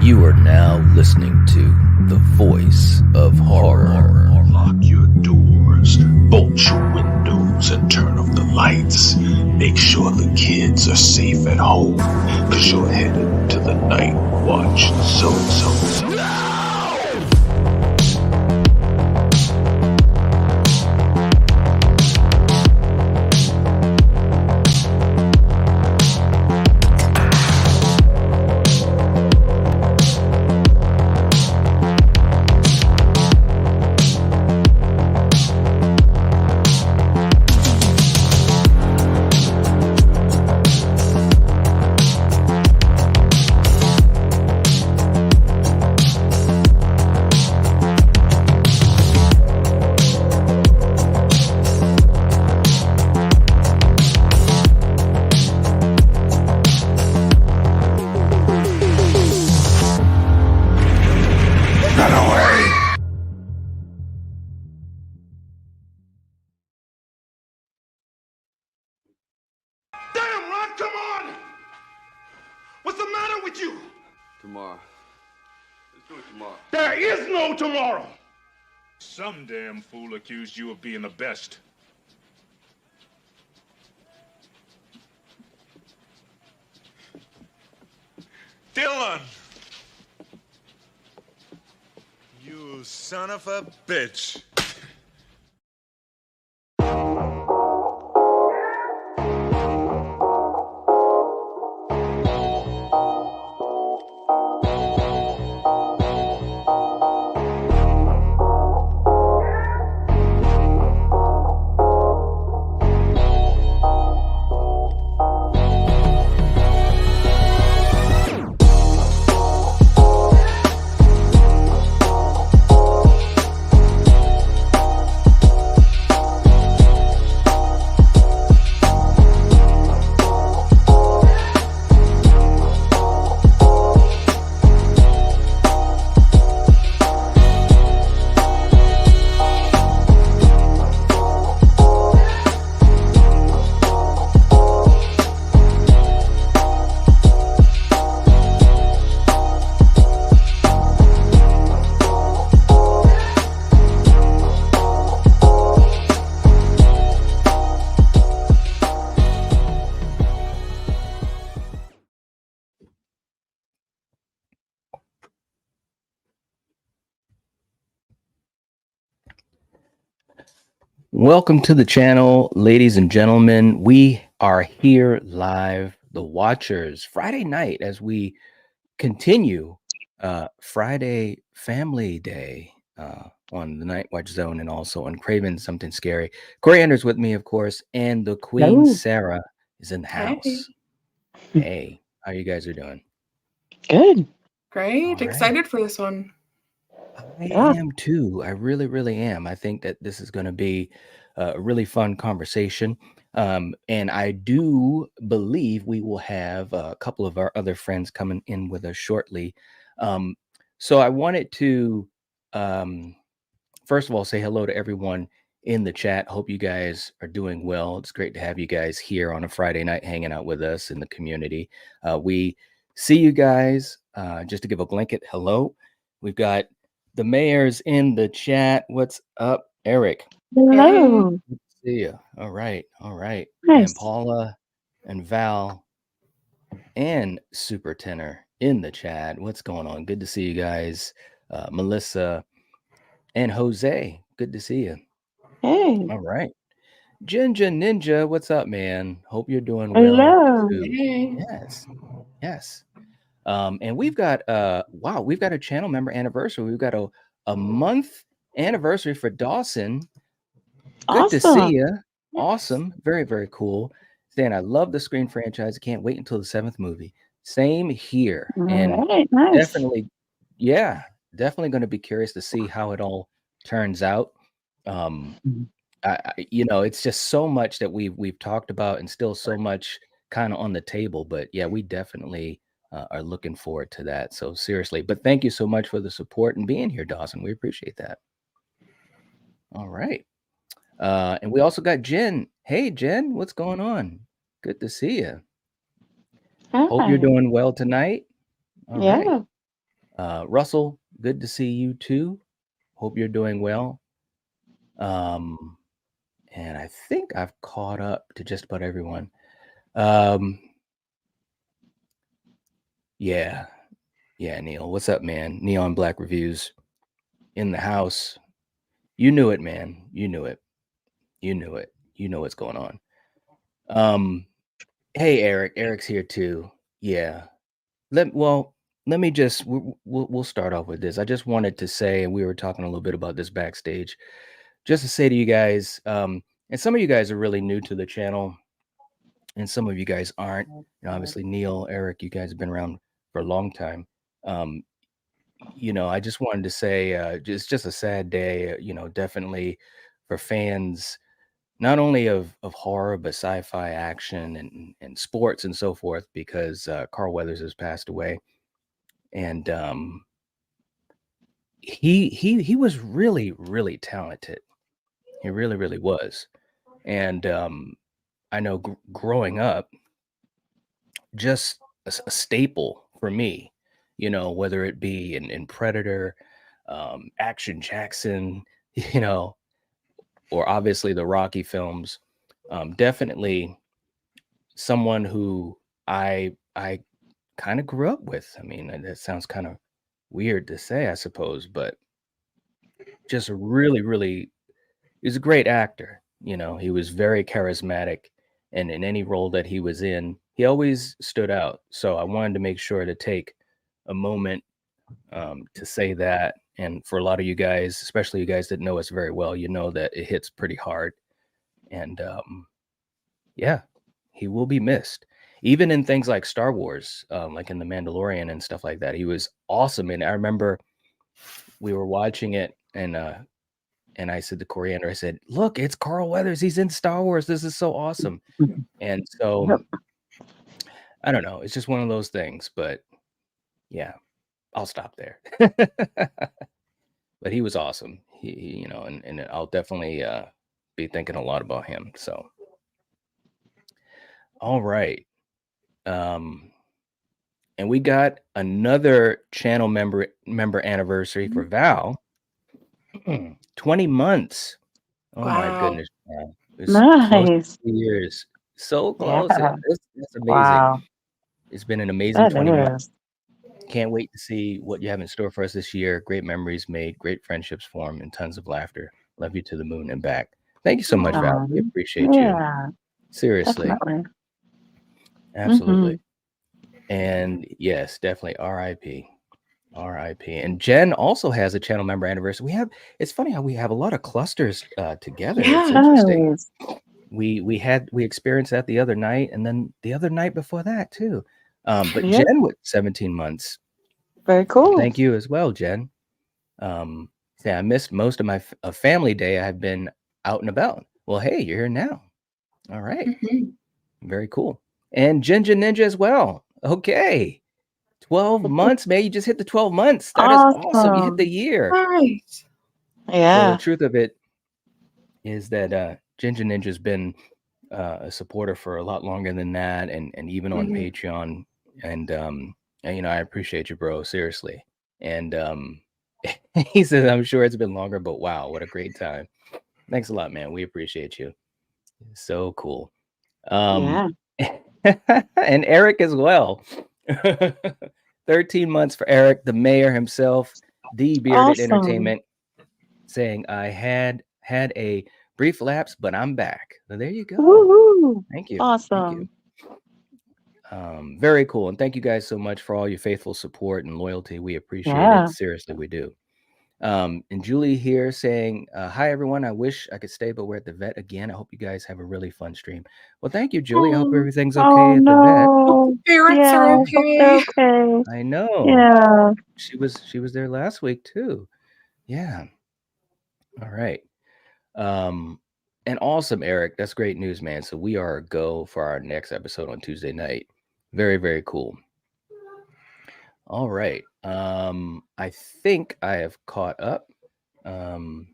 You are now listening to the voice of horror. Lock your doors, bolt your windows, and turn off the lights. Make sure the kids are safe at home, cause you're headed to the Night Watch Zone. Tomorrow. Some damn fool accused you of being the best. Dylan! You son of a bitch. Welcome to the channel, ladies and gentlemen. We are here live, the Watchers, Friday night as we continue Friday Family Day on the Night Watch Zone and also on Craven Something Scary. Corey Anders with me, of course, and the Queen Sarah is in the house. Hey, how you guys are doing? Good. Great. Excited for this one. I am too. I really, really am. I think that this is going to be a really fun conversation. And I do believe we will have a couple of our other friends coming in with us shortly. So I wanted to, first of all, say hello to everyone in the chat. Hope you guys are doing well. It's great to have you guys here on a Friday night hanging out with us in the community. We see you guys. Just to give a blanket hello, we've got the mayor's in the chat. What's up, Eric? Hello. Good to see you. All right. Nice. And Paula and Val and Super Tenor in the chat. What's going on? Good to see you guys. Melissa and Jose. Good to see you. Hey. All right. Ginger Ninja, what's up, man? Hope you're doing well. Hello. Too. Hey. Yes. And we've got we've got a channel member anniversary. We've got a month anniversary for Dawson. Good to see you. Awesome. Very, very cool. Stan, I love the Scream franchise. I can't wait until the 7th movie. Same here. And nice. definitely going to be curious to see how it all turns out. It's just so much that we've talked about and still so much kind of on the table. But yeah, we definitely are looking forward to that. So seriously, but thank you so much for the support and being here, Dawson. We appreciate that. All right. And we also got Jen. Hey, Jen, what's going on? Good to see you. Hi. Hope you're doing well tonight. All right. Russell, good to see you too. Hope you're doing well. And I think I've caught up to just about everyone. Um, yeah, Neil. What's up, man? Neon Black Reviews in the house. You knew it, man. You knew it. You knew it. You know what's going on. Hey, Eric. Eric's here too. Yeah. Let me just we'll start off with this. I just wanted to say, and we were talking a little bit about this backstage, just to say to you guys, and some of you guys are really new to the channel, and some of you guys aren't. Obviously, Neil, Eric, you guys have been around for a long time. I just wanted to say, just a sad day. Definitely for fans, not only of horror but sci-fi, action, and sports and so forth, because Carl Weathers has passed away, and he was really, really talented. He really, really was. And I know growing up, just a staple for me, whether it be in Predator, Action Jackson, you know, or obviously the Rocky films. Definitely someone who I kind of grew up with. I mean, that sounds kind of weird to say, I suppose, but just a really, really, he's a great actor. He was very charismatic, and in any role that he was in, he always stood out. So I wanted to make sure to take a moment to say that. And for a lot of you guys, especially you guys that know us very well, you know that it hits pretty hard. And yeah, he will be missed. Even in things like Star Wars, like in The Mandalorian and stuff like that, he was awesome. And I remember we were watching it, and I said to Coriander, I said, "Look, it's Carl Weathers. He's in Star Wars. This is so awesome." And so Yep. I don't know. It's just one of those things. But yeah, I'll stop there. But he was awesome. And I'll definitely be thinking a lot about him. So, all right. And we got another channel member anniversary for Val. 20 months. Oh my Wow. goodness. Man. It's close Nice. to 2 years. So Yeah. close. That's amazing. Wow. It's been an amazing That 20 months. is. Can't wait to see what you have in store for us this year. Great memories made, great friendships formed, and tons of laughter. Love you to the moon and back. Thank you so much, Val. We appreciate you. Yeah, Seriously. definitely. Absolutely. And yes, definitely RIP. RIP. And Jen also has a channel member anniversary. It's funny how we have a lot of clusters together. It's interesting. Nice. We experienced that the other night, and then the other night before that too. But Yep. Jen with 17 months. Very cool. Thank you as well, Jen. I missed most of my family day. I've been out and about. Well, hey, you're here now. All right. Very cool. And Ginger Ninja as well. Okay. 12 months, man. You just hit the 12 months. That is awesome. You hit the year. Nice. Yeah. So the truth of it is that Ginger Ninja's been a supporter for a lot longer than that, and even on Patreon. And I appreciate you, bro. Seriously. And he says, I'm sure it's been longer, but wow, what a great time. Thanks a lot, man. We appreciate you. So cool. Yeah. And Eric as well. 13 months for Eric, the mayor himself, the Bearded Awesome. Entertainment, saying, I had a brief lapse, but I'm back. So there you go. Woohoo. Thank you. Awesome. Thank you. Very cool. And thank you guys so much for all your faithful support and loyalty. We appreciate Yeah. it. Seriously, we do. And Julie here saying, hi, everyone. I wish I could stay, but we're at the vet again. I hope you guys have a really fun stream. Well, thank you, Julie. I hope everything's okay at the vet. No. Parents Yeah, are I hope they're okay. I know. Yeah. She was there last week too. Yeah. All right. And awesome, Eric. That's great news, man. So we are a go for our next episode on Tuesday night. Very, very cool. All right. I think I have caught up. And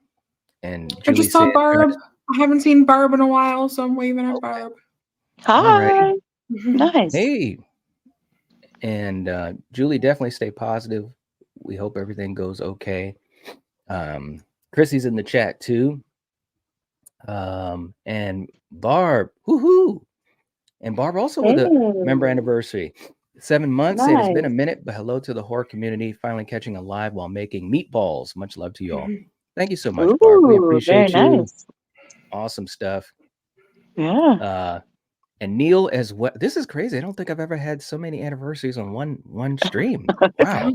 I Julie just saw said, Barb. I haven't seen Barb in a while, so I'm waving at Barb. Hi. right. Nice. Hey. And Julie, definitely stay positive. We hope everything goes okay. Chrissy's in the chat too. And Barb, woohoo! And Barb also with a member Hey, anniversary. 7 months saying it's been a nice. minute, but hello to the horror community. Finally catching a live while making meatballs. Much love to you all. Thank you so much, Barb. We Ooh, very appreciate you. nice. Awesome stuff. Yeah. And Neil as well. This is crazy. I don't think I've ever had so many anniversaries on one stream. Wow.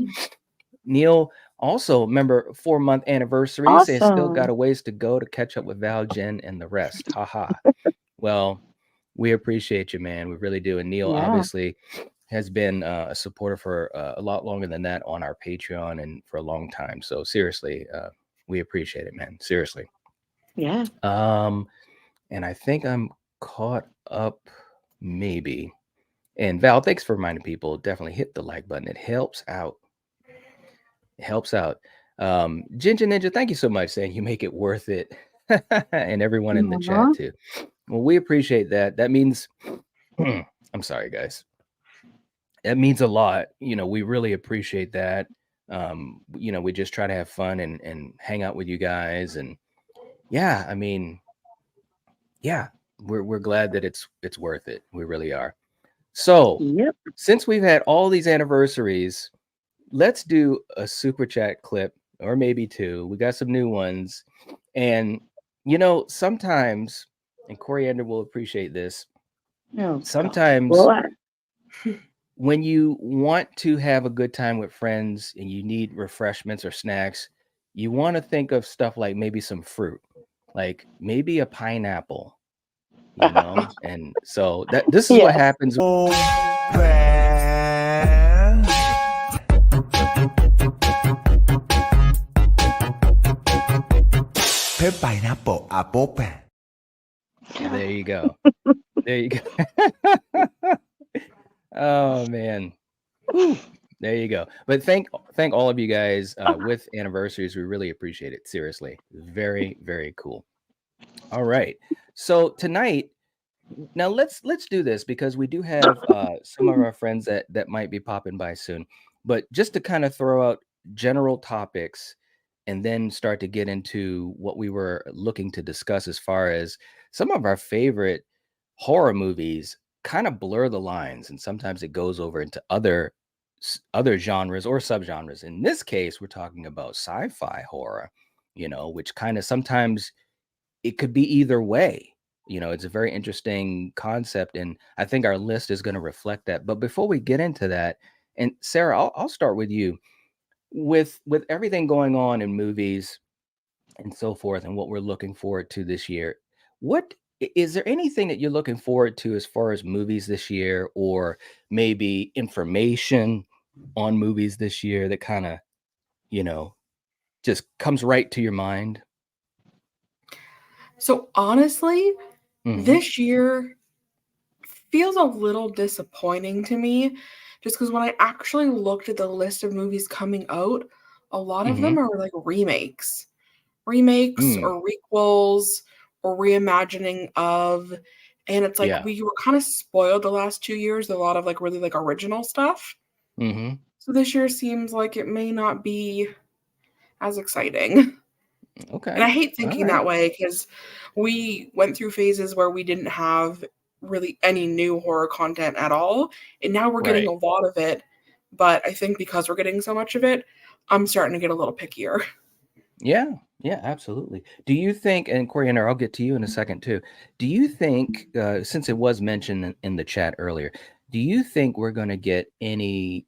Neil also remember 4-month anniversary. Saying still got Awesome. a ways to go to catch up with Val, Jen, and the rest. Haha. Well, we appreciate you, man. We really do. And Neil Yeah. obviously has been a supporter for a lot longer than that on our Patreon and for a long time. So seriously, we appreciate it, man. Seriously. Yeah. And I think I'm caught up, maybe. And Val, thanks for reminding people. Definitely hit the like button. It helps out. It helps out. Ginger Ninja, thank you so much. Saying you make it worth it, and everyone in the chat Aw. too. Well, we appreciate that. That means, I'm sorry, guys. That means a lot. We really appreciate that. We just try to have fun and hang out with you guys. And yeah, I mean, yeah, we're glad that it's worth it. We really are. So Yep. since we've had all these anniversaries, let's do a super chat clip or maybe two. We got some new ones. And sometimes, and Coriander will appreciate this, Oh, gosh. sometimes What? when you want to have a good time with friends and you need refreshments or snacks, you want to think of stuff like maybe some fruit, like maybe a pineapple, And so this is what Yes. happens. Pineapple apple. There you go. There you go. Oh man. Whew. There you go. But thank all of you guys with anniversaries. We really appreciate it. Seriously. Very, very cool. All right. So tonight, now let's do this because we do have some of our friends that might be popping by soon. But just to kind of throw out general topics and then start to get into what we were looking to discuss as far as some of our favorite horror movies kind of blur the lines, and sometimes it goes over into other genres or subgenres. In this case, we're talking about sci-fi horror, which kind of sometimes it could be either way. It's a very interesting concept, and I think our list is going to reflect that. But before we get into that, and Sarah, I'll start with you. With everything going on in movies and so forth, and what we're looking forward to this year, what is there anything that you're looking forward to as far as movies this year, or maybe information on movies this year that kind of, you know, just comes right to your mind? So honestly, Hmm. this year feels a little disappointing to me just because when I actually looked at the list of movies coming out, a lot of them Hmm. are like remakes Mm. or requels or reimagining of, and it's like Yeah. we were kind of spoiled the last 2 years, a lot of like really like original stuff. Hmm. So this year seems like it may not be as exciting. And Okay. I hate All thinking right. that way because we went through phases where we didn't have really any new horror content at all. And now we're getting a Right. lot of it. But I think because we're getting so much of it, I'm starting to get a little pickier. Yeah. Yeah, absolutely. Do you think, and Coriander, I'll get to you in a second too. Do you think, since it was mentioned in the chat earlier, do you think we're going to get any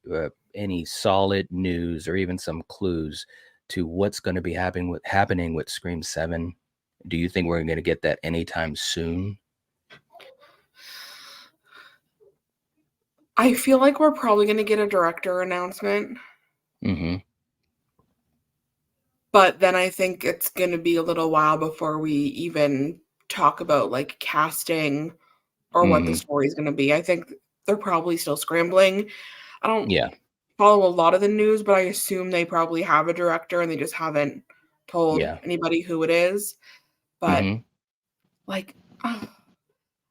solid news or even some clues to what's going to be happening with Scream 7? Do you think we're going to get that anytime soon? I feel like we're probably going to get a director announcement. Mm-hmm. But then I think it's going to be a little while before we even talk about like casting or what the Mm-hmm. story is going to be. I think they're probably still scrambling. I don't Yeah. follow a lot of the news, but I assume they probably have a director and they just haven't told Yeah. anybody who it is. But Mm-hmm. like,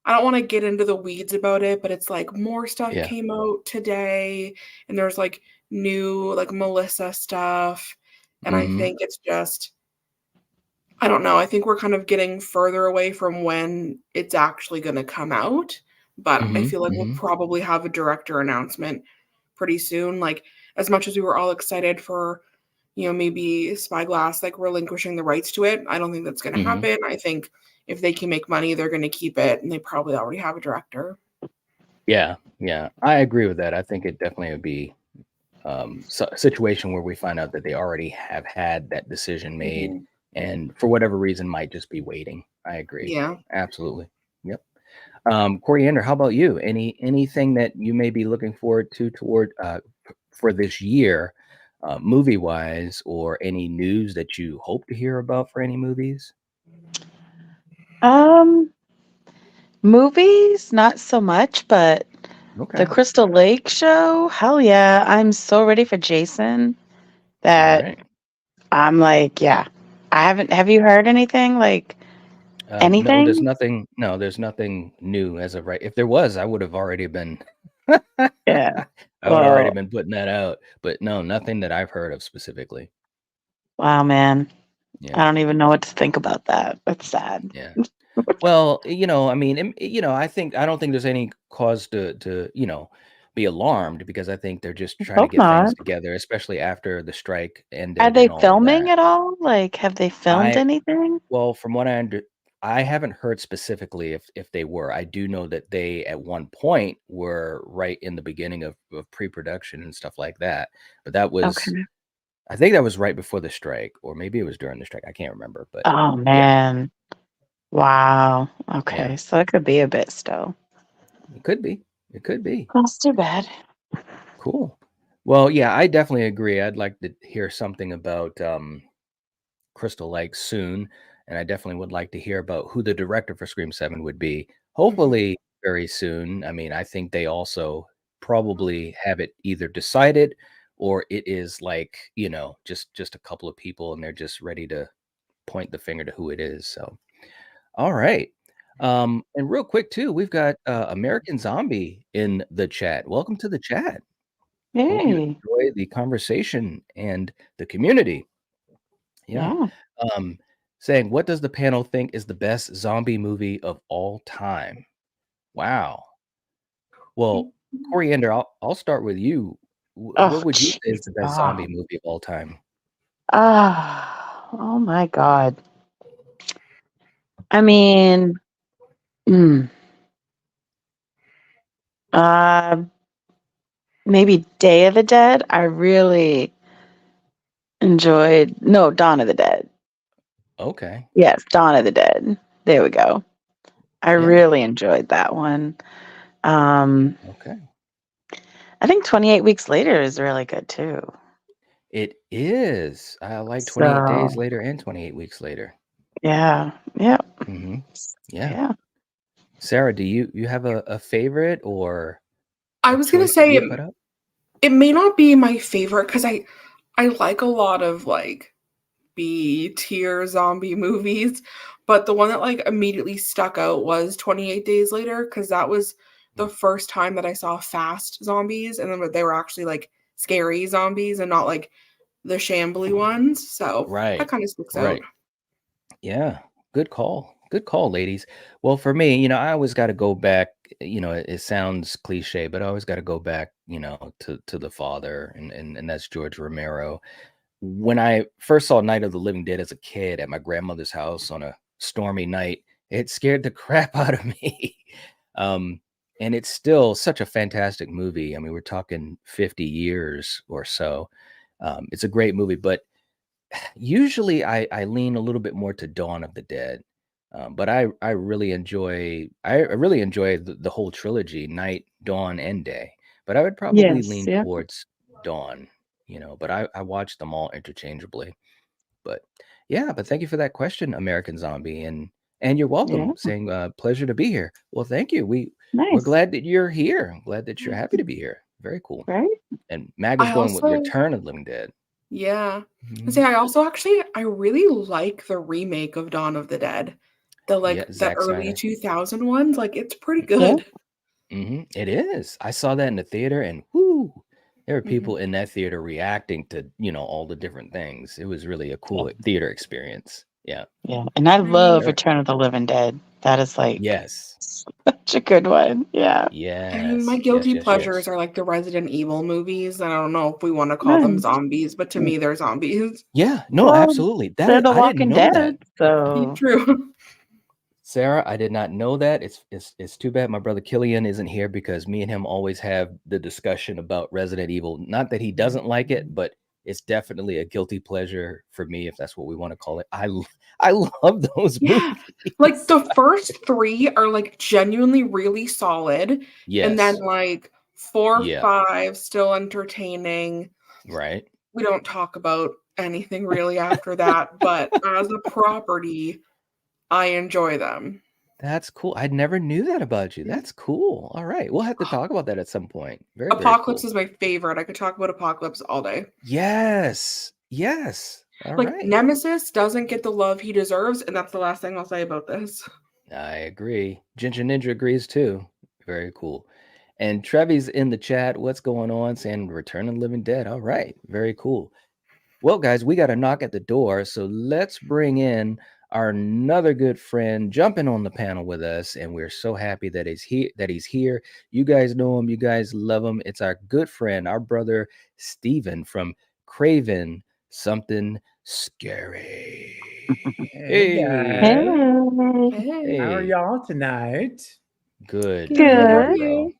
I don't want to get into the weeds about it, but it's like more stuff Yeah. came out today, and there's like new like Melissa stuff, and I Mhm. think it's just I don't know. I think we're kind of getting further away from when it's actually going to come out, but I Mhm. feel like we'll Mhm. probably have a director announcement pretty soon. Like as much as we were all excited for, maybe Spyglass like relinquishing the rights to it, I don't think that's going to Mhm. happen. I think if they can make money, they're going to keep it, and they probably already have a director. Yeah. Yeah. I agree with that. I think it definitely would be a situation where we find out that they already have had that decision made, Mhm. and for whatever reason might just be waiting. I agree. Yeah. Absolutely. Yep. Coriander, how about you? Anything that you may be looking forward to toward for this year, movie wise, or any news that you hope to hear about for any movies? Um, Movies, not so much, but the Okay. Crystal Lake show, hell yeah. I'm so ready for Jason that Right. I'm like, yeah. I haven't have you heard anything? Like No, there's anything? nothing. No, there's nothing new as of right. If there was, I would have already been. Yeah. I would already Well, been putting that out. But no, nothing that I've heard of specifically. wow, man. I Yeah. don't even know what to think about that. That's sad. Yeah. Well, I mean, I don't think there's any cause to be alarmed, because I think they're just trying to Hope get things not. together, especially after the strike Are ended they and all of filming that. at all? Like, have they filmed I anything? Well, from what I haven't heard specifically if they were. I do know that they at one point were right in the beginning of pre-production and stuff like that. But that was Okay. I think that was right before the strike, or maybe it was during the strike. I can't remember, but Oh yeah, man. Wow. yeah, Okay. So it could be a bit still. it could be. It could be. That's too bad. Cool. Well, yeah, I definitely agree. I'd like to hear something about Crystal Lake soon, and I definitely would like to hear about who the director for Scream 7 would be. Mhm. Hopefully very soon. I mean, I think they also probably have it either decided, or it is like, just a couple of people and they're just ready to point the finger to who it is. So, all right. And real quick too, we've got American Zombie in the chat. Welcome to the chat. Hope you Hey. enjoy the conversation and the community. Yeah. Yeah. Um, Saying, what does the panel think is the best zombie movie of all time? Wow. Well, Coriander, I'll start with you. What Oh, would you say is jeez. the best Oh. zombie movie of all time? Oh my God. I mean, mm, uh, maybe Day of the Dead. I really enjoyed. No, Dawn of the Dead. Okay. Yes, Dawn of the Dead. There we go. I Yeah. really enjoyed that one. Um, Okay. I think 28 Weeks Later is really good too. It is. I like 28 Days So, Later and 28 Weeks Later. yeah. Yeah. Hmm. Yeah. Yeah. Sarah, do you have a favorite or I a was gonna choice that say you would it, put up? it may not be my favorite because I like a lot of like B tier zombie movies, but the one that like immediately stuck out was 28 Days Later because that was the first time that I saw fast zombies, and then they were actually like scary zombies and not like the shambly ones. So that Right. kind of sticks out. Right. Yeah, good call. Good call, ladies. Well, for me, I always got to go back. It sounds cliche, but I always got to go back, to the father, and that's George Romero. When I first saw Night of the Living Dead as a kid at my grandmother's house on a stormy night, it scared the crap out of me. Um, and it's still such a fantastic movie. I mean, we're talking 50 years or so. It's a great movie, but usually I lean a little bit more to Dawn of the Dead, but I really enjoy the whole trilogy, Night, Dawn, and Day. But I would probably Yes. lean Yeah. towards Dawn, But I watch them all interchangeably. But yeah, but thank you for that question, American Zombie, and you're welcome. Yeah. Saying pleasure to be here. Well, thank you. We're Nice. glad that you're here. I'm glad that you're happy to be here. Very cool. Right? And Mag is I going with also Return of the Living Dead. Yeah. I Mhm. say I also actually I really like the remake of Dawn of the Dead. Yeah, the Zack early Snyder. 2000 ones. Like, it's pretty Yeah. good. It is. I saw that in the theater, and whoo, there were Mhm. people in that theater reacting to all the different things. It was really a cool theater experience. Yeah. Yeah. And I I mean, love Very- Return of the Living Dead. That is like Yes. such a good one. Yeah. my Yes. Yes. guilty Yes. pleasures Yes. are like the Resident Evil movies. I don't know if we want to call them Nice. zombies, but to me, they're zombies. Yeah. No. Well, Absolutely. they're the I didn't Walking know that. Dead, so True. Sarah, I did not know that. It's too bad my brother Killian isn't here because me and him always have the discussion about Resident Evil. Not that he doesn't like it, but it's definitely a guilty pleasure for me, if that's what we want to call it. I love those Yeah. movies. Like the first three are like genuinely really solid. And then Yes. like 4, Yeah. 5, still entertaining. Right. We don't talk about anything really after that, but as a property, I enjoy them. That's cool. I never knew that about you. That's cool. All right. We'll have to talk about that at some point. Very, very Apocalypse cool. is my favorite. I could talk about Apocalypse all day. Yes. Yes. All Like right. Nemesis doesn't get the love he deserves, and that's the last thing I'll say about this. I agree. Ginger Ninja agrees too. Very cool. And Trevi's in the chat. What's going on? Saying Return of the Living Dead. All right. Very cool. Well, guys, we got a knock at the door. So let's bring in our another good friend jumping on the panel with us. And we're so happy that he's here. You guys know him, you guys love him. It's our good friend, our brother Steven from Craven Something Scary. Hey, hey. guys. Hey. How are y'all tonight? Good. Good. Good, How are bro. you?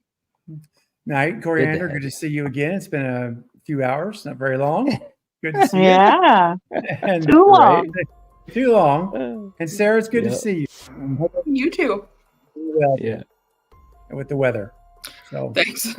Night, Coriander. have Good to you. see you again. It's been a few hours, not very long. Good to see Yeah. you. And Too Right? long. too long. And Sarah, it's good to Yep. see you. I'm hoping You too. you're well Yeah. with the weather. So, all Thanks.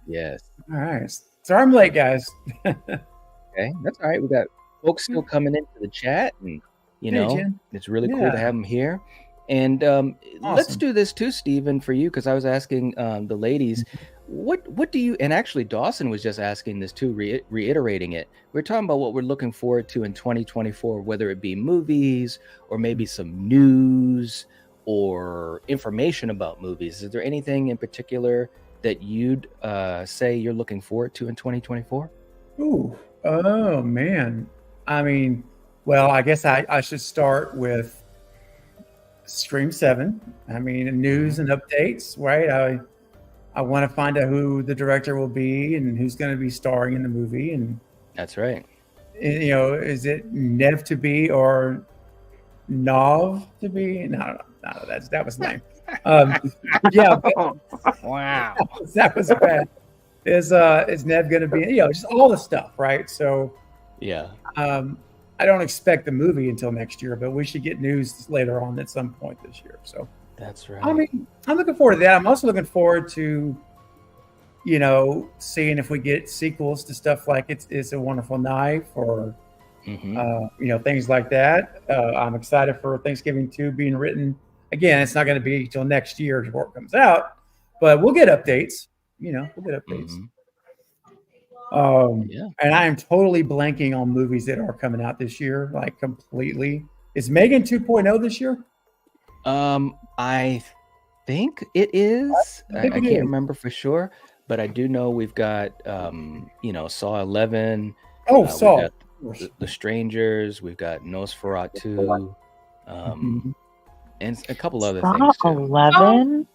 Yes. right. Sorry I'm late, guys. Okay. That's all right. We got folks still coming into the chat, and Hey, Jen. it's really cool Yeah. to have them here. And let's Awesome. do this too, Stephen, for you, because I was asking the ladies, what do you, and actually Dawson was just asking this too, reiterating it. We're talking about what we're looking forward to in 2024, whether it be movies or maybe some news or information about movies. Is there anything in particular that you'd say you're looking forward to in 2024? Ooh. Oh, man. I mean, well, I guess I should start with Stream 7. I mean, news and updates, right? I want to find out who the director will be and who's going to be starring in the movie. And, That's right. you know, is it Nev to be or Nov to be? No, that was lame. Yeah, but Wow. that was bad. Is Nev going to be, you know, just all the stuff, right? So, Yeah. I don't expect the movie until next year, but we should get news later on at some point this year. So, That's right. I mean, I'm looking forward to that. I'm also looking forward to, you know, seeing if we get sequels to stuff like It's a Wonderful Knife or, Mhm. you know, things like that. I'm excited for Thanksgiving 2 being written. Again, it's not going to be till next year before it comes out, but we'll get updates. You know, we'll get updates. Mhm. Yeah. And I am totally blanking on movies that are coming out this year, like completely. Is Megan 2.0 this year? I think it is. I I think it can't is. remember for sure, but I do know we've got Saw 11. Oh, We've Saw. got the Strangers. We've got Nosferatu, Mhm. and a couple other Saw things too. 11.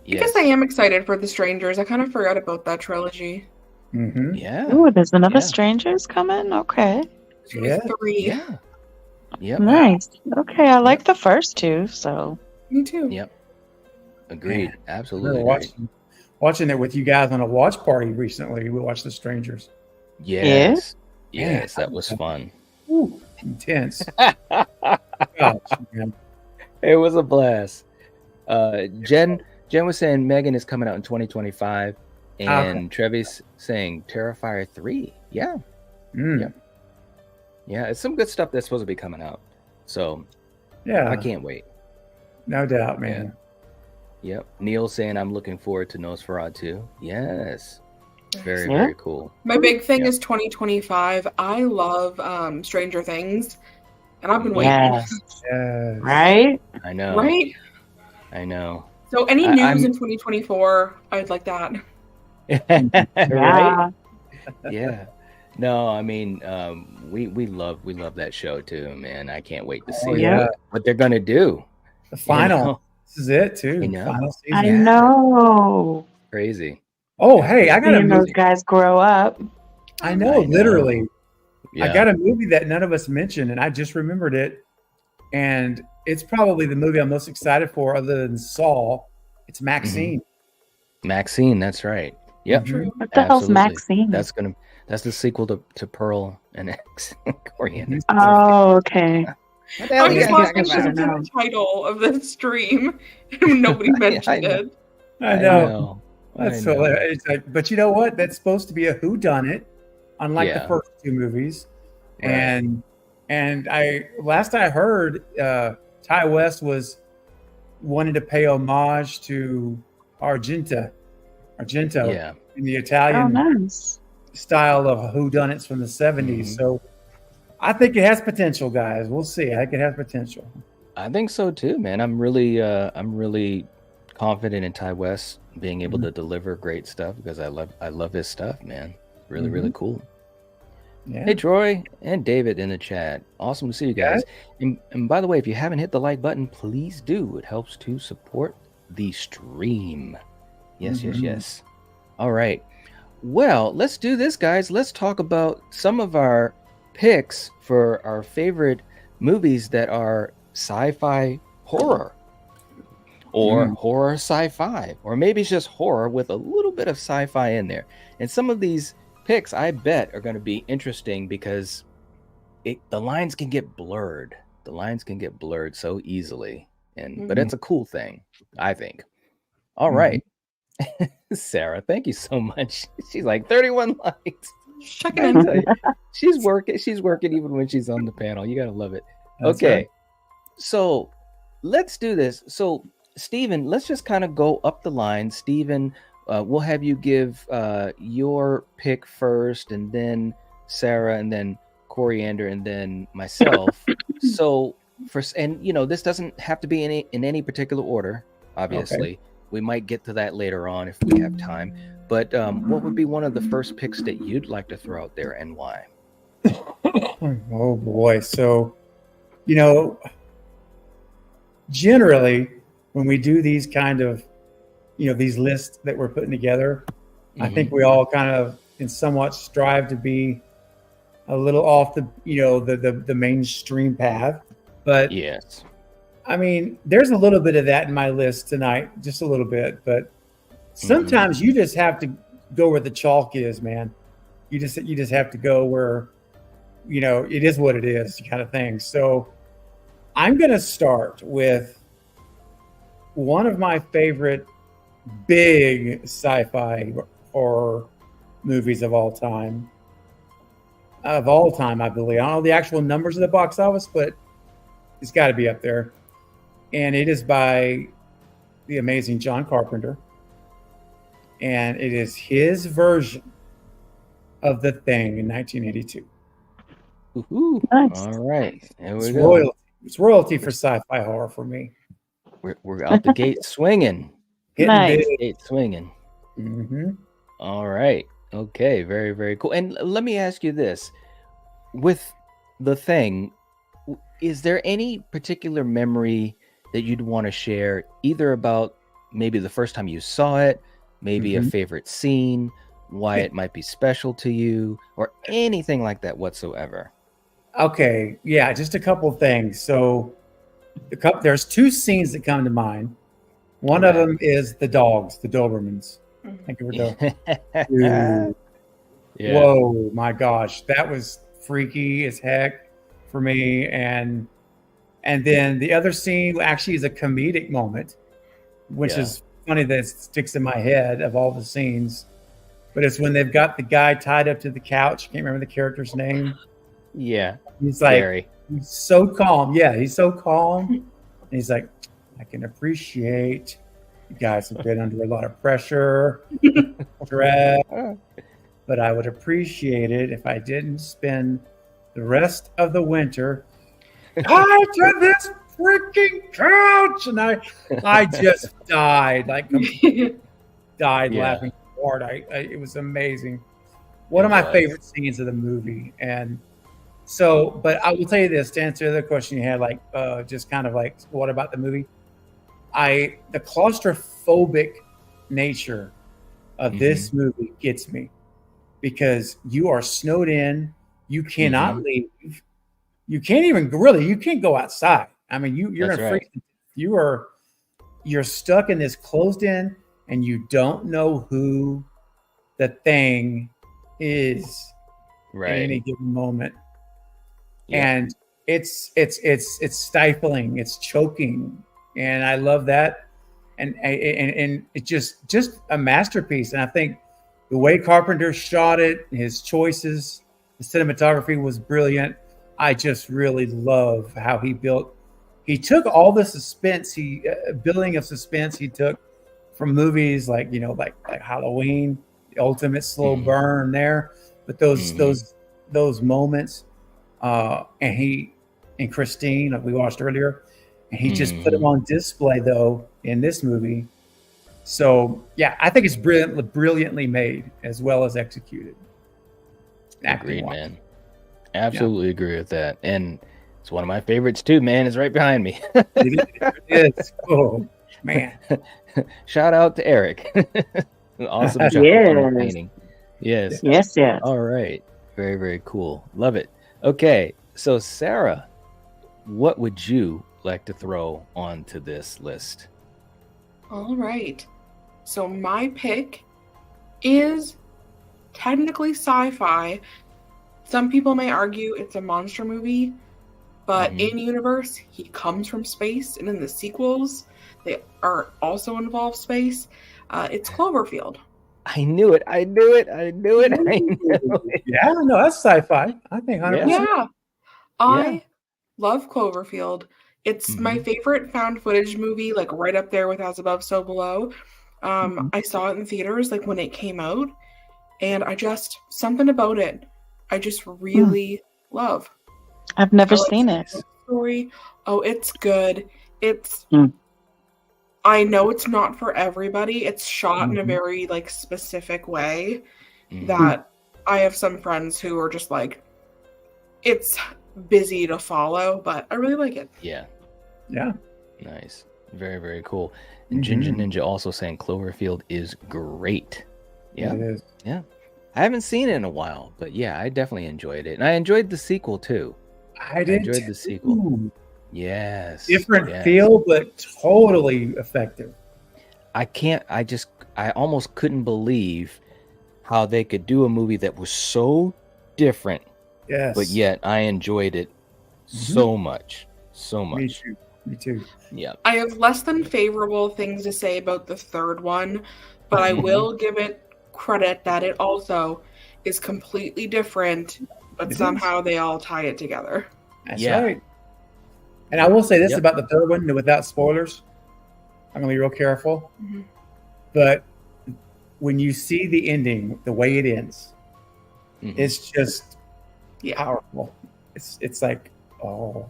I guess I am excited for The Strangers. I kind of forgot about that trilogy. Mhm. Yeah. Ooh, there's another Yeah. Strangers coming. Okay. Yeah. 3. Yeah. Yep. Nice. Okay, I like the first two, so Me too. Yep. Agreed. Man, I Absolutely. remember Agreed. watching it with you guys on a watch party recently. We watched The Strangers. Yes. Yeah. Yes, that was fun. Ooh, intense. Gosh, man. It was a blast. Jen was saying Megan is coming out in 2025, and Trevi's saying Terrifier 3. Yeah, Mm. Yep. Yeah, it's some good stuff that's supposed to be coming out. So Yeah, I can't wait. no doubt, man. Yep. Neil saying I'm looking forward to Nosferatu. Yes. Very, Yeah. very cool. My big thing Yeah. is 2025. I love Stranger Things, and I've been waiting. Yes. Yes. Right? I know. Right? I know. So any I- news I'm- in 2024, I'd like that. Right? Yeah. Yeah. No, I mean, we love that show too, man. I can't wait to see Oh, yeah. what they're gonna do. The final. know? This is it, too. I know. Final season. I know. Crazy. Oh, hey, I got a Seeing those movie. guys grow up. I know, I know. literally. Yeah. I got a movie that none of us mentioned, and I just remembered it. And it's probably the movie I'm most excited for, other than Saw. It's Maxine. Maxine, that's right. Yep. True. What the hell's Absolutely. Maxine? That's the sequel to Pearl and X Coriander. Oh, okay. What the hell I'm you just guys lost talking in about? the title of the stream. Nobody mentioned know. it. I know. I That's know. hilarious. It's like, but you know what? That's supposed to be a whodunit, unlike the Yeah. first two movies. Right. And last I heard, Ty West was wanting to pay homage to Argento Yeah. in the Oh, Italian nice. style of whodunits from the 70s. Mhm. So I think it has potential, guys. We'll see. I think it has potential. I think so too, man. I'm really confident in Ty West being able to deliver great stuff because I love his stuff, man. Really cool. Yeah. Hey Troy and David in the chat. Awesome to see you guys. And by the way, if you haven't hit the like button, please do. It helps to support the stream. Yes. All right. Well, let's do this, guys. Let's talk about some of our picks for our favorite movies that are sci-fi horror or horror sci-fi, or maybe it's just horror with a little bit of sci-fi in there. And some of these picks, I bet, are going to be interesting because the lines can get blurred. The lines can get blurred so easily, but it's a cool thing, I think. All right. Sarah, thank you so much. She's like 31 likes. Check I it in. tell you, she's working even when she's on the panel. You gotta love it. That's Okay, right. so let's do this. So Steven, let's just kind of go up the line. Steven, we'll have you give your pick first, and then Sarah, and then Coriander, and then myself. So this doesn't have to be in any particular order, obviously. We might get to that later on if we have time. But what would be one of the first picks that you'd like to throw out there, and why? Oh boy. So, generally when we do these kind of, these lists that we're putting together, I think we all kind of in somewhat strive to be a little off the mainstream path. But Yes. I mean, there's a little bit of that in my list tonight, just a little bit. But sometimes you just have to go where the chalk is, man. You just have to go where, it is what it is, kind of thing. So I'm going to start with one of my favorite big sci-fi horror movies of all time. I believe. I don't know the actual numbers of the box office, but it's got to be up there. And it is by the amazing John Carpenter. And it is his version of The Thing in 1982. Ooh, Nice. all right. There we It's go. royalty. It's royalty for sci-fi horror for me. We're out the gate swinging. Hitting Nice. big. Gate swinging. Mhm. All right. Okay. Very, very cool. And let me ask you this. With The Thing, is there any particular memory that you'd want to share, either about maybe the first time you saw it, maybe a favorite scene, why it might be special to you, or anything like that whatsoever? Okay, yeah, just a couple of things. So, there's two scenes that come to mind. One of them is the dogs, the Dobermans. I think it were Dude, Yeah. whoa, my gosh, that was freaky as heck for me. And then the other scene actually is a comedic moment, which is funny that it sticks in my head of all the scenes. But it's when they've got the guy tied up to the couch. Can't remember the character's name. Yeah. He's like, Very. he's so calm. Yeah, he's so calm. And he's like, I can appreciate you guys have been under a lot of pressure, stress, but I would appreciate it if I didn't spend the rest of the winter Hi to this freaking couch, and I just died, like died Yeah, laughing hard. It was amazing. it One of my was. favorite scenes of the movie, and so, but I will tell you this to answer the question you had, like just kind of like what about the movie? The claustrophobic nature of this Mm-hmm. movie gets me because you are snowed in, you cannot Mm-hmm. leave, you can't even really, you can't go outside. I mean, you're That's gonna freeze. right. You're stuck in this closed in, and you don't know who the thing is at Right. any given moment, Yep. and it's stifling, it's choking, and I love that, and it's just a masterpiece. And I think the way Carpenter shot it, his choices, the cinematography was brilliant. I just really love how he built. He took all the suspense, building of suspense he took from movies like like Halloween, the ultimate slow Mm-hmm. burn there, but those Mm-hmm. those those moments, and Christine, like we watched earlier, and he just put them Mm-hmm. on display though in this movie. So yeah, I think it's brilliantly made as well as executed, acting Agreed, wise. man. Yeah, Absolutely agree with that. And it's one of my favorites too, man. It's right behind me. it is. Oh man, Shout out to Eric. Awesome job on the Yes. painting. Yes. Yes, yes. All right. Very, very cool. Love it. Okay. So, Sarah, what would you like to throw onto this list? All right. So my pick is technically sci-fi. Some people may argue it's a monster movie, but Mhm. in universe, he comes from space, and in the sequels, they are also involve space. It's Cloverfield. I knew it. I knew it. I knew it. I knew it. yeah, no, that's sci-fi. I think 100%. Yeah. Yeah, Yeah. I love Cloverfield. It's my Hmm. favorite found footage movie, like right up there with As Above, So Below. Mhm. I saw it in theaters like when it came out, and I just something about it I just Hmm. really love. I've never I like seen it. the story. Oh, it's good. It's Hmm. I know it's not for everybody. It's shot in a Mhm. very like specific way Hmm. that I have some friends who are just like it's busy to follow, but I really like it. Yeah. Yeah. Nice. Very, very cool. And Ginger Mhm. Ninja also saying Cloverfield is great. Yeah. It is. Yeah. I haven't seen it in a while, but yeah, I definitely enjoyed it. And I enjoyed the sequel too. I I did enjoyed the sequel. too. Yes. Different Yes. feel, but totally effective. I almost couldn't believe how they could do a movie that was so different, Yes. but yet I enjoyed it so much. So Me much. too. Me too. Yeah. I have less than favorable things to say about the third one, but I Mhm. will give it credit that it also is completely different, but It is. somehow they all tie it together. That's Yeah. right. And I will say this Yep. about the third one without spoilers. I'm gonna be real careful. Mhm. But when you see the ending, the way it ends, Mhm. it's just Yeah. powerful. It's like, oh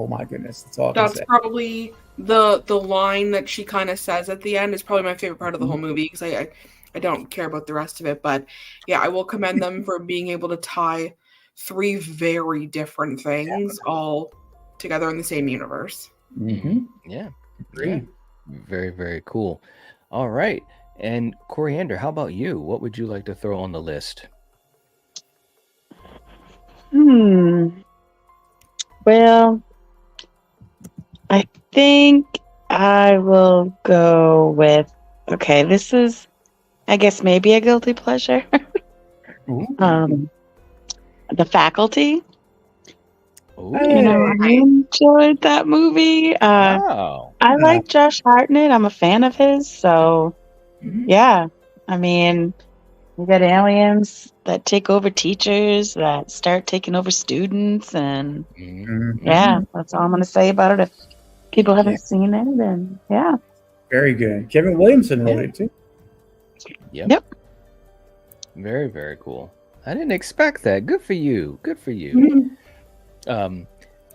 my goodness. That's all I can That's say. probably the line that she kind of says at the end is probably my favorite part of the whole movie because I don't care about the rest of it, but yeah, I will commend them for being able to tie three very different things all together in the same universe. Mm-hmm. Yeah. Agreed. Very, very cool. All right. And Coriander, how about you? What would you like to throw on the list? Well, I think I will go with. Okay, this is, I guess, maybe a guilty pleasure. Ooh. The Faculty. Ooh. I enjoyed that movie. Wow. I like Josh Hartnett. I'm a fan of his. So, Mhm. yeah. I mean, we got aliens that take over teachers, that start taking over students. And Mhm. yeah, that's all I'm going to say about it. If people haven't seen it, then yeah. Very good. Kevin Williamson wrote Yeah. it too. Yep. Very, very cool. I didn't expect that. Good for you. Good for you. Mhm.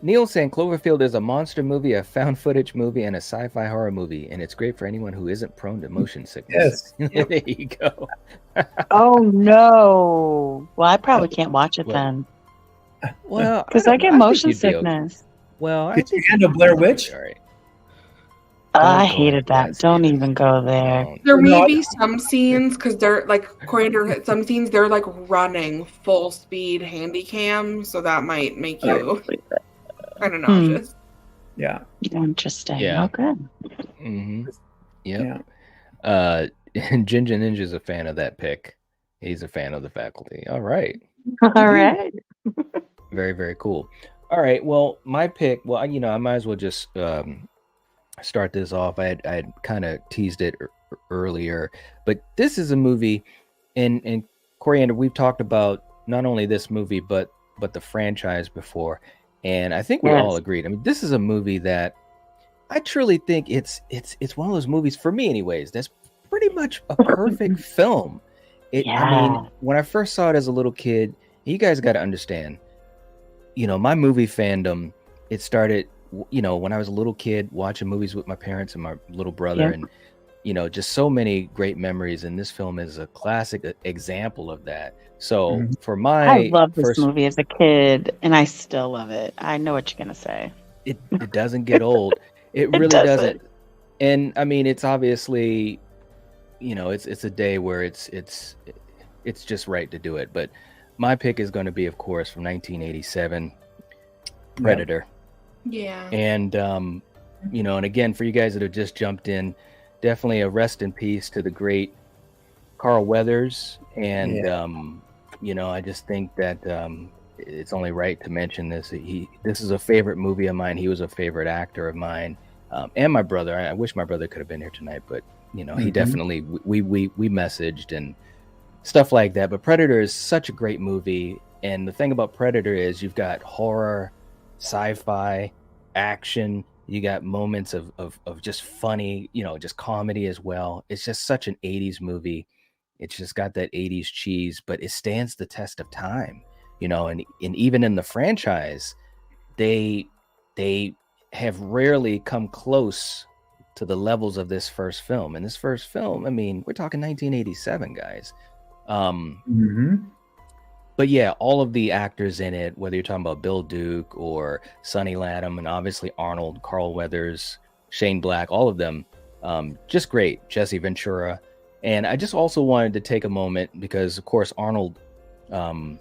Neil saying Cloverfield is a monster movie, a found footage movie, and a sci-fi horror movie, and it's great for anyone who isn't prone to motion sickness. Yes. There you go. Oh no! Well, I probably can't watch it What? then Well, because I don't know. get I think motion you'd be okay. sickness. Well, I Could you think handle Blair you'd be Witch? all right. I Don't go hated into that. Don't Steven. even go there. Don't. There may No, be some scenes because they're like Coriander hit some scenes they're like running full speed handy cam, so that might make you kind of nauseous. yeah. Interesting. Yeah. Okay. Mm-hmm. Yep. Yeah. Ginger Ninja's a fan of that pick. He's a fan of the faculty. All right. All right. Very, very cool. All right. Well, my pick, well, I might as well just start this off. I had kind of teased it earlier, but this is a movie, and Coriander, we've talked about not only this movie, but the franchise before. And I think we all agreed. I mean, this is a movie that I truly think it's one of those movies, for me anyways, that's pretty much a perfect film. I mean, when I first saw it as a little kid, you guys got to understand, my movie fandom, it started, when I was a little kid watching movies with my parents and my little brother, and, just so many great memories. And this film is a classic example of that. So for my I loved this movie as a kid, and I still love it. I know what you're going to say. It doesn't get old. It really doesn't. And I mean, it's obviously, it's a day where it's just right to do it. But my pick is going to be, of course, from 1987, Predator. Yeah. And and again, for you guys that have just jumped in, definitely a rest in peace to the great Carl Weathers. And I just think that it's only right to mention this. This is a favorite movie of mine. He was a favorite actor of mine, and my brother. I wish my brother could have been here tonight, but he definitely, we messaged and stuff like that. But Predator is such a great movie, and the thing about Predator is you've got horror, sci-fi, action. You got moments of just funny, just comedy as well. It's just such an 80s movie. It's just got that 80s cheese, but it stands the test of time, and even in the franchise, they have rarely come close to the levels of this first film. And this first film, I mean, we're talking 1987, guys. But yeah, all of the actors in it, whether you're talking about Bill Duke or Sonny Latham, and obviously Arnold, Carl Weathers, Shane Black, all of them, just great. Jesse Ventura. And I just also wanted to take a moment because, of course, Arnold, kind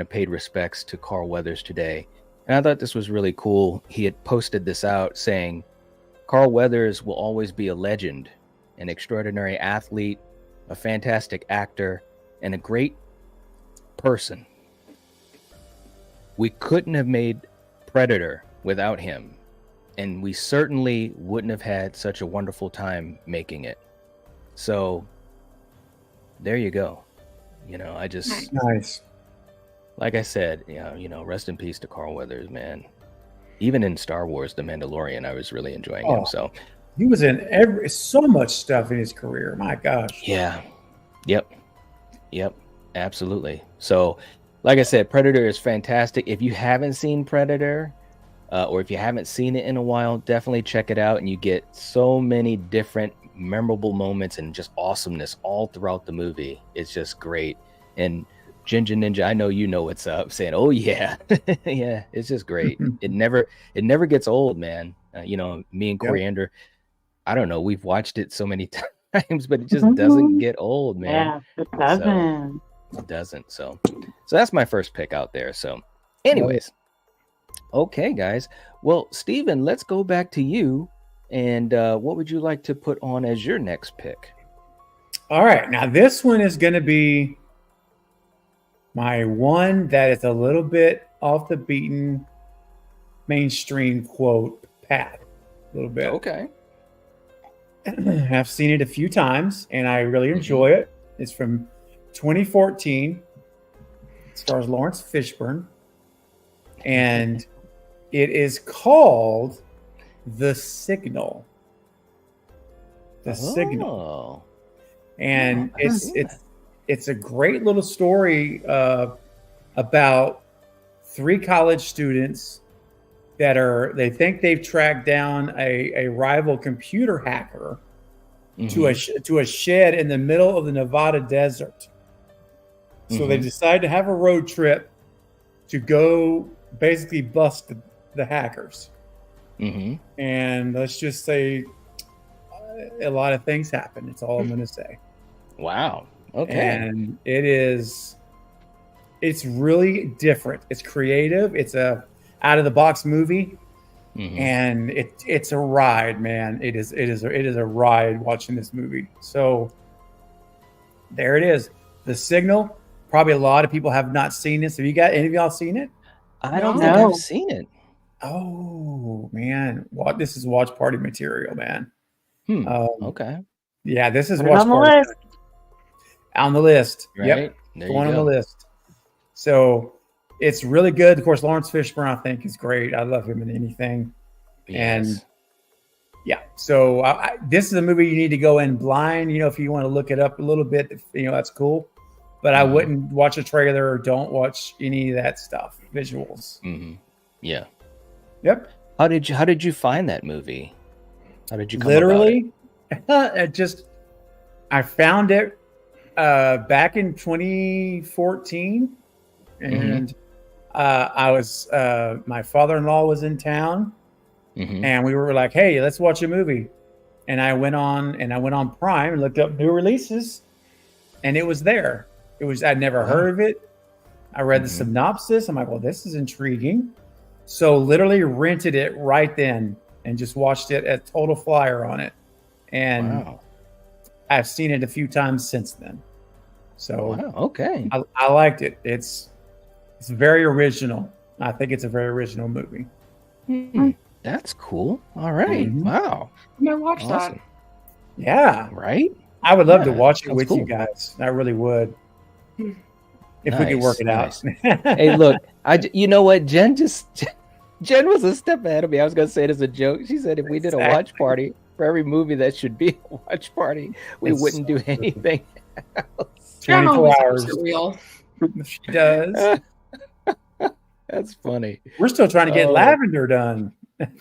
of paid respects to Carl Weathers today. And I thought this was really cool. He had posted this out saying, Carl Weathers will always be a legend, an extraordinary athlete, a fantastic actor, and a great person. We couldn't have made Predator without him, and we certainly wouldn't have had such a wonderful time making it. So there you go. I just Nice. like I said, rest in peace to Carl Weathers, man. Even in Star Wars, The Mandalorian, I was really enjoying him. So he was in so much stuff in his career. My gosh. yeah. Yep. Absolutely. So, like I said, Predator is fantastic. If you haven't seen Predator, or if you haven't seen it in a while, definitely check it out. And you get so many different memorable moments and just awesomeness all throughout the movie. It's just great. And Ginger Ninja, I know you know what's up, saying, "Oh yeah, yeah." It's just great. It never gets old, man. Me and Coriander, I don't know, we've watched it so many times, but it just doesn't get old, man. Yeah, it doesn't. It doesn't. So that's my first pick out there. So, anyways, okay, guys. Well, Steven, let's go back to you. And what would you like to put on as your next pick? All right. Now, this one is going to be my one that is a little bit off the beaten mainstream quote path. A little bit. Okay. I've seen it a few times, and I really enjoy it. It's from 2014. It stars Lawrence Fishburne. And it is called The Signal. The Signal. And it's a great little story about three college students they think they've tracked down a rival computer hacker to a shed in the middle of the Nevada desert. So they decide to have a road trip to go basically bust the hackers. And let's just say a lot of things happen. It's all I'm going to say. Wow. Okay. And it's really different. It's creative. It's a out of the box movie, and it's a ride, man. It is a ride watching this movie. So there it is. The Signal. Probably a lot of people have not seen this. Have you got any of y'all seen it? I don't think I've seen it. Oh man, this is watch party material, man. Okay. Yeah, this is Put it watch on the party. list. On the list. Right? Yep. There One you on go. the list. So it's really good. Of course, Lawrence Fishburne, I think, is great. I love him in anything. Yes. And yeah, so this is a movie you need to go in blind. You know, if you want to look it up a little bit, you know, that's cool. But I wouldn't watch a trailer or don't watch any of that stuff, visuals. Yeah. Yep. How did you find that movie? How did you come Literally, I found it back in 2014, and I was my father-in-law was in town, and we were like, "Hey, let's watch a movie." And I went on Prime and looked up new releases, and it was there. I'd never heard of it. I read the synopsis. I'm like, well, this is intriguing. So literally rented it right then and just watched it at Total Flyer on it. And I've seen it a few times since then. So okay. I liked it. It's very original. I think it's a very original movie. That's cool. All right. Wow. I'm gonna watch that. Yeah. Right? I would love to watch it with cool. you guys. I really would. If we could work it out. Hey, look, you know what? Jen was a step ahead of me. I was going to say it as a joke. She said if we did a watch party for every movie that should be a watch party, we wouldn't do anything else. 24 hours. Real. She does. That's funny. We're still trying to get Lavender done.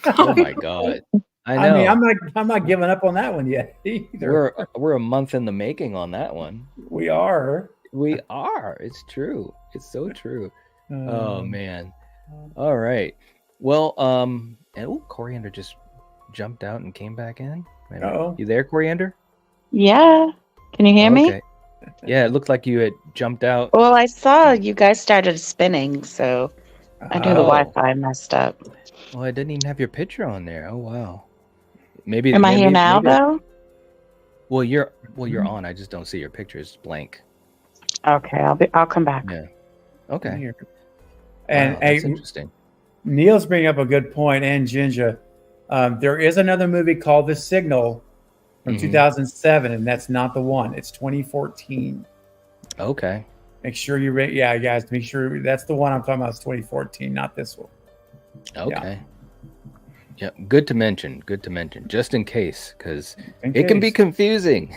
Oh my God. I know. I mean, I'm not giving up on that one yet either. We're a month in the making on that one. We are. We are. It's true. It's so true. Oh man. All right. Well, Coriander just jumped out and came back in. You there, Coriander? Yeah. Can you hear me? Yeah, it looked like you had jumped out. Well, I saw you guys started spinning, so I knew the Wi-Fi messed up. Well, I didn't even have your picture on there. Oh wow. Maybe. Am I here now though? Well, you're on. I just don't see your picture. It's blank. Okay, I'll come back. Yeah. Okay. And that's interesting. Neil's bringing up a good point, and Ginger. There is another movie called The Signal from 2007, and that's not the one. It's 2014. Okay. Make sure you guys, make sure that's the one I'm talking about. It's 2014, not this one. Okay. Yeah. Good to mention, just in case, because it can be confusing.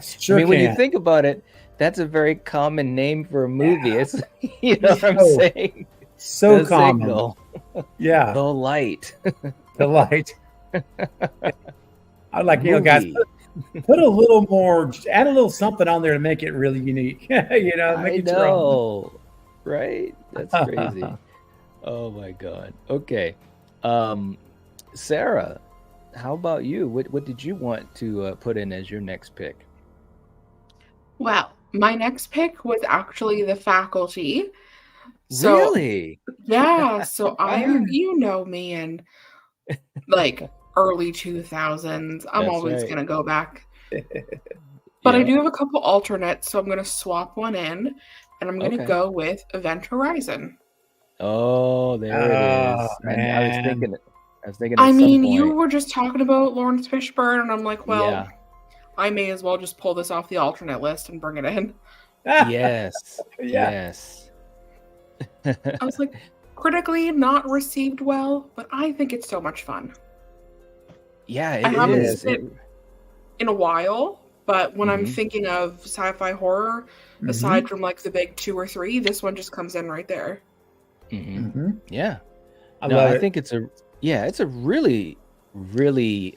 Sure. I mean, when you think about it, that's a very common name for a movie. Yeah. It's, you know what I'm saying? So the common. Signal. Yeah. The light. The light. I'd like, guys, put a little more, add a little something on there to make it really unique. Make it your own. Right? That's crazy. Oh my God. Okay. Sarah, how about you? What did you want to put in as your next pick? Well, my next pick was actually The Faculty. So, really? Yeah. So I'm, me in like early 2000s. I'm always going to go back. But I do have a couple alternates, so I'm going to swap one in, and I'm going to go with Event Horizon. Oh, there it is. Man. I was thinking. I mean, you were just talking about Lawrence Fishburne, and I'm like, well, I may as well just pull this off the alternate list and bring it in. Yes. Yes. I was like, critically not received well, but I think it's so much fun. Yeah, I haven't seen it in a while, but when I'm thinking of sci-fi horror, aside from like the big 2 or 3, this one just comes in right there. Yeah. I No, love I it. think it's a really, really,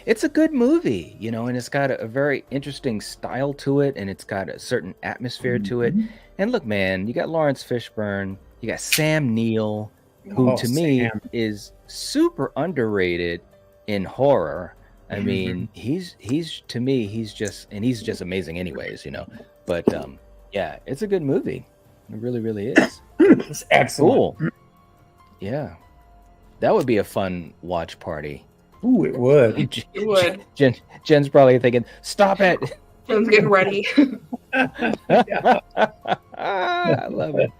it's a good movie, and it's got a very interesting style to it, and it's got a certain atmosphere to it. Mhm. And look, man, you got Lawrence Fishburne, you got Sam Neill, who Oh, to me Sam. is super underrated in horror. I Mhm. mean, he's to me, he's just amazing anyways. But yeah, it's a good movie. It really, really is. It's excellent. Cool. Yeah. That would be a fun watch party. Ooh, it would. It would. Jen's probably thinking, "Stop it!" Jen's getting ready. Yeah. I love it.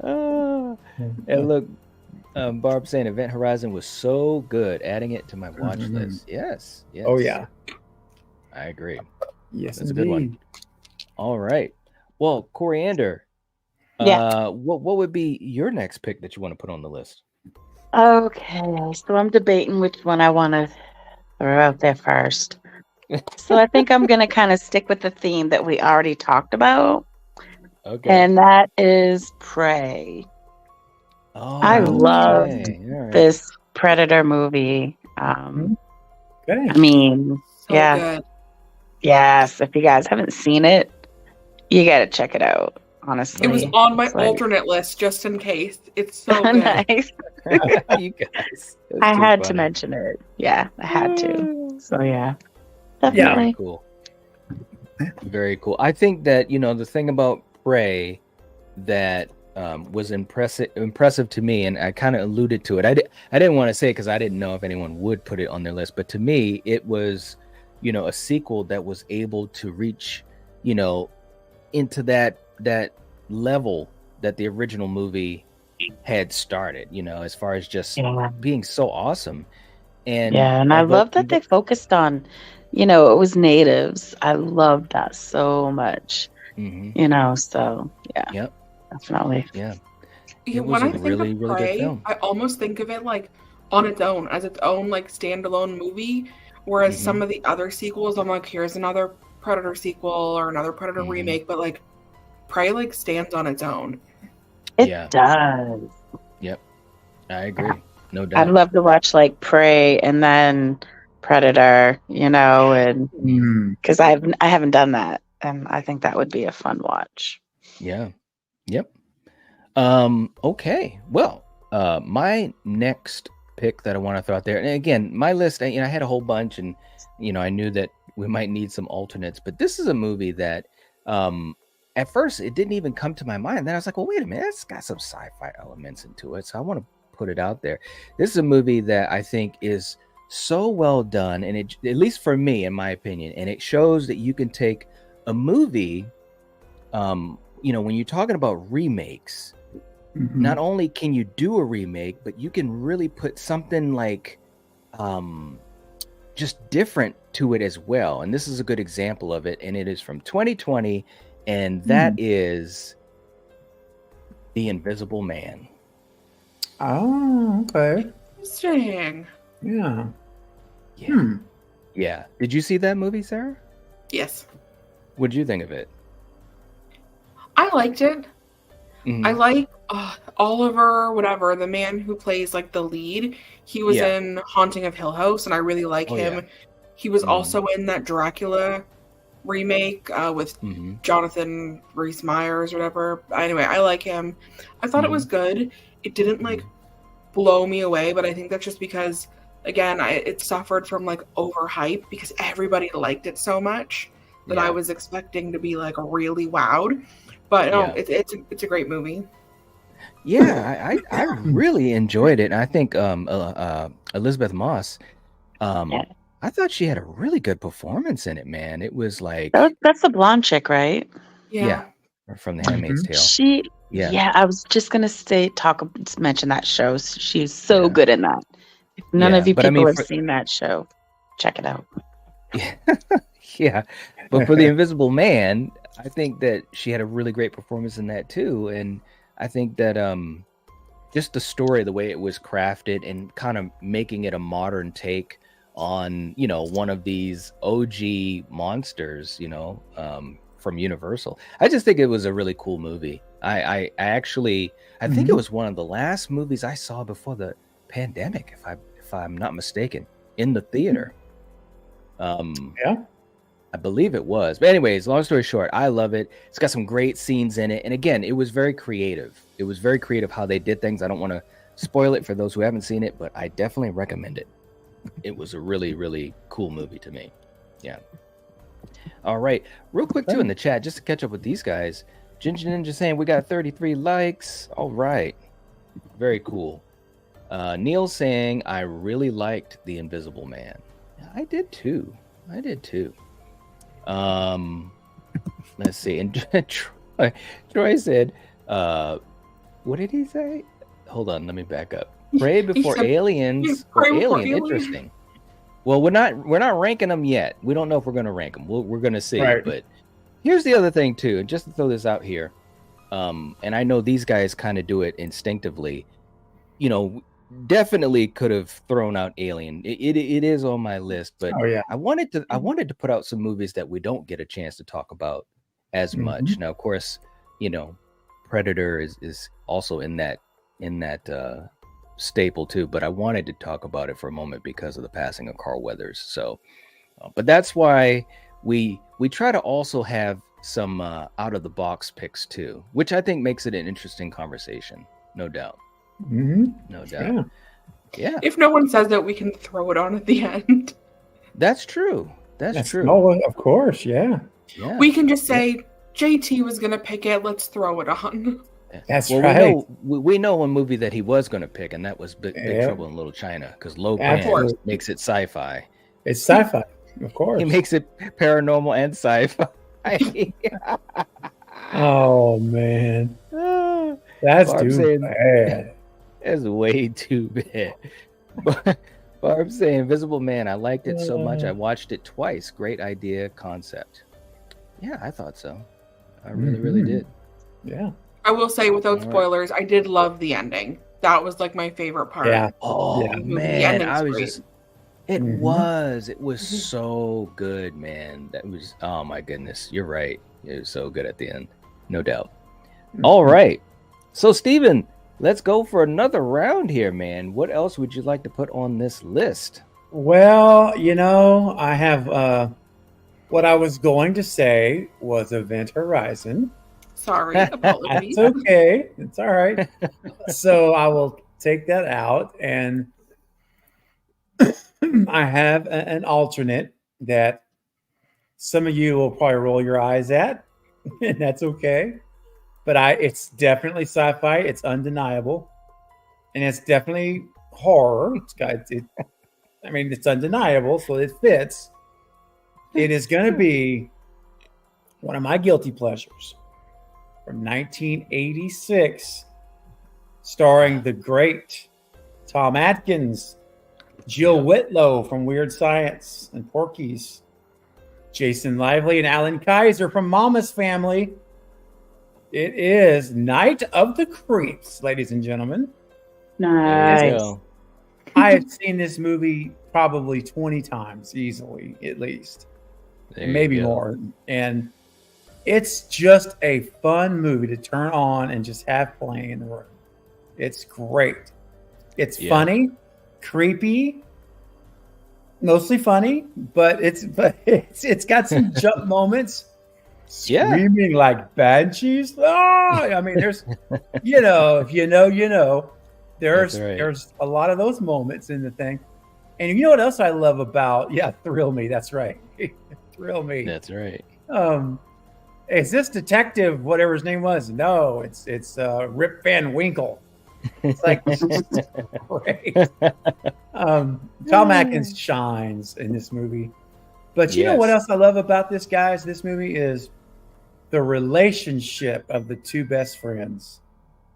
And look, Barb saying Event Horizon was so good, adding it to my watch Mhm. list. Yes, yes. Oh yeah. I agree. Yes, That's a good one. indeed. All right. Well, Coriander, Yeah. what would be your next pick that you want to put on the list? Okay, so I'm debating which one I want to throw out there first. So I think I'm going to kind of stick with the theme that we already talked about, Okay. and that is Prey. Oh, I loved okay. All right. this Predator movie. Okay. I mean, So yeah, good. yes, if you guys haven't seen it, you got to check it out, honestly. It was on my It's like- alternate list just in case. It's so good. nice. You guys. That's I too had to funny. mention it. Yeah, I had to. So yeah, Very definitely. cool. Very cool. I think that the thing about Prey that was impressive to me, and I kind of alluded to it. I didn't want to say it because I didn't know if anyone would put it on their list, but to me, it was a sequel that was able to reach into that level that the original movie had started. As far as just Yeah. being so awesome. And Yeah, and I although love that they focused on, it was natives. I love that so much. Mhm. So yeah, Yep. definitely. Yeah. Yeah, It was when a I think really, of really good Prey, film. I almost think of it like on its own, as its own like standalone movie. Whereas Mhm. some of the other sequels, I'm like, here's another Predator sequel or another Predator Mhm. remake, but like Prey like stands on its own. It Yeah. does. Yep. I agree. No I'd doubt. love to watch like Prey and then Predator, and Mm. because I haven't done that, and I think that would be a fun watch. Yeah. Yep. Okay. Well, my next pick that I want to throw out there, and again, my list, I had a whole bunch, and I knew that we might need some alternates, but this is a movie that at first it didn't even come to my mind. Then I was like, well, wait a minute, it's got some sci-fi elements into it, so I want to put it out there. This is a movie that I think is so well done, and it, at least for me, in my opinion, and it shows that you can take a movie, when you're talking about remakes, Mhm. not only can you do a remake, but you can really put something like just different to it as well. And this is a good example of it, and it is from 2020, and that is The Invisible Man. Oh, okay. Interesting. Yeah. Yeah. Hmm. Yeah. Did you see that movie, Sarah? Yes. What did you think of it? I liked it. Mhm. I like Oliver, whatever, the man who plays like the lead. He was Yeah. in Haunting of Hill House, and I really like Oh, him. yeah. He was Mhm. also in that Dracula remake with Mhm. Jonathan Rhys Meyers or whatever. Anyway, I like him. I thought it was good. It didn't like blow me away, but I think that's just because, again, it suffered from like overhype because everybody liked it so much that I Yeah. was expecting to be like really wowed. But no, Yeah. it's a great movie. Yeah, I really enjoyed it. And I think Elizabeth Moss, Yeah. I thought she had a really good performance in it, man. It was like, That's the blonde chick, right? Yeah. from The Handmaid's Tale. She. Yeah. Yeah, I was just gonna mention that show. She's so Yeah. good in that. If none Yeah, of you but I people mean, have seen that show, check it out. Yeah. Yeah. But for The Invisible Man, I think that she had a really great performance in that too. And I think that just the story, the way it was crafted and kind of making it a modern take on, one of these OG monsters, from Universal. I just think it was a really cool movie. I actually I think it was one of the last movies I saw before the pandemic, if I'm not mistaken, in the theater. Yeah. I believe it was. But anyways, long story short, I love it. It's got some great scenes in it. And again, it was very creative. It was very creative how they did things. I don't want to spoil it for those who haven't seen it, but I definitely recommend it. It was a really, really cool movie to me. Yeah. All right. Real quick, too, in the chat, just to catch up with these guys. Ginger Ninja saying we got 33 likes. All right. Very cool. Neil saying I really liked The Invisible Man. I did too. Let's see. And Troy said, what did he say? Hold on, let me back up. Pray before aliens or alien. Interesting. Well, we're not ranking them yet. We don't know if we're going to rank them. We're going to see. Right. But here's the other thing too, and just to throw this out here, and I know these guys kind of do it instinctively. You know, definitely could have thrown out Alien. It is on my list, but I wanted to put out some movies that we don't get a chance to talk about as much. Now, of course, you know, Predator is also in that staple too, but I wanted to talk about it for a moment because of the passing of Carl Weathers. So, but that's why we try to also have some out of the box picks too, which I think makes it an interesting conversation, no doubt. No doubt. Yeah. If no one says that, we can throw it on at the end. That's true. That's true. Oh, of course. Yeah. We can just say JT was going to pick it. Let's throw it on. That's right. We know one movie that he was going to pick, and that was Big Trouble in Little China, because Low Pan makes it sci-fi. It's sci-fi, of course. He makes it paranormal and sci-fi. Oh man, that's too bad. That's way too bad. Barb saying Invisible Man, I liked it so much I watched it twice. Great idea, concept. Yeah, I thought so. I really did. Yeah. I will say, without spoilers, I did love the ending. That was like my favorite part. Yeah. Oh man, I was just. It was so good, man. That was, oh my goodness. You're right. It was so good at the end, no doubt. All right, so Steven, let's go for another round here, man. What else would you like to put on this list? Well, you know, I have what I was going to say was Event Horizon. Sorry, apologies. That's okay. It's all right. So I will take that out, and I have an alternate that some of you will probably roll your eyes at, and that's okay. But it's definitely sci-fi. It's undeniable, and it's definitely horror. It's undeniable, so it fits. It is going to be one of my guilty pleasures from 1986, starring the great Tom Atkins, Jill Whitlow from Weird Science and Porky's, Jason Lively and Alan Kaiser from Mama's Family. It is Night of the Creeps, ladies and gentlemen. Nice. I have seen this movie probably 20 times easily, at least. Maybe more. And it's just a fun movie to turn on and just have playing in the room. It's great. It's funny, creepy, mostly funny, but it's got some jump moments. Screaming like banshees. I mean, there's, if you know, there's a lot of those moments in the thing. And you know what else I love about, Thrill Me. That's right. Thrill Me. That's right. Is this detective, whatever his name was? No, it's Rip Van Winkle. It's like great. Tom Atkins shines in this movie. But you know what else I love about this movie is the relationship of the two best friends.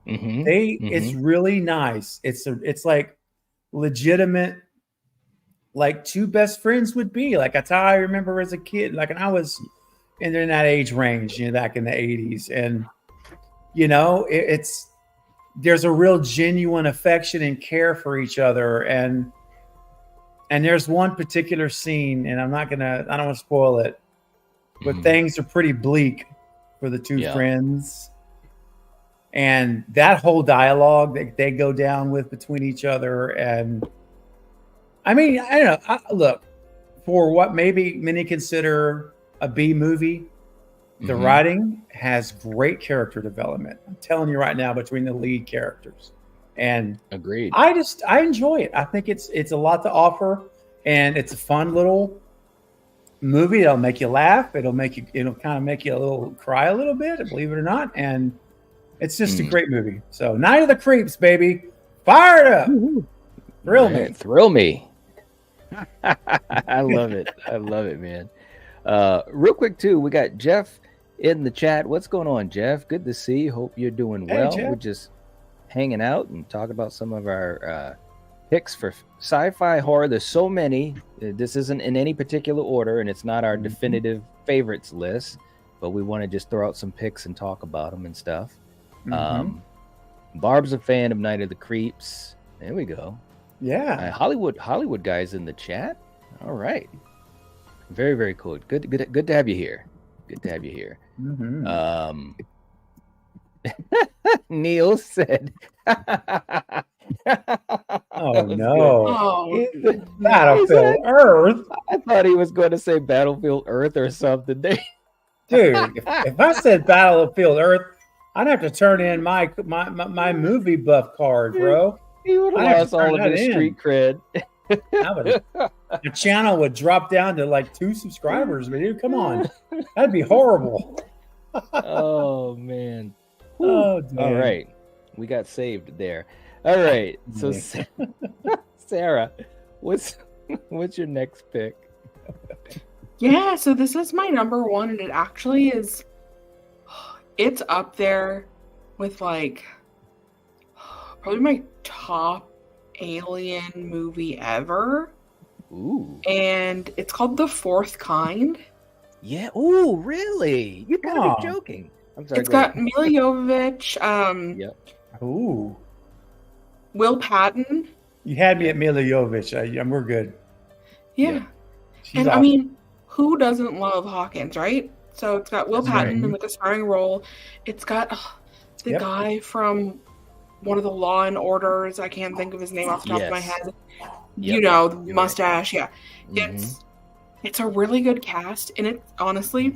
It's really nice. It's like legitimate, like two best friends would be. Like that's how I remember as a kid. Like, and I was in that age range, back in the 80s, and there's a real genuine affection and care for each other, and there's one particular scene, and I don't want to spoil it, but things are pretty bleak for the two friends. and that whole dialogue that they go down with between each other. And I mean, I don't know. Look, for what maybe many consider a B movie, the writing has great character development. I'm telling you right now, between the lead characters, and Agreed. I enjoy it. I think it's a lot to offer, and it's a fun little movie. It'll make you laugh. It'll kind of make you a little cry a little bit, believe it or not. And it's just a great movie. So Night of the Creeps, baby, fire it up, Thrill me. I love it. I love it, man. Real quick too, we got Jeff in the chat. What's going on, Jeff? Good to see you. Hope you're doing well. Jeff. We're just hanging out and talking about some of our picks for sci-fi horror. There's so many. This isn't in any particular order, and it's not our definitive favorites list, but we want to just throw out some picks and talk about them and stuff. Barb's a fan of Night of the Creeps. There we go. Yeah. Hollywood guys in the chat. All right. Very, very cool. Good to have you here. Good to have you here. Neil said, oh no. Oh, Battlefield Earth. I thought he was going to say Battlefield Earth or something. Dude, if I said Battlefield Earth, I'd have to turn in my movie buff card, bro. He would have lost all of his street cred. The channel would drop down to like 2 subscribers, dude. Come on. That'd be horrible. Oh man. Oh, damn. All right. We got saved there. All right. So Sarah, what's your next pick? yeah. So this is my number one, and it actually is. It's up there with like probably my top alien movie ever. Ooh. And it's called The Fourth Kind. Yeah. Ooh, really? You gotta be joking. I'm sorry. It's got Mila Jovovich, Yep. Ooh. Will Patton. You had me at Mila Jovovich. We're good. Yeah. And awesome. I mean, who doesn't love Hawkins, right? So it's got Will Patton in like a starring role. It's got the guy from one of the Law and Orders. I can't think of his name off the top of my head. You know, the mustache. Right. Yeah. It's a really good cast, and it honestly,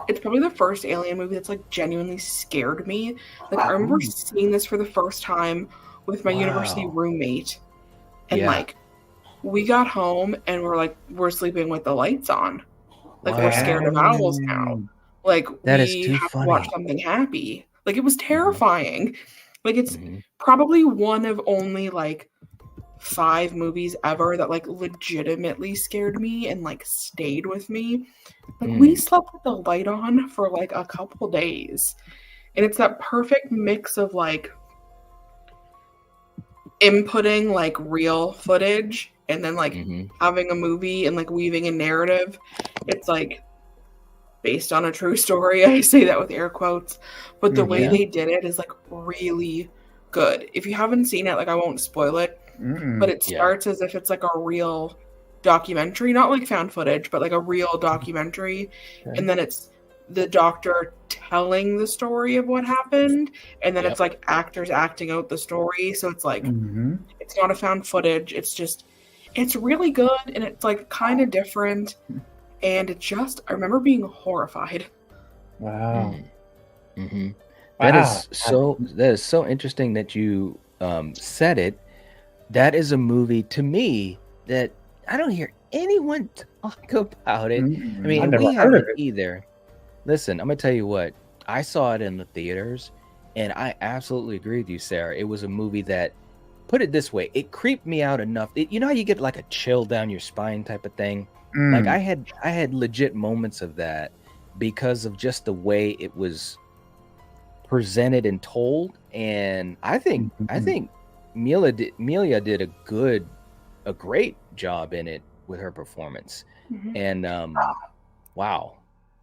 it's probably the first alien movie that's like genuinely scared me. Like I remember seeing this for the first time with my university roommate, and like we got home and we're sleeping with the lights on. Like we're scared of owls now. Like that we have to watch something happy. Like it was terrifying. Like it's probably one of only like 5 movies ever that like legitimately scared me and like stayed with me. Like we slept with the light on for like a couple days, and it's that perfect mix of like inputting like real footage and then like having a movie and like weaving a narrative. It's like based on a true story. I say that with air quotes, but the way they did it is like really good. If you haven't seen it, like I won't spoil it, but it starts as if it's like a real documentary, not like found footage, but like a real documentary. And then it's the doctor telling the story of what happened, and then it's like actors acting out the story. So it's like it's not a found footage, it's really good, and it's like kind of different, and I remember being horrified. Wow. That is so interesting that you said it. That is a movie to me that I don't hear anyone talk about it. I mean, we haven't either. Listen, I'm gonna tell you what, I saw it in the theaters, and I absolutely agree with you, Sarah. It was a movie that, put it this way, it creeped me out enough. You know how you get like a chill down your spine type of thing? Like I had legit moments of that because of just the way it was presented and told. And I think Mila did a great job in it with her performance. And wow.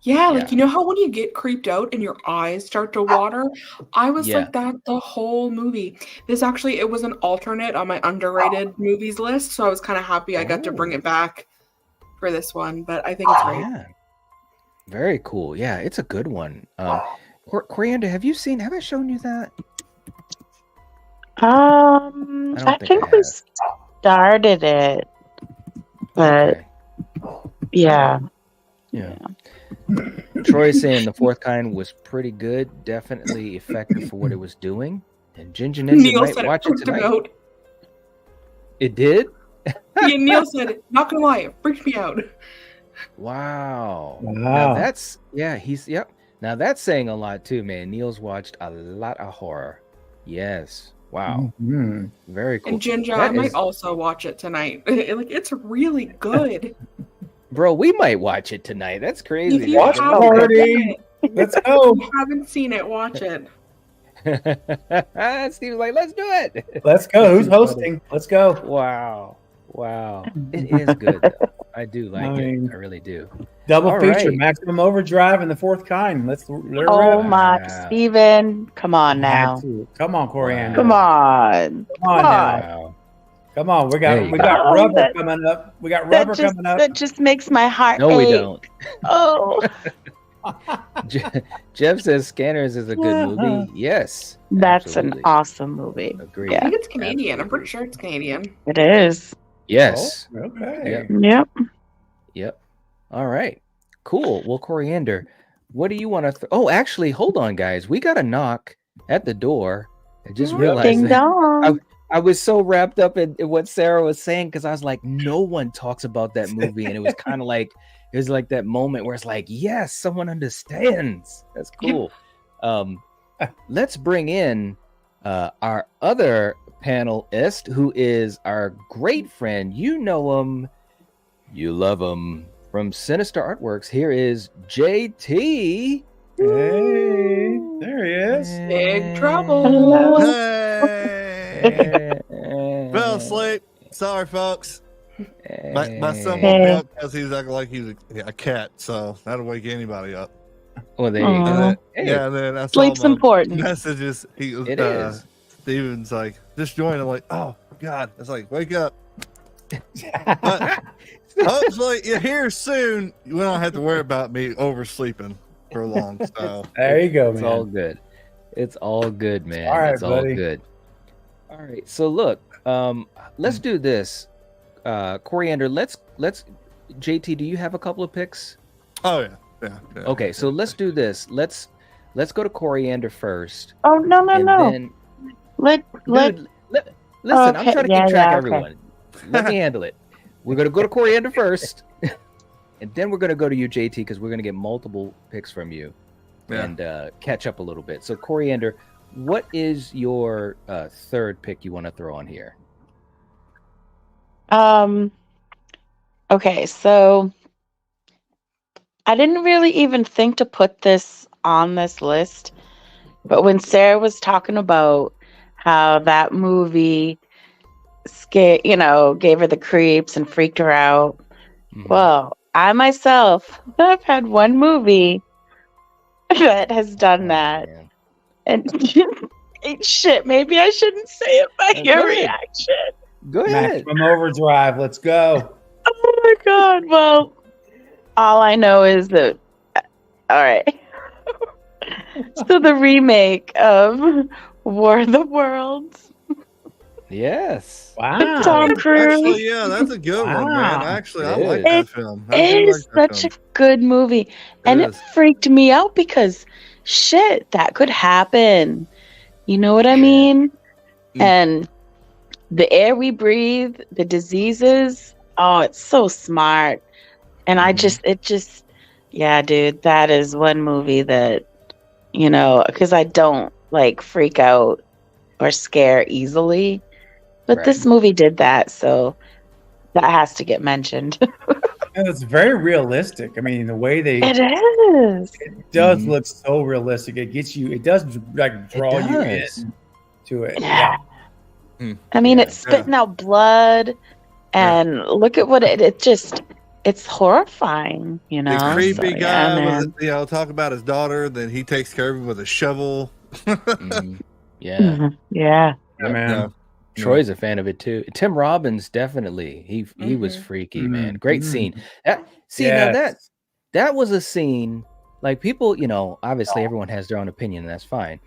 Yeah, like you know how when you get creeped out and your eyes start to water? I was like that the whole movie. It was an alternate on my underrated movies list, so I was kind of happy I got to bring it back for this one, but I think it's great. Yeah. Very cool. Yeah, it's a good one. Coriander, have I shown you that? I don't I think think I we have. started it, but Okay. yeah. Yeah. Troy saying the fourth kind was pretty good, definitely effective for what it was doing. And Ginger Ninja Neil might said it watch it freaked him tonight. out. It did? Yeah, Neil said it. Not gonna lie, it freaked me out. Wow. Now Wow. that's yep. Now that's saying a lot too, man. Neil's watched a lot of horror. Yes. Wow. Mhm. Very cool. And Ginger, That I might is- also watch it tonight. Like, it's really good. Bro, we might watch it tonight. That's crazy. If you man. Watch haven't party. seen it, Let's go. if you haven't seen it, watch it. Steve's like, let's do it. Let's go. That's Who's too funny. hosting? Let's go. Wow. It is good though. I do like I it. mean, I really do. Double All feature, right. Maximum Overdrive and the fourth kind. Let's let her Oh rip. my, Wow. Steven, come on now. Had to. Come on, Coriander. Come on. Come on now. Wow. Come on. We There got you we go. got Oh, rubber that- coming up. We got rubber coming up. That just makes my heart No, we ache. don't. Oh, Jeff says Scanners is a good movie. Yes. that's an absolutely. awesome movie. Agreed. I Yeah. think it's Canadian. I'm Absolutely. pretty sure it's Canadian. It is. Yes. Oh, okay. Yep. Yep. Yep. All right. Cool. Well, Coriander, what do you want to? Oh, actually, hold on, guys. We got a knock at the door. I just realized Ding that. dong. I was so wrapped up in what Sarah was saying because I was like, no one talks about that movie, and it was kind of like it was like that moment where it's like, yes, someone understands. That's cool. Let's bring in our other panelist, who is our great friend. You know him, you love him, from Sinister Artworks. Here is JT. Hey, there he is. Big trouble. Hello. Hey! Fell asleep. Sorry, folks. My son woke me up because he was acting like he was a cat, so that'll wake anybody up. Well, there you Aw. go. And then, Hey, yeah, and then I saw Sleep's my important. messages. He was, It is. Steven's like, just join. I'm like, oh God. It's like, wake up. But hopefully you're here soon. You don't have to worry about me oversleeping for long. So There you go, It's man. all good. It's all good, man. All right, it's all buddy. good. All right. So look, let's do this. Coriander, let's JT, do you have a couple of picks? oh yeah. Okay, so let's do this. Let's go to Coriander first. Oh no and no. then Let Dude, listen, I'm Okay, trying to yeah, keep track yeah, of okay. everyone. Let me handle it. We're gonna go to Coriander first, and then we're gonna go to you, JT, because we're gonna get multiple picks from you Yeah. and catch up a little bit. So, Coriander, what is your third pick you want to throw on here? Okay, so I didn't really even think to put this on this list, but when Sarah was talking about how that movie gave her the creeps and freaked her out, Mhm. well, I myself have had one movie that has done Oh, that, man. and shit, maybe I shouldn't say it by Go your ahead. reaction. Go ahead. Maximum Overdrive. Let's go. Oh my god. Well, all I know is that all right. So the remake of War of the Worlds. Yes. Wow. Tom Cruise. Actually, yeah, that's a good one, man. Wow. Actually, I It like is. that It film. I It do is like that such a film. good movie. And it is. freaked me out because shit, that could happen. You know what I Yeah. mean? Mm. And the air we breathe, the diseases, oh, it's so smart. And Mhm. yeah, dude, that is one movie that, because I don't like freak out or scare easily. But Right. this movie did that, so that has to get mentioned. And it's very realistic. I mean, the way they It is. does Mhm. look so realistic. It gets you. It does like draw you does. in to it. Yeah. Mm. I mean, Yeah. it's spitting out blood, and look at what it's horrifying, The creepy So, guy man. with talk about his daughter, then he takes care of him with a shovel. Mhm. Yeah. Mhm. Yeah. Yeah, man. Yeah. Troy's a fan of it too. Tim Robbins definitely. He was Mhm. freaky, man. Great Mhm. scene. Now Yes. that was a scene like people, obviously everyone has their own opinion and that's fine.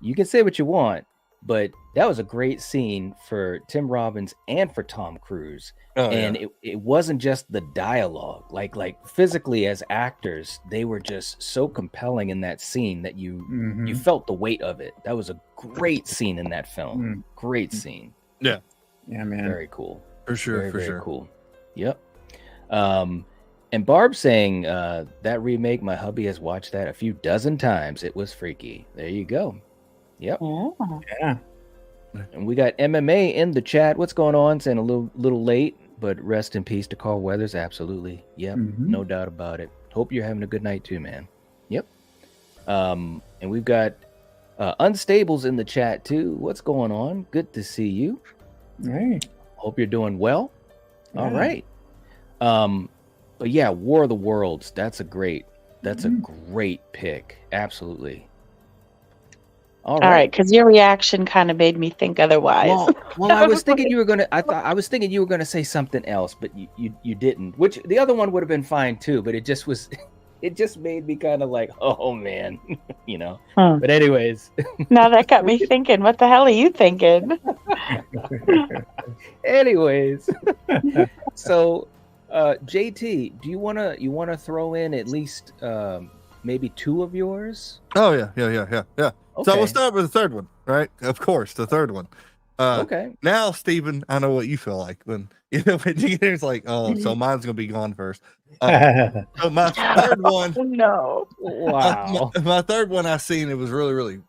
You can say what you want, but that was a great scene for Tim Robbins and for Tom Cruise. Oh, And it wasn't just the dialogue, like physically as actors, they were just so compelling in that scene that you felt the weight of it. That was a great scene in that film. Great scene. Yeah, man. Very cool. for sure, Very, for very sure. cool. Yep. And Barb saying that remake, my hubby has watched that a few dozen times. It was freaky. There you go. Yep. Yeah. And we got MMA in the chat. What's going on? Saying a little late, but rest in peace to Carl Weathers. Absolutely. Yep. No doubt about it. Hope you're having a good night too, man. Yep. And we've got Unstables in the chat too. What's going on? Good to see you. Hey. Hope you're doing well. Yeah. All right. But yeah, War of the Worlds. That's a great pick. Absolutely. All right, because your reaction kind of made me think otherwise. Well, I was thinking you were gonna. I was thinking you were gonna say something else, but you didn't. Which the other one would have been fine too, but it just was. It just made me kind of like, oh man, you know. But anyways. Now that got me thinking. What the hell are you thinking? Anyways, so JT, do you wanna throw in at least maybe two of yours? Oh yeah. So Okay. we'll start with the third one, right? Of course, the third one. Okay. Now, Stephen, I know what you feel like when when you get there, it's like, oh, so mine's gonna be gone first. So my third one, No. Wow. my third one I seen, it was really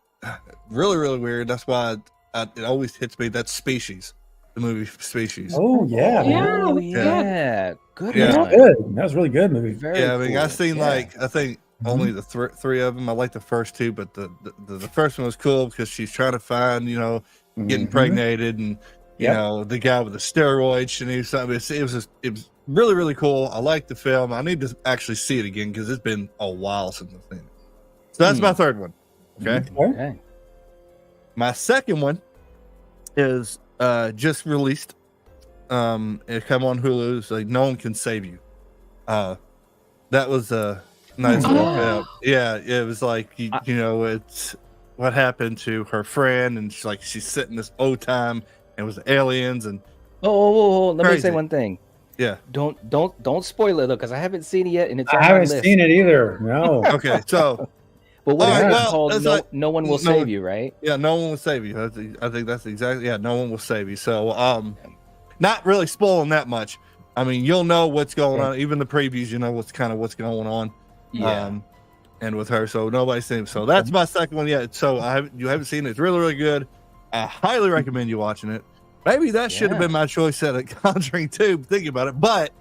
weird. That's why it always hits me. That's Species, the movie Species. Oh yeah. Yeah. Oh, yeah. Good. Yeah. one. Good. That was a really good movie. Very Yeah, I mean, cool. I've seen Yeah. like I think only the three of them. I like the first two, but the first one was cool because she's trying to find getting impregnated and the guy with the steroids. She knew something. It was really cool. I like the film. I need to actually see it again because it's been a while since I've seen it. So that's my third one. Okay. Okay. My second one is just released. It come on Hulu. It's like No One Can Save You. That was a nice little film. Yeah, it was like it's what happened to her friend, and she's sitting this old time, and it was aliens and Oh, let me say Crazy. one thing. yeah. Don't spoil it though, because I haven't seen it yet, and it's on I my haven't list. seen it either. No. Okay, so But what All is right, it well, called? it's No, like- no one will no save one- you, right? yeah, no one will save you. I think that's exactly no one will save you. So not really spoiling that much. I mean, you'll know what's going on. Even the previews, you know what's going on. Yeah. And with her, so nobody's seen it. So that's my second one yet. So you haven't seen it. It's really good. I highly recommend you watching it. Maybe that should have Yeah. been my choice at a Conjuring 2, thinking about it. But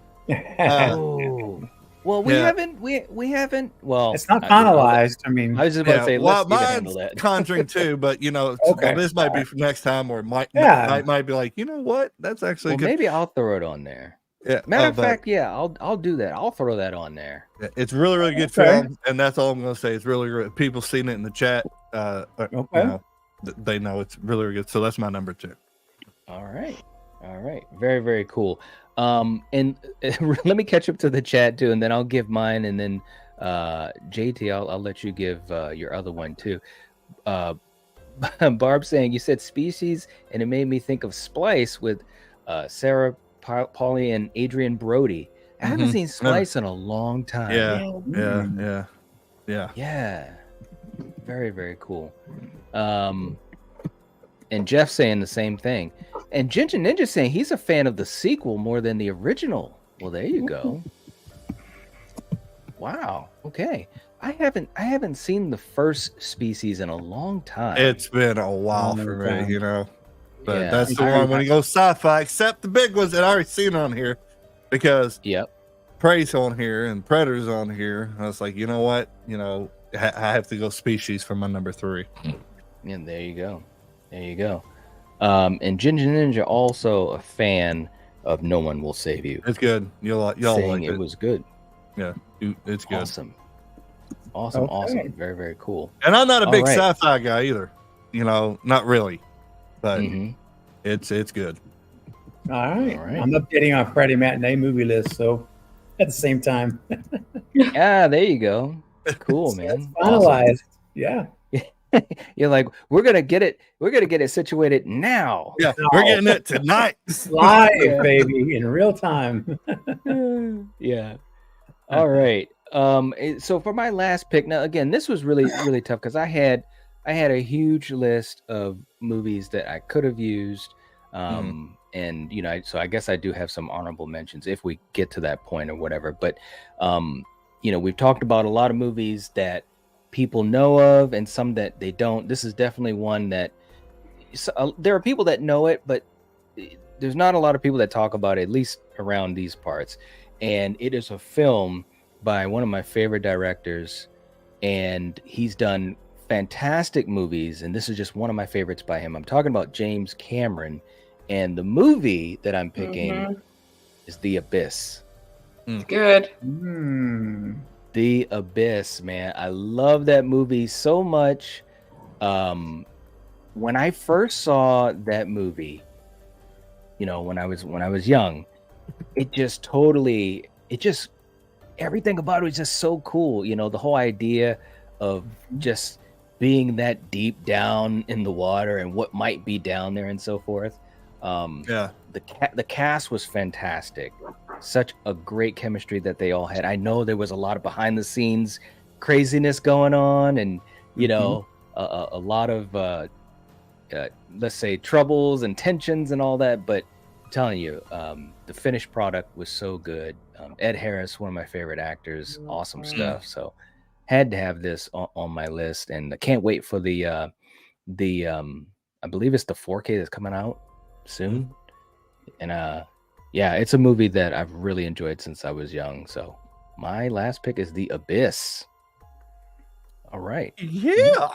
Oh. Well, we Yeah. haven't. We haven't. Well, It's not I don't know. finalized. I mean, I was just about to say, well, let's you can handle mine's that. Conjuring 2, but Okay. this might be for next time, or might be like, you know what? That's actually Well, good. maybe I'll throw it on there. Yeah, Matter of but fact, yeah, I'll do that. I'll throw that on there. it's really good Okay. film, and that's all I'm going to say. It's really good. People seen it in the chat. They know it's really good. So that's my number 2. All right. Very, very cool. And let me catch up to the chat too, and then I'll give mine, and then JT, I'll let you give your other one too. Barb saying you said Species, and it made me think of Splice with Sarah Pauly and Adrian Brody. I haven't Mhm. seen Splice in a long time. Yeah. Very, very cool. And Jeff saying the same thing. And Ginger Ninja saying he's a fan of the sequel more than the original. Well, there you go. Wow. Okay. I haven't seen the first Species in a long time. It's been a while for me, But Yeah. that's the one when you go sci-fi, except the big ones that I already seen on here, because Yep. Prey's on here and Predator's on here. I was like, you know what? I have to go Species for my number 3. And there you go. And Ginger Ninja also a fan of No One Will Save You. It's good. Y'all saying like it was good. Yeah, it's good. Awesome. Very, very cool. And I'm not a big All right. sci-fi guy either. Not really, but Mhm. it's good. all right. All right. I'm updating our Friday matinee movie list. So at the same time, Ah, there you go. Cool, man. Awesome. finalized. Yeah. You're like, we're gonna get it situated now. Yeah, we're getting it tonight. Live, Yeah. baby, in real time. Yeah. All right. So for my last pick, now again, this was really tough because I had a huge list of movies that I could have used. And so I guess I do have some honorable mentions if we get to that point or whatever. But we've talked about a lot of movies that people know of and some that they don't. This is definitely one that there are people that know it, but there's not a lot of people that talk about it, at least around these parts. And it is a film by one of my favorite directors, and he's done fantastic movies, and this is just one of my favorites by him. I'm talking about James Cameron, and the movie that I'm picking is The Abyss. Good. The Abyss, man. I love that movie so much. When I first saw that movie, when I was young, everything about it was just so cool. The whole idea of just being that deep down in the water and what might be down there and so forth. The cast was fantastic. Such a great chemistry that they all had. I know there was a lot of behind the scenes craziness going on, and a lot of let's say troubles and tensions and all that, but I'm telling you, the finished product was so good. Ed Harris, one of my favorite actors, awesome stuff. So had to have this on my list, and I can't wait for the I believe it's the 4K that's coming out soon. And it's a movie that I've really enjoyed since I was young. So my last pick is The Abyss. All right. Yeah.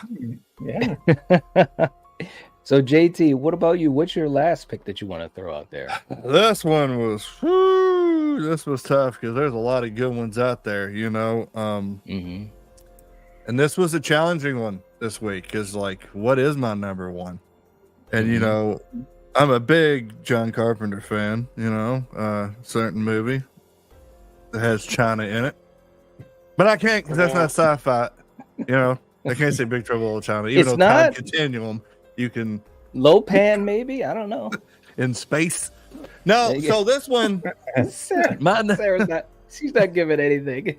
So JT, what about you? What's your last pick that you want to throw out there? This one was this was tough because there's a lot of good ones out there, and this was a challenging one this week because, what is my number one? And I'm a big John Carpenter fan. Certain movie that has China in it, but I can't because that's not sci-fi. I can't say Big Trouble in Little China, even It's though not? Time Continuum. You can Lopan, maybe? I don't know. in space. No, so this one, She's not giving anything.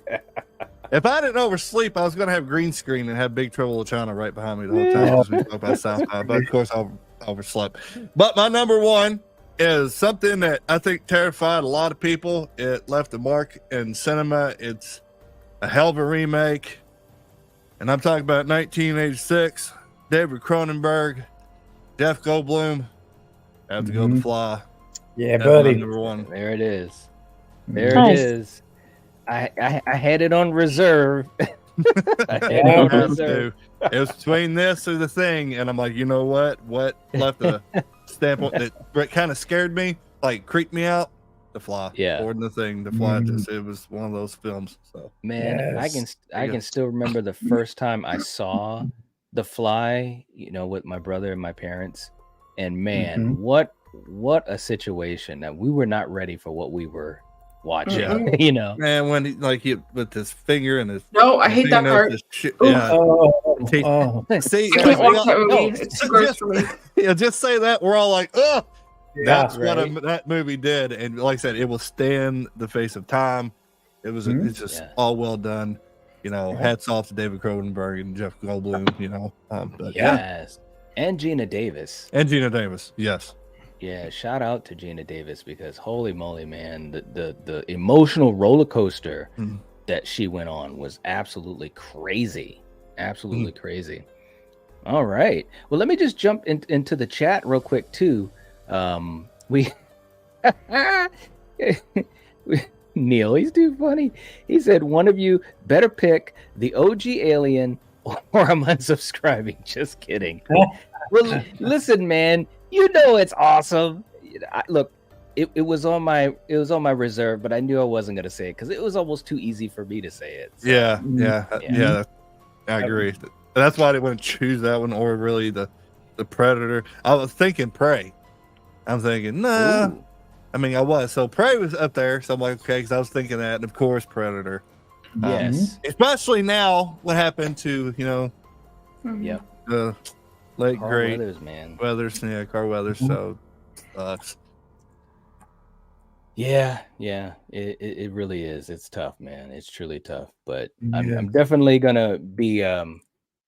if I didn't oversleep, I was going to have green screen and have Big Trouble in Little China right behind me the whole time as we talk about sci-fi. But of course, I overslept. But my number one is something that I think terrified a lot of people. It left a mark in cinema. It's a hell of a remake. And I'm talking about 1986, David Cronenberg, Jeff Goldblum. I have to go The Fly. Yeah, That's my buddy. number one. There it is. There Nice. it is. I had it on reserve. It was between this or The Thing, and I'm like, you know what? What left a stamp on that kind of scared me, creeped me out? The Fly. Yeah. More than The Thing. The Fly it was one of those films. So Man, Yes. I can still remember the first time I saw The Fly, with my brother and my parents. And man, what a situation that we were not ready for what we were watching. man, when he with his finger and his No, I hate that part. Yeah. Oh. See, I can't watch that movie. no, It's too gross for me. Yeah, just say that. We're all like, oh, that's right. what that movie did. And like I said, it will stand the face of time. It was it's just all well done. Hats off to David Cronenberg and Jeff Goldblum. But Yes. And Gina Davis. and Gina Davis. Yes. Yeah, shout out to Gina Davis because holy moly, man, the emotional roller coaster that she went on was absolutely crazy. Absolutely crazy. All right. Well, let me just jump into the chat real quick too. Neil, he's too funny. He said one of you better pick the OG Alien or I'm unsubscribing. Just kidding. Well, listen, man, it's awesome. Look, it was on my reserve, but I knew I wasn't gonna say it because it was almost too easy for me to say it. So, Yeah. I agree. That's why I didn't want to choose that one or really the Predator. I was thinking Prey. I'm thinking, nah. Ooh. I mean, I was. So Prey was up there. So I'm like, okay, because I was thinking that. And of course, Predator. Yes. Especially now, what happened to, Yep. late Carl great Weathers, man. Weathers, yeah, Carl Weathers. So sucks. Yeah, it really is. It's tough, man. It's truly tough. But I'm Yeah. I'm definitely gonna be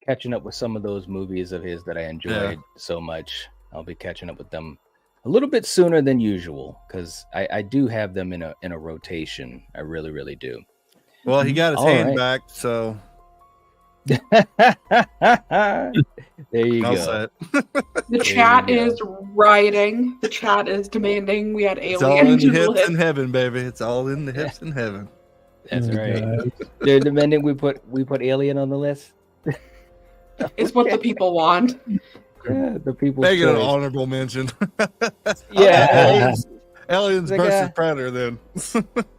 catching up with some of those movies of his that I enjoyed so much. I'll be catching up with them a little bit sooner than usual because I do have them in a rotation. I really, really do. Well, he got his All hand right. back, so There you I'll go. say it. The you chat go. is rioting. The chat is demanding we had It's all in aliens the in the hips list. in heaven, baby. It's all in the hips in heaven. That's Oh, right. God. They're demanding we put Alien on the list. It's what the people want. Yeah, the people's Make it an choice. honorable mention. Yeah. Aliens Like, versus Predator. Then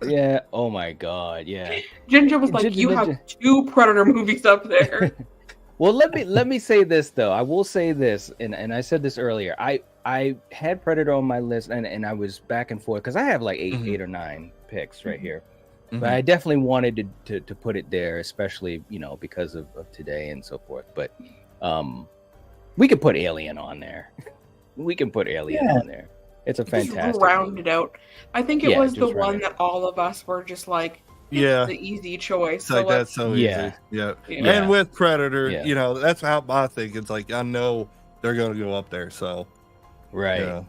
Yeah. Oh my God. Yeah. Ginger was like, Ginger "You Ninja. have 2 Predator movies up there." Well, let me say this though. I will say this, and I said this earlier. I had Predator on my list, and I was back and forth because I have like eight or 9 picks right here. But I definitely wanted to put it there, especially because of today and so forth. But we could put Alien on there. We can put Alien on there. It's a Just fantastic round movie. it out. I think it Yeah, was the just round one it. that all of us were just like, it's yeah, the easy choice. it's like that's so Yeah. easy. Yeah. Yeah. And with Predator, Yeah. that's how I think. It's like I know they're gonna go up there. So Right. yeah.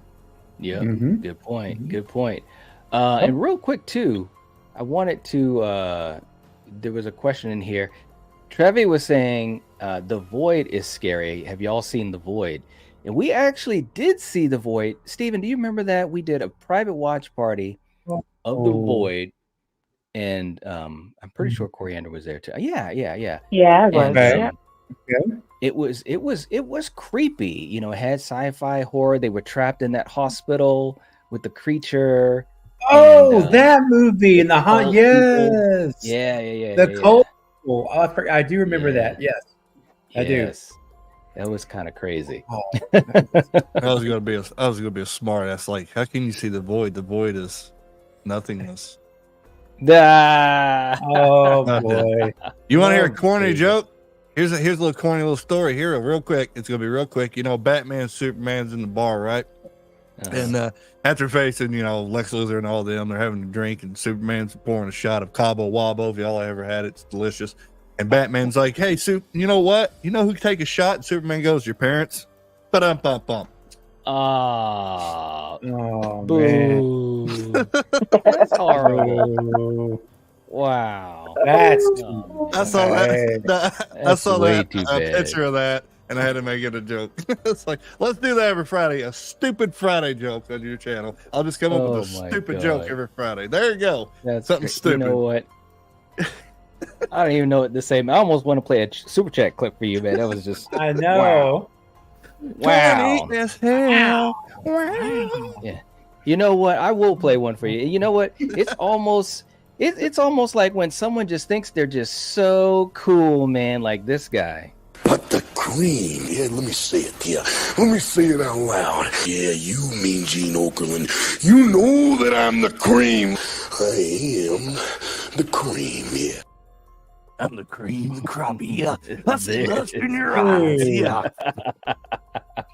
Yeah. Mhm. Good point. Good point. And real quick too, I wanted to. There was a question in here. Trevi was saying the Void is scary. Have y'all seen the Void? And we actually did see the Void. Steven, do you remember that we did a private watch party of the Void? And I'm pretty sure Coriander was there too. Yeah. Yeah, I was. And Okay. Yeah. it was creepy. It had sci-fi horror. They were trapped in that hospital with the creature. Oh, And, that movie in the cult hunt. people. Yes. Yeah. The cult. Oh, I do remember that. Yes. I do. Yes. That was kind of crazy. Oh, I was gonna be a smart ass. Like, how can you see the void? The void is nothingness. Ah. oh boy. You want to hear a Oh, corny baby. joke? Here's a little corny little story here, real quick. It's gonna be real quick. Batman, Superman's in the bar, right? And after facing, Lex Luthor and all them, they're having a drink, and Superman's pouring a shot of Cabo Wabo. If y'all ever had it, it's delicious. And Batman's like, "Hey, you know what? You know who can take a shot?" And Superman goes, "Your parents." Ba-dum-bum-bum. Ah. Oh man. Boo. That's horrible. Oh, Wow. that's Oh, I saw bad. that. I That's saw way that too a bad. picture of that, and I had to make it a joke. It's like, let's do that every Friday. A stupid Friday joke on your channel. I'll just come up with a Oh, my stupid joke God. every Friday. There you go. That's Something stupid. You know what? I don't even know what to say. I almost want to play a super chat clip for you, man. That was just I know. wow. Corny as hell. Yeah. You know what? I will play one for you. You know what? It's almost like when someone just thinks they're just so cool, man, like this guy. But the cream, yeah, let me say it here. Let me say it out loud. Yeah, you mean Gene Okerlund. You know that I'm the cream. I am the cream, yeah. I'm the cream, the crumbie. Yeah, that's the There lust it in your is. eyes. Yeah.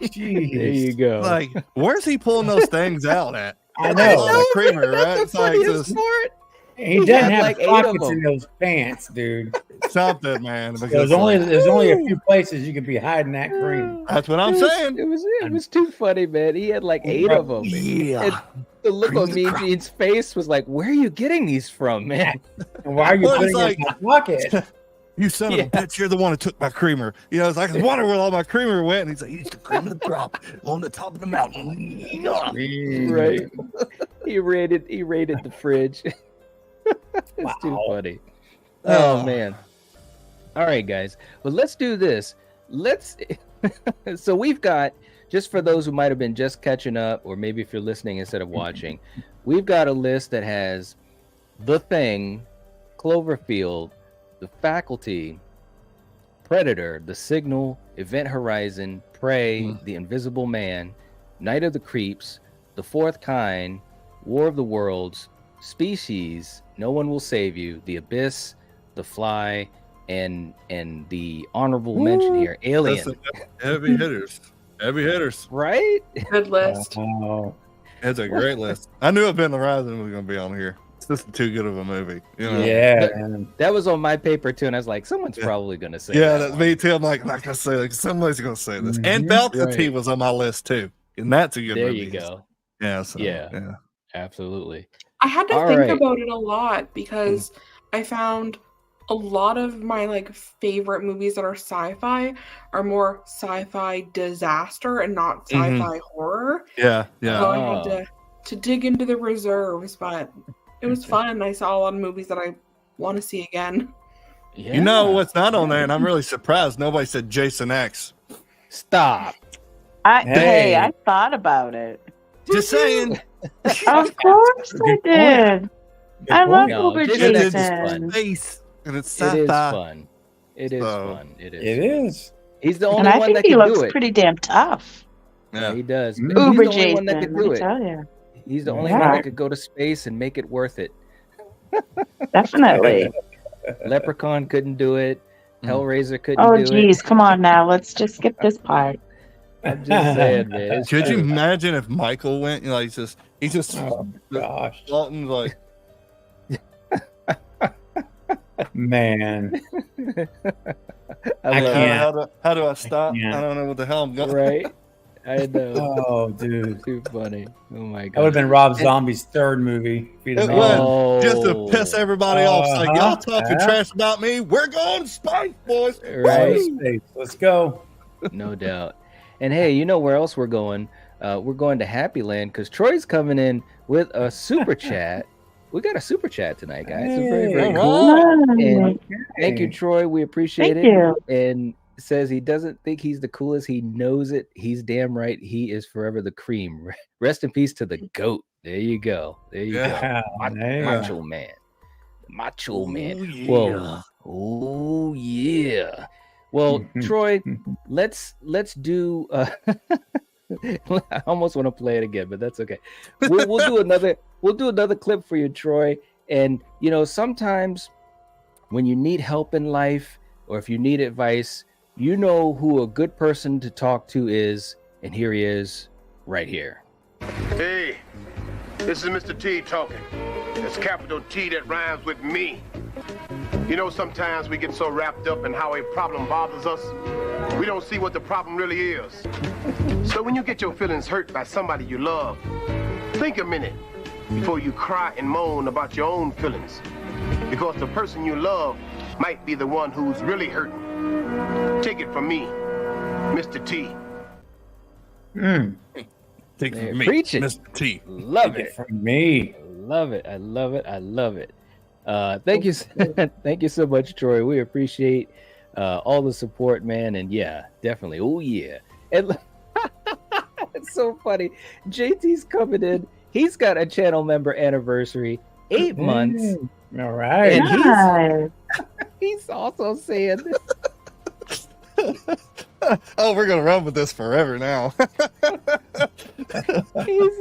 There you go. Like, where's he pulling those things out at? I know. The creamer, right? That's It's the like funniest this, part. He doesn't had have like 8 of pockets them. in those pants, dude. something, man. because, There's only a few places you could be hiding that cream. That's what I'm saying. It was too funny, man. He had like 8 of them. Yeah. And the look on Cream Mean crop. Gene's face was like, "Where are you getting these from, man?" And why are you Well, it's putting it in my pocket? You son of a bitch, you're the one who took my creamer. It's like, I was wondering where all my creamer went. And he's like, He's the cream of the crop on the top of the mountain. Yeah. Right? He raided the fridge. It's too Wow. funny. Oh. Oh man. All right, guys. Well, let's do this. So we've got, just for those who might have been just catching up, or maybe if you're listening instead of watching, we've got a list that has The Thing, Cloverfield, The Faculty, Predator, The Signal, Event Horizon, Prey, The Invisible Man, Night of the Creeps, The Fourth Kind, War of the Worlds, Species, No One Will Save You, The Abyss, The Fly, and the honorable mention here, Alien. That's heavy hitters. Heavy hitters. Right? Good list. Oh, It's a great list. I knew Event Horizon was going to be on here. It's just too good of a movie. You know? yeah. Man. That was on my paper too, and I was like, someone's probably gonna say Yeah, that that's one. me too. I'm like I say, like somebody's going to say this. And Mhm. Balcony Right. was on my list too. And that's a good There movie. you go. Yeah. So, Yeah. yeah. Absolutely. I had to All think right. about it a lot because I found a lot of my like favorite movies that are sci-fi are more sci-fi disaster and not sci-fi horror. Yeah. So Yeah. I had to dig into the reserves, but it was fun. I saw a lot of movies that I want to see again. Yeah. You know what's not on there, and I'm really surprised nobody said Jason X. Stop. Hey, Hey. I thought about it. Just saying. Of course I Good point. did. Good I love point. No, Uber Jason X is Jason. fun. Space. And it's It is sci-fi. fun. It is So, fun. It is. It is. He's the And only I one think that he can looks do it. pretty damn tough. Yeah, Yeah. he does. Mm. But Uber he's the only Jason, one that let can me do it. tell you. He's the only Yeah. one that could go to space and make it worth it. Definitely. Leprechaun couldn't do it. Hellraiser couldn't Oh, do geez. it. Come on now. Let's just skip this part. I'm just saying, man. It's Could you true. imagine if Michael went? You know, he's just Oh gosh, floating like. man. I love can't. How do I stop? can't. I don't know what the hell I'm it. going. Right? I know. Oh, dude. Too funny. Oh my god. That would have been Rob Zombie's third movie. If he'd have It made would. Oh. Just to piss everybody off. It's like, y'all talking Uh-huh. trash about me. We're going to space, boys. Right? Woo! Space. Let's go. No doubt. And hey, you know where else we're going? We're going to Happy Land because Troy's coming in with a super chat. We got a super chat tonight, guys. It's very, very Hey, cool. And Okay. thank you, Troy. We appreciate Thank it. you. And says he doesn't think he's the coolest. He knows it. He's damn right. He is forever the cream. Rest in peace to the GOAT. There you go. There you Yeah. go. Yeah. Macho man. Macho man. yeah. Whoa. Oh yeah. Well, Mhm. Troy, let's do I almost want to play it again, but that's okay. We'll do another clip for you, Troy. And you know, sometimes when you need help in life or if you need advice, you know who a good person to talk to is, and here he is right here. Hey, this is Mr. T talking. It's capital T that rhymes with me. You know, sometimes we get so wrapped up in how a problem bothers us, we don't see what the problem really is. So when you get your feelings hurt by somebody you love, think a minute before you cry and moan about your own feelings. Because the person you love might be the one who's really hurting. Take it from me, Mr. T. Take it Man, from me, preach it. Mr. T. Love Take it. it from me. Love it. I love it. I love it. Thank you. Thank you so much, Troy. We appreciate all the support, man. And yeah, definitely. Oh yeah. And it's so funny. JT's coming in. He's got a channel member anniversary, 8 months. All right. And Nice. he's also saying Oh, we're gonna run with this forever now. he's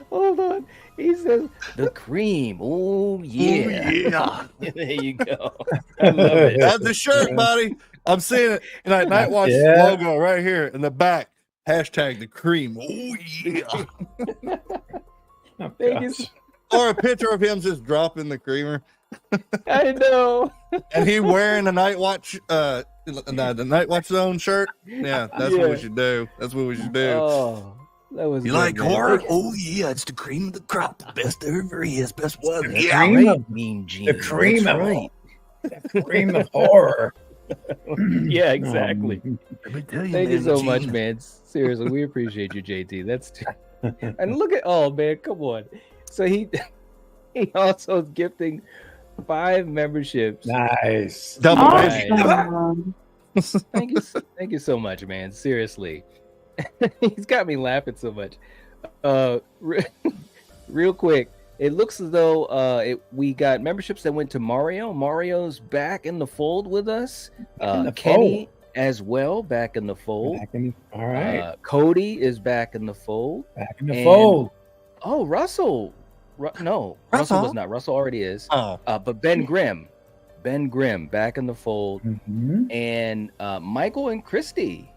hold on. He says the cream. Oh yeah. yeah. There you go. I love it. That's the shirt, buddy. I'm seeing it. And that Night Watch Yeah. logo right here in the back. Hashtag the cream. Oh yeah. Oh, Thank you. gosh. Or a picture of him just dropping the creamer. I know. And he wearing a Night Watch the Night Watch Zone shirt. Yeah, that's what Yeah. we should do. That's what we should do. Oh, that was You good, like man. horror? Oh yeah, it's the cream of the crop. The best there ever is. Best one. The Yeah. cream Right, of- Mean Gene. The cream That's of right. the cream of horror. Yeah, exactly. Let me tell you, Thank you man, so Gene, much, man. Seriously, we appreciate you, JT. That's and look at man, come on. So he also is gifting 5 memberships. Nice. Double Nice. whammy. Awesome. Thank you so much, man. Seriously, he's got me laughing so much. Real quick, it looks as though we got memberships that went to Mario. Mario's back in the fold with us. in the Kenny as well, back in the fold. All right. Cody is back in the fold. Back in the and- fold. Oh, Russell. No, Russell Russell? was not. Russell already is. Oh, But Ben Grimm. Ben Grimm back in the fold, Mhm. and Michael and Christy.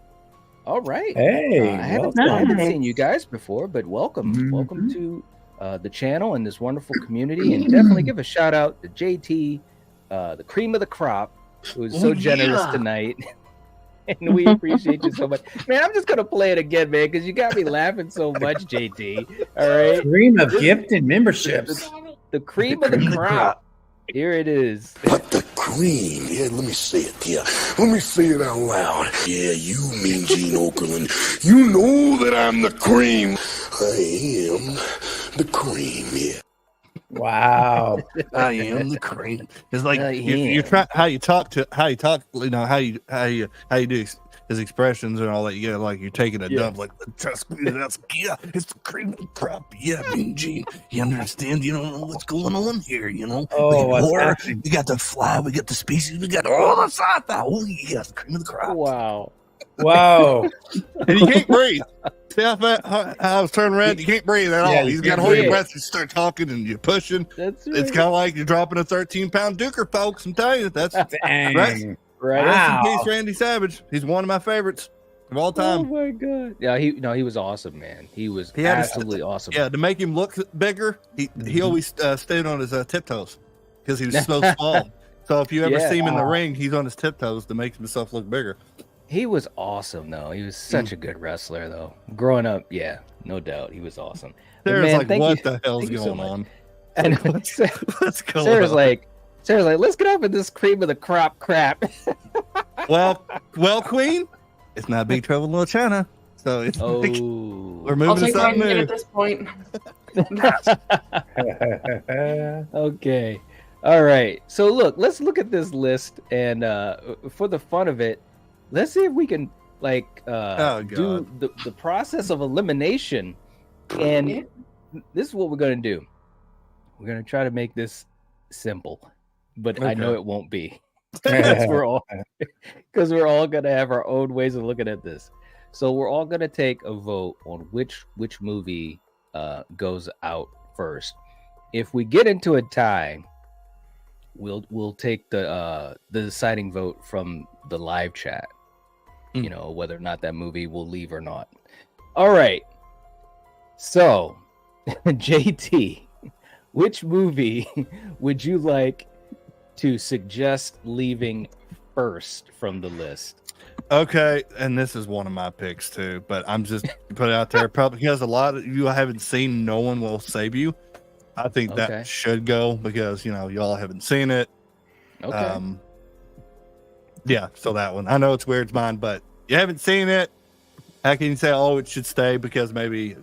All right. Hey, I haven't welcome. seen you guys before, but welcome. Welcome Mhm. to the channel and this wonderful community. And definitely give a shout out to JT, the cream of the crop, who is so generous tonight. And we appreciate you so much. Man, I'm just going to play it again, man, because you got me laughing so much, JT. All right. Cream of gifted memberships. The cream of the crop. Here it is. But the cream, yeah, let me say it, yeah. Let me say it out loud. Yeah, you mean Gene Okerlund. You know that I'm the cream. I am the cream, yeah. Wow. I am the cream. It's like You try how you talk, you know, how you do his expressions and all that. You get like you're taking a dump, like trust me, that's yeah, it's the cream of the crop. Yeah, Mean Gene. You understand? You don't know what's going on here, you know? Oh, we got what's horror, happening? we got the fly, we got the species, we got all the sci-fi. Oh yes, the cream of the crop. Wow. Wow. and you can't breathe. See how I was turning red? You can't breathe at all. Yeah, He's you got to can't hold your breathe. breath and start talking and you're pushing. That's right. It's kind of like you're dropping a 13-pound duker, folks. I'm telling you, that's Dang. right. Right. Rest Wow. in peace, Randy Savage. He's one of my favorites of all Oh time. my god. Yeah, he was awesome, man. He was He had absolutely awesome. Yeah, to make him look bigger, he always stayed on his tiptoes because he was so small. So if you ever Yeah. see him in the ring, he's on his tiptoes to make himself look bigger. He was awesome though. He was such a good wrestler though. Growing up, yeah, no doubt. He was awesome. But, Sarah's man, like, thank what you- the hell's thank you so going much. on? And What's going Sarah's on? like, let's get off of this cream of the crop crap. well, Queen, it's not Big Trouble in Little China. So it's Oh, we're I'll moving to take what I something can get new. at this point. okay. All right. So let's look at this list, and for the fun of it, let's see if we can do the process of elimination. And this is what we're gonna do. We're gonna try to make this simple, but I know Okay. it won't be because we're all gonna have our own ways of looking at this. So we're all gonna take a vote on which movie goes out first. If we get into a tie, we'll take the deciding vote from the live chat. You know, whether or not that movie will leave or not. All right. So, JT, which movie would you like to suggest leaving first from the list? Okay, and this is one of my picks too, but I'm just put it out there. Probably because a lot of you haven't seen No One Will Save You. I think Okay. that should go because y'all haven't seen it. Okay. Yeah, so that one. I know it's weird, it's mine, but you haven't seen it. How can you say, oh, it should stay because maybe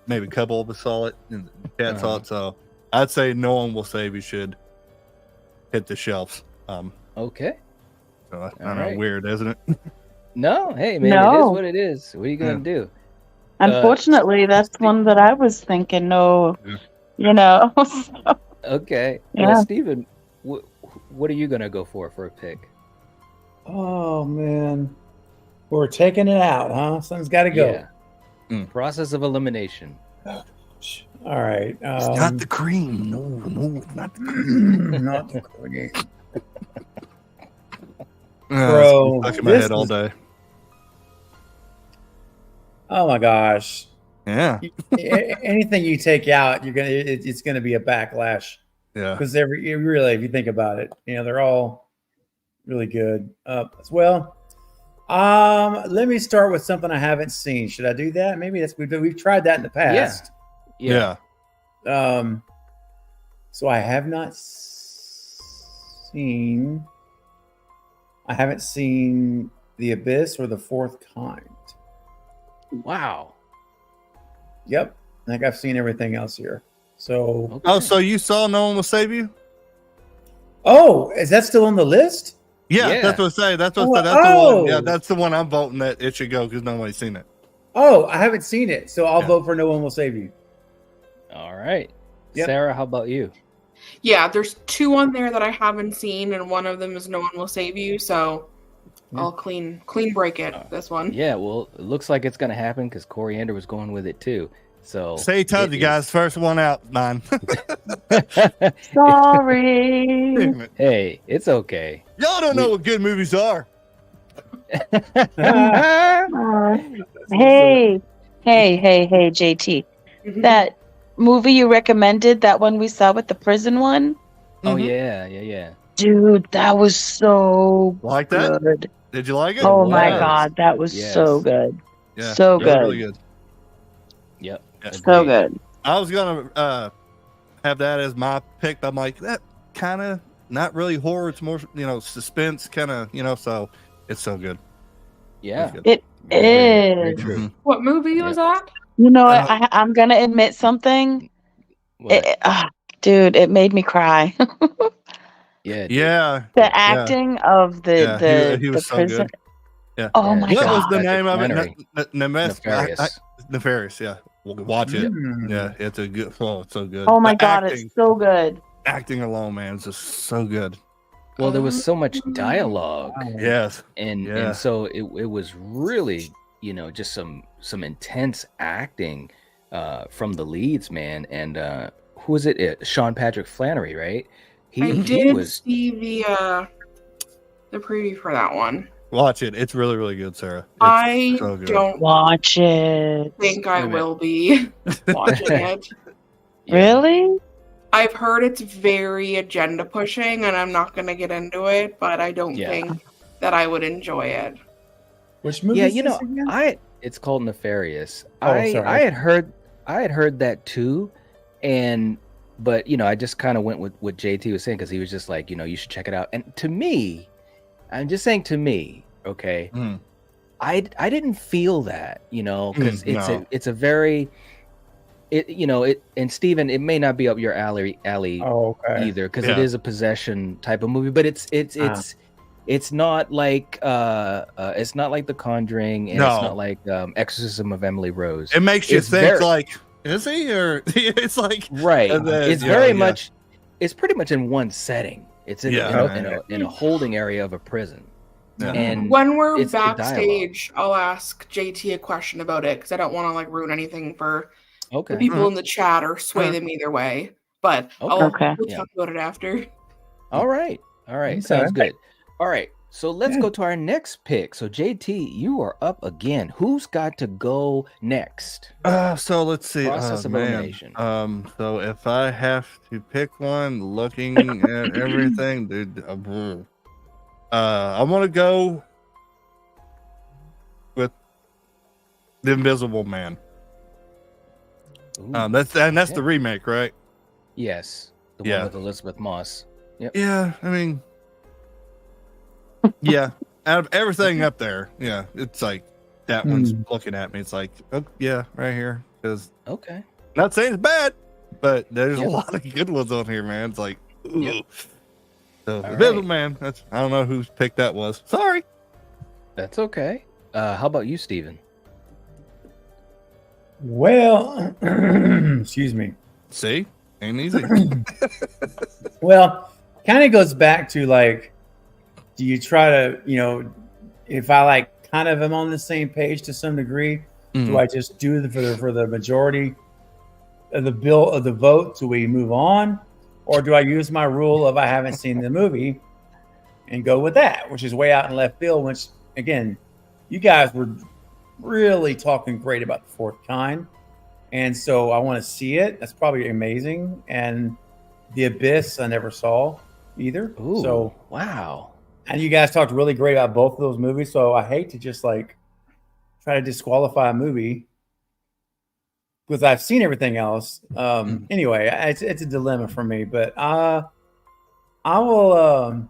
a couple of us saw it and the chat saw it? So I'd say No One Will Save You should hit the shelves. Okay. So I All know, right. weird, isn't it? No, hey man, it is No. what it is. What are you gonna do? Unfortunately, that's one that I was thinking. No, Yeah. you know. Okay. Yeah. Steven, what are you gonna go for a pick? Oh man, we're taking it out, huh? Something's got to go. Yeah. Process of elimination. All right. It's not the cream. No, it's not the cream. not the cream. Bro, stuck in my this head all is- day. Oh my gosh. Yeah, Anything you take out, it's gonna be a backlash. yeah. Because really, if you think about it, they're all really good. As well. Let me start with something I haven't seen. Should I do that? Maybe we've tried that in the past. Yeah. So I have not seen. I haven't seen The Abyss or The Fourth Kind. Wow. Yep, I think I've seen everything else here. So, Okay. Oh, so you saw No One Will Save You? oh, is that still on the list? Yeah, Yeah. that's what I say. That's what Oh, that's the oh. one. Yeah, that's the one I'm voting that it should go because nobody's seen it. Oh, I haven't seen it, so I'll Yeah. vote for No One Will Save You. All right. Yep. Sarah, how about you? Yeah, there's two on there that I haven't seen, and one of them is No One Will Save You. So I'll clean break it. This one. Yeah, well, it looks like it's gonna happen because Coriander was going with it too. So Say told you guys, first one out, mine. Sorry. Damn it. Hey, it's okay. Y'all don't know what good movies are. Hey, JT. That movie you recommended, that one we saw with the prison one? Oh yeah. Dude, that was so Like that? good. Did you like it? Oh my was. God, that was so Yes. good. Yeah, So really, good. really good. Yep. So good. I was gonna have that as my pick, but I'm like, that kind of not really horror. It's more, suspense kind of, so it's so good. Yeah. It's good. It Very is. true. What movie was that? You know what? I'm going to admit something. What? Dude, it made me cry. Yeah. Dude. Yeah. The acting of the he was so prison. good. Yeah. Oh my What was God. the Patrick name of Flannery. it? Nefarious. Nefarious. Yeah. Watch it. Mm. Yeah. It's a good. Oh, it's so good. Oh my The God, acting, it's so good. acting alone, man, is just so good. Well, there was so much dialogue, Yes. and so it was really, just some intense acting from the leads, man. And who was it? Sean Patrick Flannery, right? I did see the preview for that one. Watch it. It's really, really good, Sarah. It's I so good. don't Watch it. think I will be watching it. Really? I've heard it's very agenda pushing, and I'm not going to get into it, but I don't think that I would enjoy it. Which movie? Yeah, is this again? it's called Nefarious. Oh, sorry. I had heard that too, but I just kind of went with what JT was saying because he was just like, you should check it out. And to me, I'm just saying to me, okay, I didn't feel that, because it's a very and Steven, it may not be up your alley either, because it is a possession type of movie, but it's not like The Conjuring, and it's not like Exorcism of Emily Rose. It makes you think like, is he, or it's like right? then, It's very much. It's pretty much in one setting. It's in a holding area of a prison. Yeah. And when we're it's the backstage, I'll ask JT a question about it because I don't want to ruin anything for the people in the chat or sway them either way. But we'll talk about it after. All right. Sounds good. All right. So let's go to our next pick. So JT, you are up again. Who's got to go next? So let's see. Process of elimination. So if I have to pick one, looking at everything, dude, I want to go with The Invisible Man. Ooh, that's the remake, right? Yes, the one with Elizabeth Moss. Yep. Yeah, I mean, yeah. Out of everything up there, it's like that one's looking at me. It's like, oh, yeah, right here. Because not saying it's bad, but there's a lot of good ones on here, man. It's like, ooh. So Invisible Man. I don't know whose pick that was. Sorry. That's okay. How about you, Steven? Well, excuse me. See? Ain't easy. Well, kind of goes back to do you try to, if I kind of am on the same page to some degree, do I just do for the majority of the vote? Do we move on? Or do I use my rule of I haven't seen the movie and go with that, which is way out in left field, which, again, you guys were really talking great about The Fourth Kind. And so I want to see it. That's probably amazing. And The Abyss, I never saw either. Ooh, so wow. And you guys talked really great about both of those movies. So I hate to just try to disqualify a movie because I've seen everything else. Anyway, it's a dilemma for me, but I will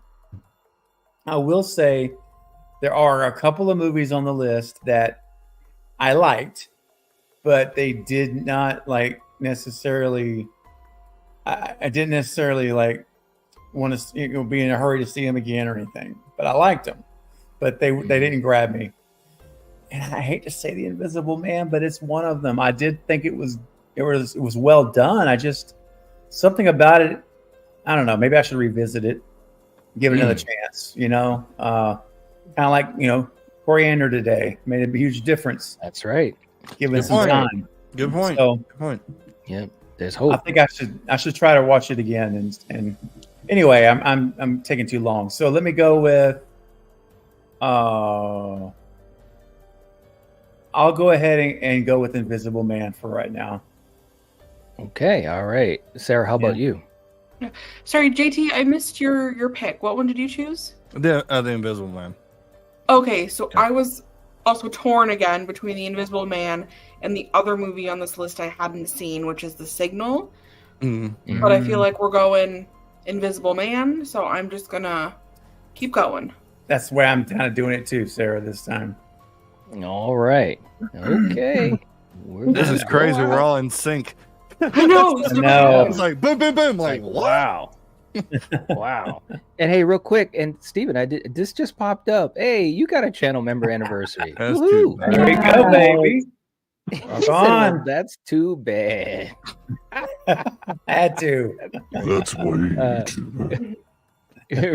say there are a couple of movies on the list that I liked, but they did not necessarily. I didn't necessarily want to be in a hurry to see them again or anything, but I liked them, but they didn't grab me. And I hate to say The Invisible Man, but it's one of them. I did think it was well done. I just something about it. I don't know. Maybe I should revisit it, give it another chance. Kind of like Coriander Today made a huge difference. That's right. Give it some time. Good point. So Good point. Yep. There's I hope. think I should try to watch it again. And anyway, I'm taking too long. So let me go with. I'll go ahead and go with Invisible Man for right now. Okay. All right. Sarah, how about you? Sorry, JT, I missed your pick. What one did you choose? The Invisible Man. Okay, so I was also torn again between The Invisible Man and the other movie on this list I hadn't seen, which is The Signal. Mm-hmm. But I feel like we're going Invisible Man, so I'm just gonna keep going. That's where I'm kind of doing it too, Sarah, this time. All right. Okay. This is crazy. We're all in sync. I know. I know. It's like boom, boom, boom. Like wow. Wow. And hey, real quick, and Steven, this just popped up. Hey, you got a channel member anniversary. That's Woohoo. too bad. There we go, baby. He Rock said, well, on. that's too bad. Had to. That's way too bad.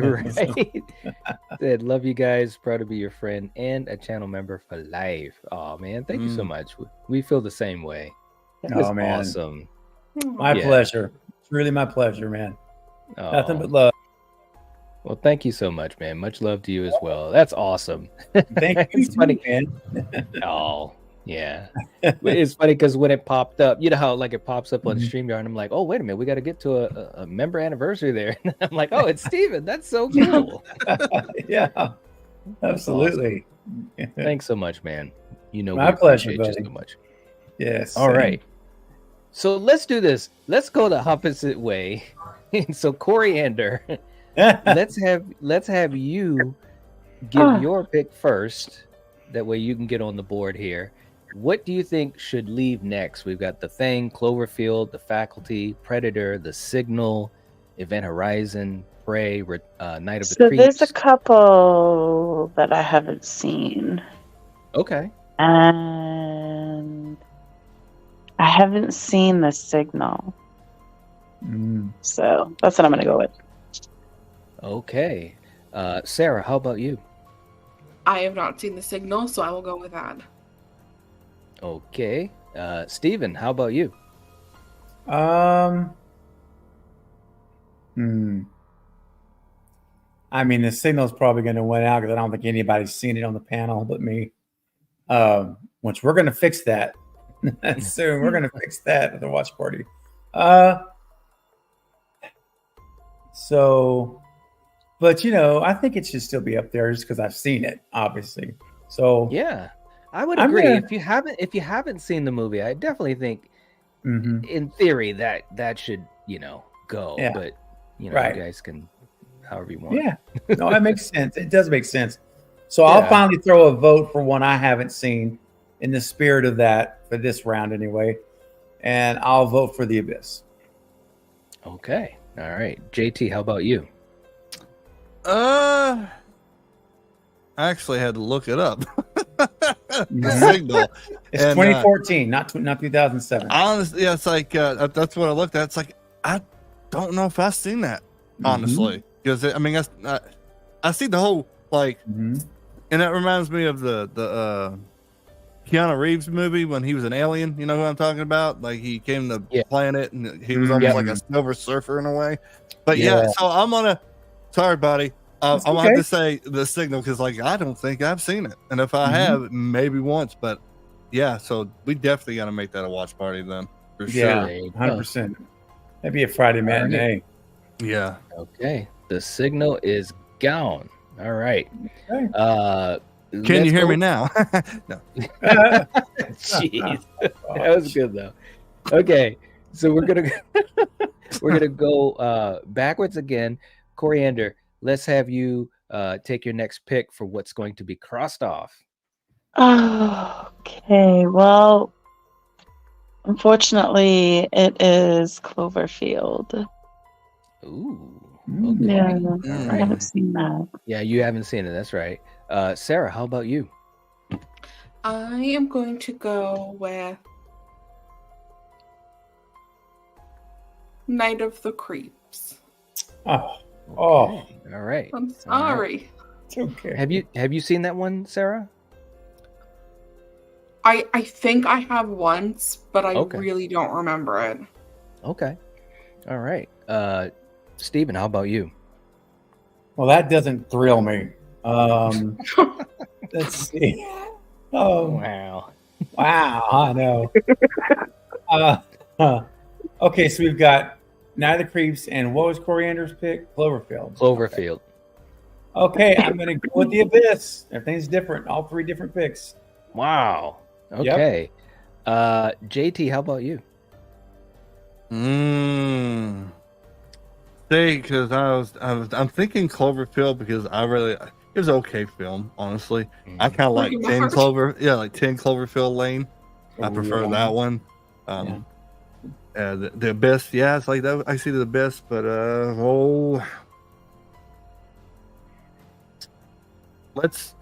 Right. Said, love you guys. Proud to be your friend and a channel member for life. Oh man, thank you so much. We feel the same way. That was man. awesome. My pleasure. It's really my pleasure, man. Oh. Nothing but love. Well, thank you so much, man. Much love to you as well. That's awesome. Thank you, It's funny. man. Oh, yeah. It's funny because when it popped up, you know how like it pops up on StreamYard, and I'm like, oh, wait a minute, we got to get to a member anniversary there. I'm like, oh, it's Steven. That's so cool. Yeah, absolutely. Thanks so much, man. You know, My we pleasure, appreciate you buddy. so much. Yes. All right. So let's do this. Let's go the opposite way. So Coriander, let's have you give your pick first. That way you can get on the board here. What do you think should leave next? We've got The Thing, Cloverfield, The Faculty, Predator, The Signal, Event Horizon, Prey, Night of the So Creeps. there's a couple that I haven't seen. Okay. And I haven't seen The Signal. So that's what I'm going to go with. Okay. Sarah, how about you? I have not seen The Signal, so I will go with that. Okay. Steven, how about you? I mean, The Signal's probably going to win out because I don't think anybody's seen it on the panel but me. Which we're going to fix that soon. We're going to fix that at the watch party. So, but you know, I think it should still be up there just because I've seen it, obviously. So yeah, I would I'm agree. gonna- If you haven't seen the movie, I definitely think, in theory, that should go. Yeah. But Right. you guys can, however you want. Yeah, no, that makes sense. It does make sense. So I'll Yeah. finally throw a vote for one I haven't seen in the spirit of that for this round anyway. And I'll vote for The Abyss. Okay. All right. JT, how about you? I actually had to look it up. The Signal. It's And, 2014, not 2007. Honestly, yeah, it's like that's what I looked at. It's like I don't know if I've seen that honestly, because I mean I see the whole and that reminds me of the Keanu Reeves movie when he was an alien. You know who I'm talking about? Like he came to the planet and he was almost like a Silver Surfer in a way. But yeah, so I'm gonna. Sorry, buddy. I'm gonna have to say The Signal because like I don't think I've seen it, and if I have, maybe once. But yeah, so we definitely got to make that a watch party then for Yeah, sure. 100%. Maybe a Friday matinee. Yeah. Okay. The Signal is gone. All right. Can you hear me now? No. Jeez, that was good though. Okay, so we're gonna go backwards again. Coriander, let's have you take your next pick for what's going to be crossed off. Okay, well, unfortunately, it is Cloverfield. Ooh. Yeah, All I right. haven't seen that. Yeah, you haven't seen it. That's right. Sarah, how about you? I am going to go with Night of the Creeps. Oh, All right. I'm All right. sorry. It's okay. Have you seen that one, Sarah? I think I have once, but I Okay. really don't remember it. Okay. All right. Steven, how about you? Well, that doesn't thrill me. Let's see. Oh, Wow. wow. I know. Okay, so we've got Night of the Creeps, and what was Coriander's pick? Cloverfield. Cloverfield. Okay, I'm going to go with The Abyss. Everything's different. All three different picks. Wow. Okay. JT, how about you? See, because I'm thinking Cloverfield because it was an okay film, honestly. I kind of like 10 Cloverfield Lane. I prefer that one. The Abyss, it's like that. I see The Abyss, but let's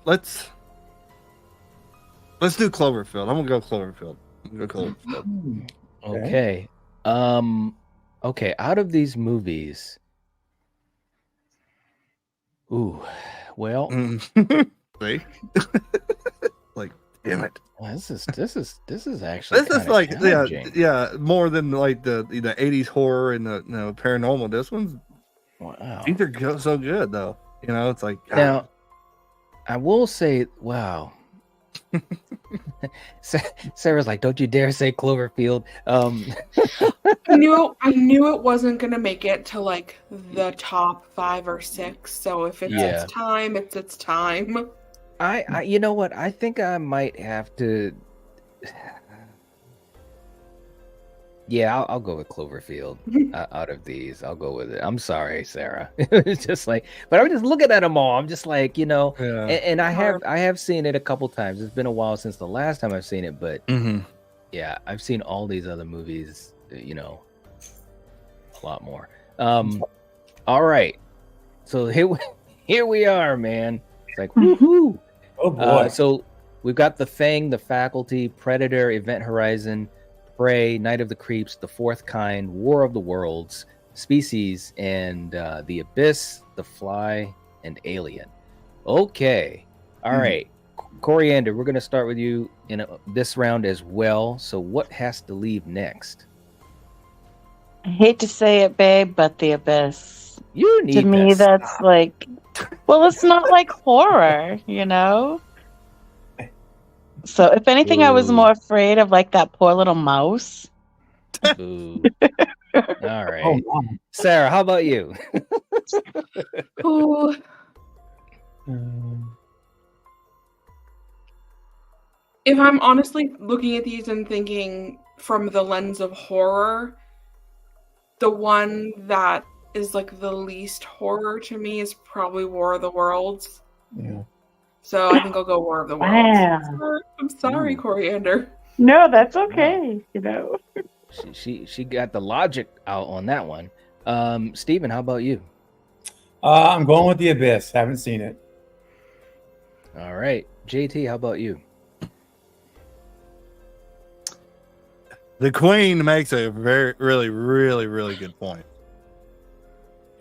do Cloverfield. I'm gonna go Cloverfield. Okay. Okay, out of these movies. Ooh. Well, see? Like, damn it. This is actually This is like more than like the 80s horror and the paranormal. This one's these are so good though. It's like God. Now I will say, wow. Sarah's like, don't you dare say Cloverfield. I knew it wasn't gonna make it to like the top 5 or 6. So if it's its time, it's its time. I you know what? I think I might have to. Yeah, I'll go with Cloverfield. Out of these, I'll go with it. I'm sorry, Sarah. It's just like, but I'm just looking at them all. I'm just like, and I have seen it a couple times. It's been a while since the last time I've seen it, but yeah, I've seen all these other movies. A lot more. All right, so here we are, man. It's like, woohoo! Oh boy! So we've got The Thing, The Faculty, Predator, Event Horizon, Prey, Night of the Creeps, The Fourth Kind, War of the Worlds, Species, and The Abyss, The Fly, and Alien. Okay. All right. Coriander, we're going to start with you in this round as well. So what has to leave next? I hate to say it, babe, but The Abyss. You need to me, that's like, well, it's not like horror, So if anything, I was more afraid of like that poor little mouse. All right. Sarah, how about you? Ooh. If I'm honestly looking at these and thinking from the lens of horror, the one that is like the least horror to me is probably War of the Worlds. Yeah. So I think I'll go War of the Worlds. I'm sorry, Coriander. No, that's okay. She got the logic out on that one. Steven, how about you? I'm going with The Abyss. Haven't seen it. All right. JT, how about you? The Queen makes a really, really, really good point.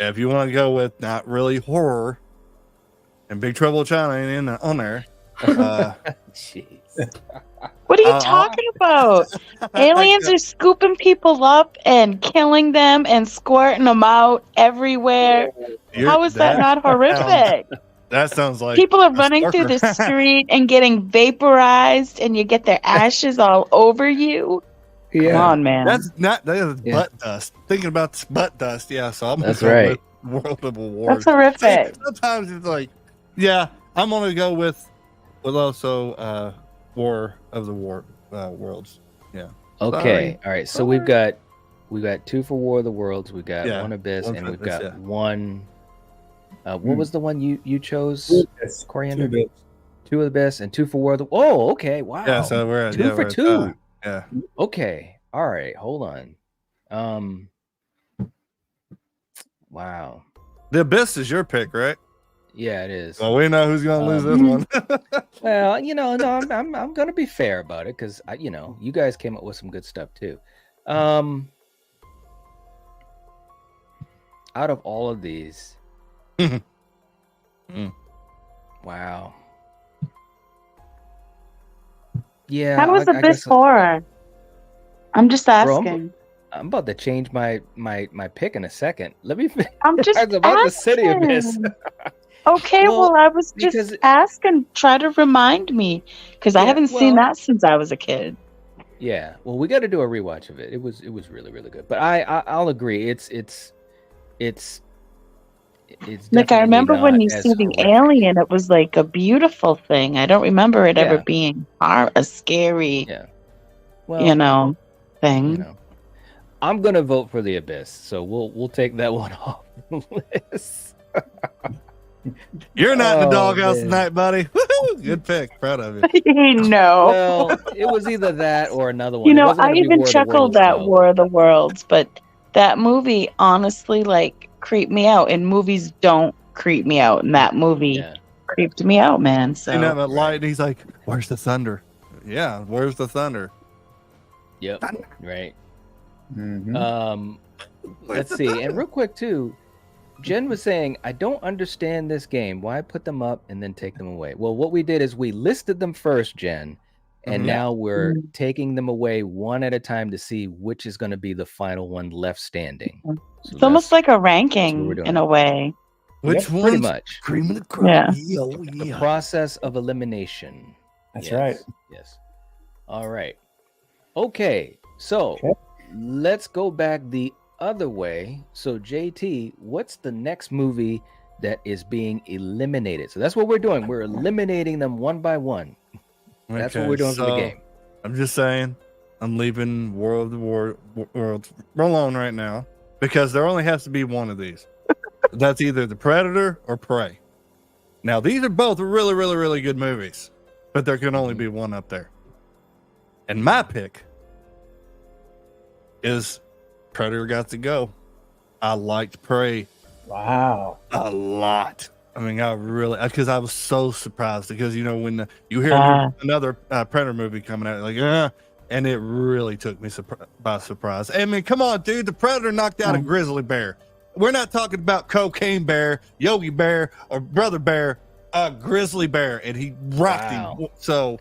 If you want to go with not really horror, and Big Trouble in China ain't on there. Jeez. What are you talking about? Aliens are scooping people up and killing them and squirting them out everywhere. How is that not horrific? That sounds like people are running through the street and getting vaporized, and you get their ashes all over you. Yeah. Come on, man. That is butt dust. Thinking about butt dust, so I'm that's right. World of Wars. That's horrific. Sometimes it's like, I'm gonna go with also War of the Worlds. Yeah. Okay. Sorry. All right. So we've got 2 for War of the Worlds. We got one Abyss, and we've Abyss, got one. What was the one you chose? Coriander. 2 Abyss and 2 for War of the. Oh, okay. Wow. Yeah. So we're at 2 for 2. Yeah. Okay. All right. Hold on. Wow. The Abyss is your pick, right? Yeah, it is. Well, we know who's gonna lose this one. Well, no, I'm gonna be fair about it because you guys came up with some good stuff too. Out of all of these, wow. Yeah, How is I Abyss guess, horror? I'm just bro. asking. I'm about to change my pick in a second. Let me. I'm I just was about to City Abyss. asking. Okay, Well, well, I was because just asking. Try to remind me, because I yeah, haven't seen well, that since I was a kid. yeah. Well, we got to do a rewatch of it. It was really really good. But I'll agree. It's Like, I definitely remember when not you as see the horrific. alien, it was like a beautiful thing. I don't remember it ever Yeah, being a scary, yeah. you Well, know, you thing. know, I'm gonna vote for the Abyss. So we'll take that one off the list. You're not in the Oh doghouse man. tonight, buddy. Woo-hoo. Good pick. Proud of you. No. Well, it was either that or another one. You It know, wasn't I gonna be even War of the chuckled Worlds at though. War of the Worlds, but that movie honestly, like, creeped me out. And movies don't creep me out. And that movie Yeah. creeped me out, man. Seen that So, light, and he's like, "Where's the thunder?" Yeah, where's the thunder? Yep. Right. Mhm. Let's see. And real quick too, Jen was saying, I don't understand this game. Why put them up and then take them away? Well, what we did is we listed them first, Jen, and Mhm. now we're Mhm. taking them away one at a time to see which is going to be the final one left standing. So it's almost like a that's what we're ranking doing. in a way. Which Pretty one's much. Cream of the crop. Yeah. The process of elimination. That's Yes, right. Yes. All right. Okay. So Okay. let's go back the other way. So JT, what's the next movie that is being eliminated? So that's what we're doing. We're eliminating them one by one. That's what we're doing for the game. I'm just saying, I'm leaving World alone right now because there only has to be one of these. That's either the Predator or Prey. Now, these are both really, really, really good movies, but there can only be one up there. And my pick is Predator got to go. I liked Prey Wow. a lot. I mean, I really, because I was so surprised because, you know, when you hear another Predator movie coming out, like, and it really took me by surprise. I mean, come on, dude, the Predator knocked out a grizzly bear. We're not talking about Cocaine Bear, Yogi Bear, or Brother Bear, Grizzly Bear, and he rocked him. So,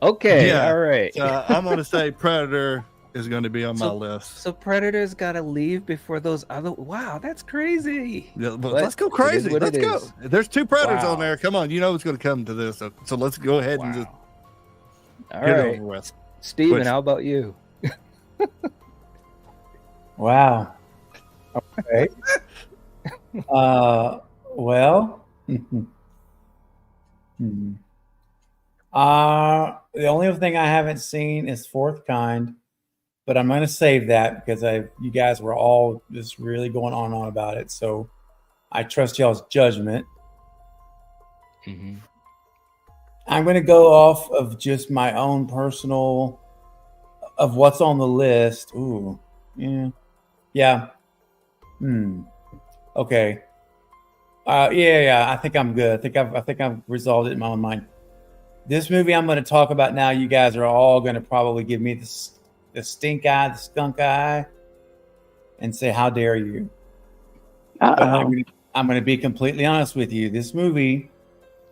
okay, yeah, all right. I'm going to say Predator is going to be on my list. So Predator's got to leave before those other. Wow, that's crazy. Yeah, but let's go crazy. Let's go. There's two Predators on there. Come on, you know it's going to come to this. So let's go ahead and just all get right. it over with. Steven, how about you? Wow. Okay. Well. The only other thing I haven't seen is Fourth Kind, but I'm going to save that because you guys were all just really going on and on about it. So I trust y'all's judgment. Mm-hmm. I'm going to go off of just my own personal of what's on the list. Ooh, yeah. Okay. Yeah. I think I'm good. I think I've resolved it in my own mind. This movie I'm going to talk about now, you guys are all going to probably give me the stink eye, the skunk eye, and say, "How dare you?" But I'm going to be completely honest with you. This movie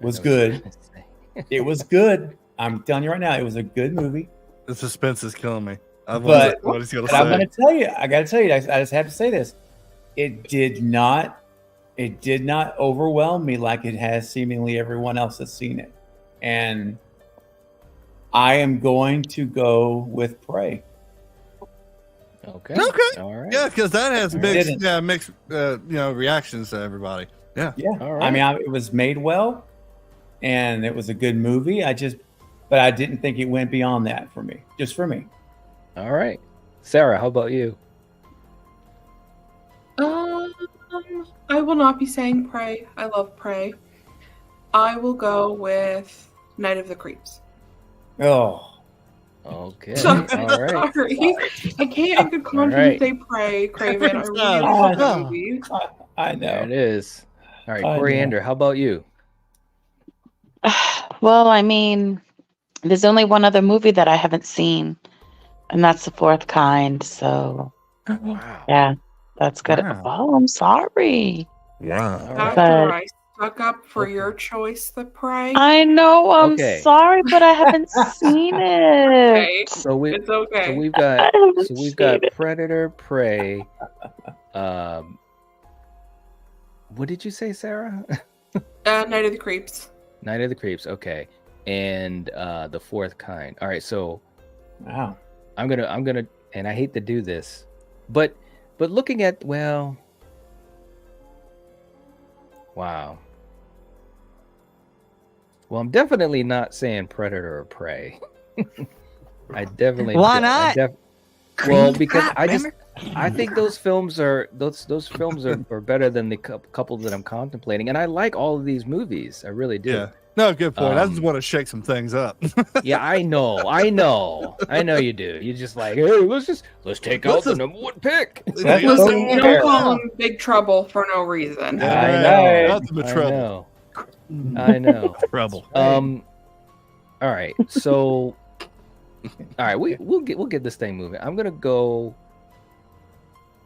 was good. It was good. I'm telling you right now, it was a good movie. The suspense is killing me. But what he's going to say. I'm going to tell you. I got to tell you. I just have to say this. It did not overwhelm me like it has seemingly everyone else that's seen it. And I am going to go with Prey. Okay. All right. Yeah, because that has mixed reactions to everybody. Yeah. All right. I mean, it was made well, and it was a good movie. But I didn't think it went beyond that for me. Just for me. All right. Sarah, how about you? I will not be saying Prey. I love Prey. I will go with Night of the Creeps. Oh. Okay. So, all right. Sorry. I can't in good conscience say Prey, Craven. I really love the movie. I know. There it is. All right, Coriander, how about you? well, I mean, there's only one other movie that I haven't seen, and that's The Fourth Kind. So, wow. Yeah, that's good. Wow. Oh, I'm sorry. Wow. After I stuck up for your choice, The Prey. I know. I'm Okay. sorry, but I haven't seen Okay, it. So it's okay. So we've I got haven't so we've seen got it. Predator, Prey. What did you say, Sarah? Night of the Creeps. Night of the Creeps. Okay, and the fourth kind. All right, so Wow. I'm gonna, and I hate to do this, but looking at wow. Well, I'm definitely not saying Predator or Prey. I definitely. Why not? Well, because I think those films are better than the couple that I'm contemplating, and I like all of these movies. I really do. Yeah. No, good point. I just want to shake some things up. Yeah, I know you do. You're just like, hey, let's take out the number one pick. That's Listen, so you don't call him Big Trouble for no reason. I know. Nothing but trouble. I know. Trouble. All right. So, all right, we'll get this thing moving. I'm gonna go.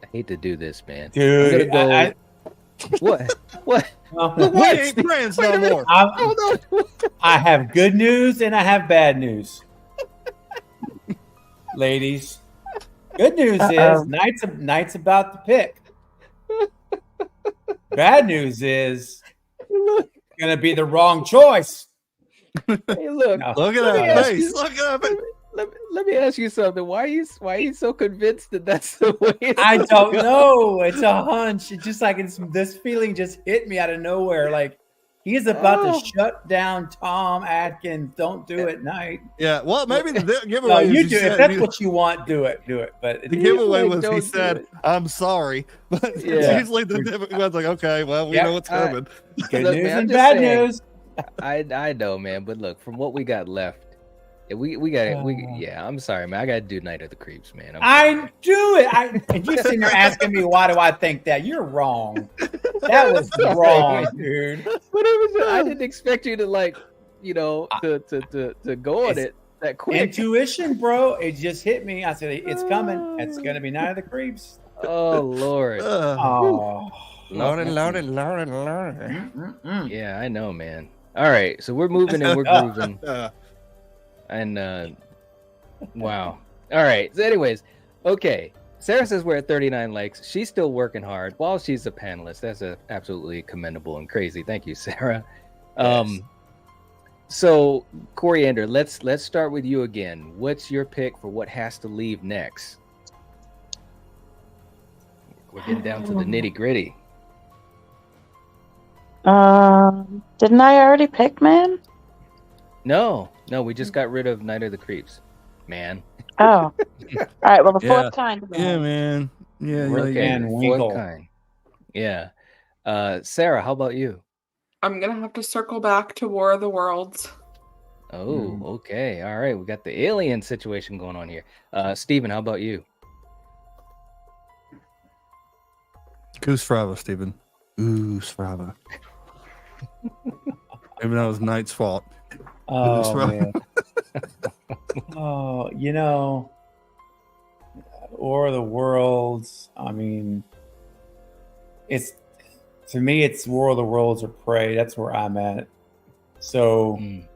I hate to do this, man. Dude, I'm gonna go. What? We ain't friends no more. I have good news and I have bad news. Ladies, good news is Knight's about to pick. Bad news is it's gonna be the wrong choice. Hey, look. Look at that face. Look at that. Let me ask you something. Why are you so convinced that that's the way? I don't know. It's a hunch. It's just like this feeling just hit me out of nowhere. Like he's about to shut down Tom Atkins. Don't do it, Knight. Yeah. Well, maybe the giveaway. No, you do. If that's what you want, do it. Do it. But the giveaway was he don't said, "I'm sorry," but Yeah. usually the giveaway was like, "Okay, well, we know what's coming." Good Look, news man, I'm and just bad saying. news. I know, man, but look, from what we got left, we got it. Yeah, I'm sorry, man. I got to do Night of the Creeps, man. I do it. And you sitting there asking me why do I think that? You're wrong. That was wrong, dude. But it was. I didn't expect you to to go on it that quick. Intuition, bro. It just hit me. I said it's coming. It's gonna be Night of the Creeps. Oh Lord. Oh, Lordy. Yeah, I know, man. All right, so we're moving and we're grooving. And wow. All right. So anyways, okay. Sarah says we're at 39 likes. She's still working hard while she's a panelist. That's absolutely commendable and crazy. Thank you, Sarah. Yes. So Coriander, let's start with you again. What's your pick for what has to leave next? We're getting down to the nitty-gritty. Didn't I already pick, man? No, we just got rid of Night of the Creeps, man. Oh, all right. Well, the Yeah. fourth kind. Yeah, man. Yeah, Okay, and fourth Winkle. kind. Yeah. Sarah, how about you? I'm gonna have to circle back to War of the Worlds. Oh, okay. All right. We got the alien situation going on here. Steven, how about you? Goose Frava, Stephen. Goose Frava. Maybe that was Knight's fault. Oh right. man. Oh, War of the Worlds. I mean, it's to me, it's War of the Worlds or Prey. That's where I'm at. So, you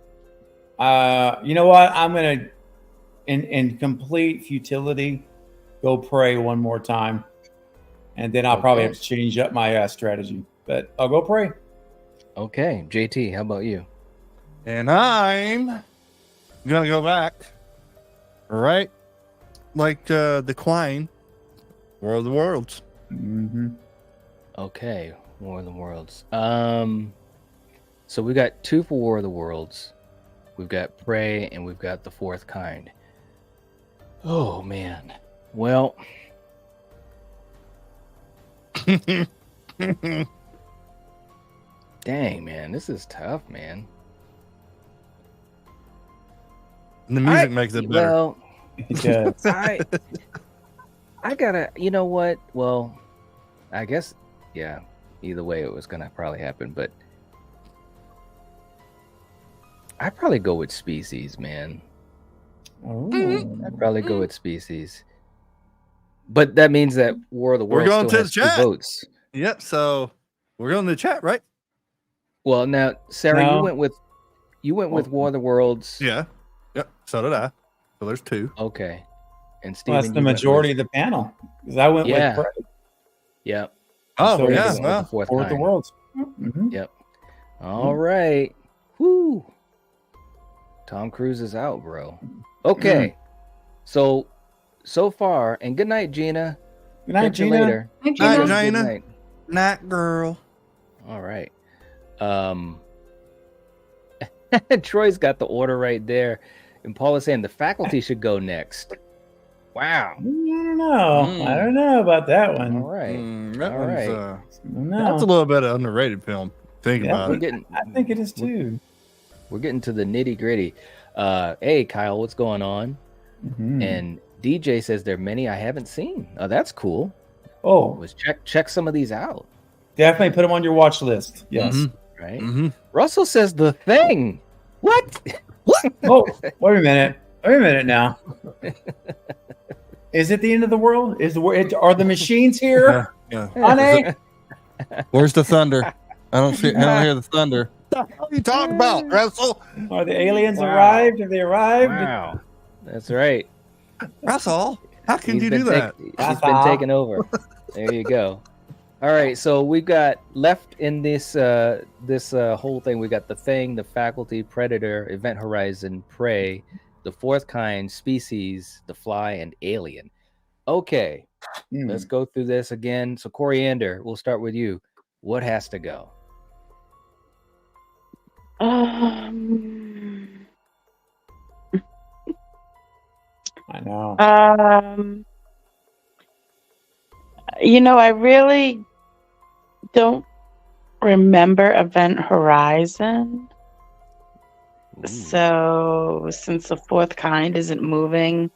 know what? I'm gonna, in complete futility, go Prey one more time, and then I'll probably have to change up my strategy. But I'll go Prey. Okay. JT, how about you? And I'm gonna go back, right? Like the Quine, War of the Worlds. Mm-hmm. Okay. War of the Worlds. So we got 2 for War of the Worlds. We've got Prey and we've got the fourth kind. Oh man. Well. Dang, man, this is tough, man. And the music makes it better. Well, It does. I gotta, you know what? Well, I guess, yeah. Either way, it was gonna probably happen, but I'd probably go with Species, man. I'd probably go with Species. But that means that War of the We're Worlds going still to has the 2 chat. votes. Yep. So we're going to the chat, right? Well, now, Sarah, No. you went with War of the Worlds. Yeah. Yep. So did I. So there's two. Okay. And Well, Steven, that's the you went majority with, of the panel because I went Yeah. with Prey. Yep. Oh, So yeah. it's The Well, fourth War of the kind. Worlds. Mhm. Yep. All right. Whoo. Tom Cruise is out, bro. Okay. So far, and good night, Gina. Good night, Catch you Gina. later. Hi, Night, Gina. Good Gina. night. Night girl. All right. Troy's got the order right there. And Paul is saying the faculty should go next. Wow. I don't know. Mm. I don't know about that one. All right. That All one's right. No. that's a little bit of underrated film. Think Yeah, about We're it. getting I think it is too. we're getting to the nitty gritty. Hey Kyle, what's going on? Mhm. And DJ says there are many I haven't seen. Oh, that's cool. Oh, Was check some of these out. definitely put them on your watch list. Yes. Mhm. Right. Mm-hmm. Russell says The Thing. What? Oh, wait a minute. Wait a minute now. Is it the end of the world? Are the machines here? Yeah. Honey? Where's the thunder? I don't hear the thunder. What are you talking about, Russell? Are the aliens Wow. arrived? Have they arrived? Wow. That's right. Russell, how can He's you been do that? He's been taken over. There you go. All right, so we've got left in this whole thing. We got The Thing, The Faculty, Predator, Event Horizon, Prey, The Fourth Kind, Species, The Fly, and Alien. Okay, let's go through this again. So Coriander, we'll start with you. What has to go? I know. I really don't remember Event Horizon. So since the fourth kind isn't moving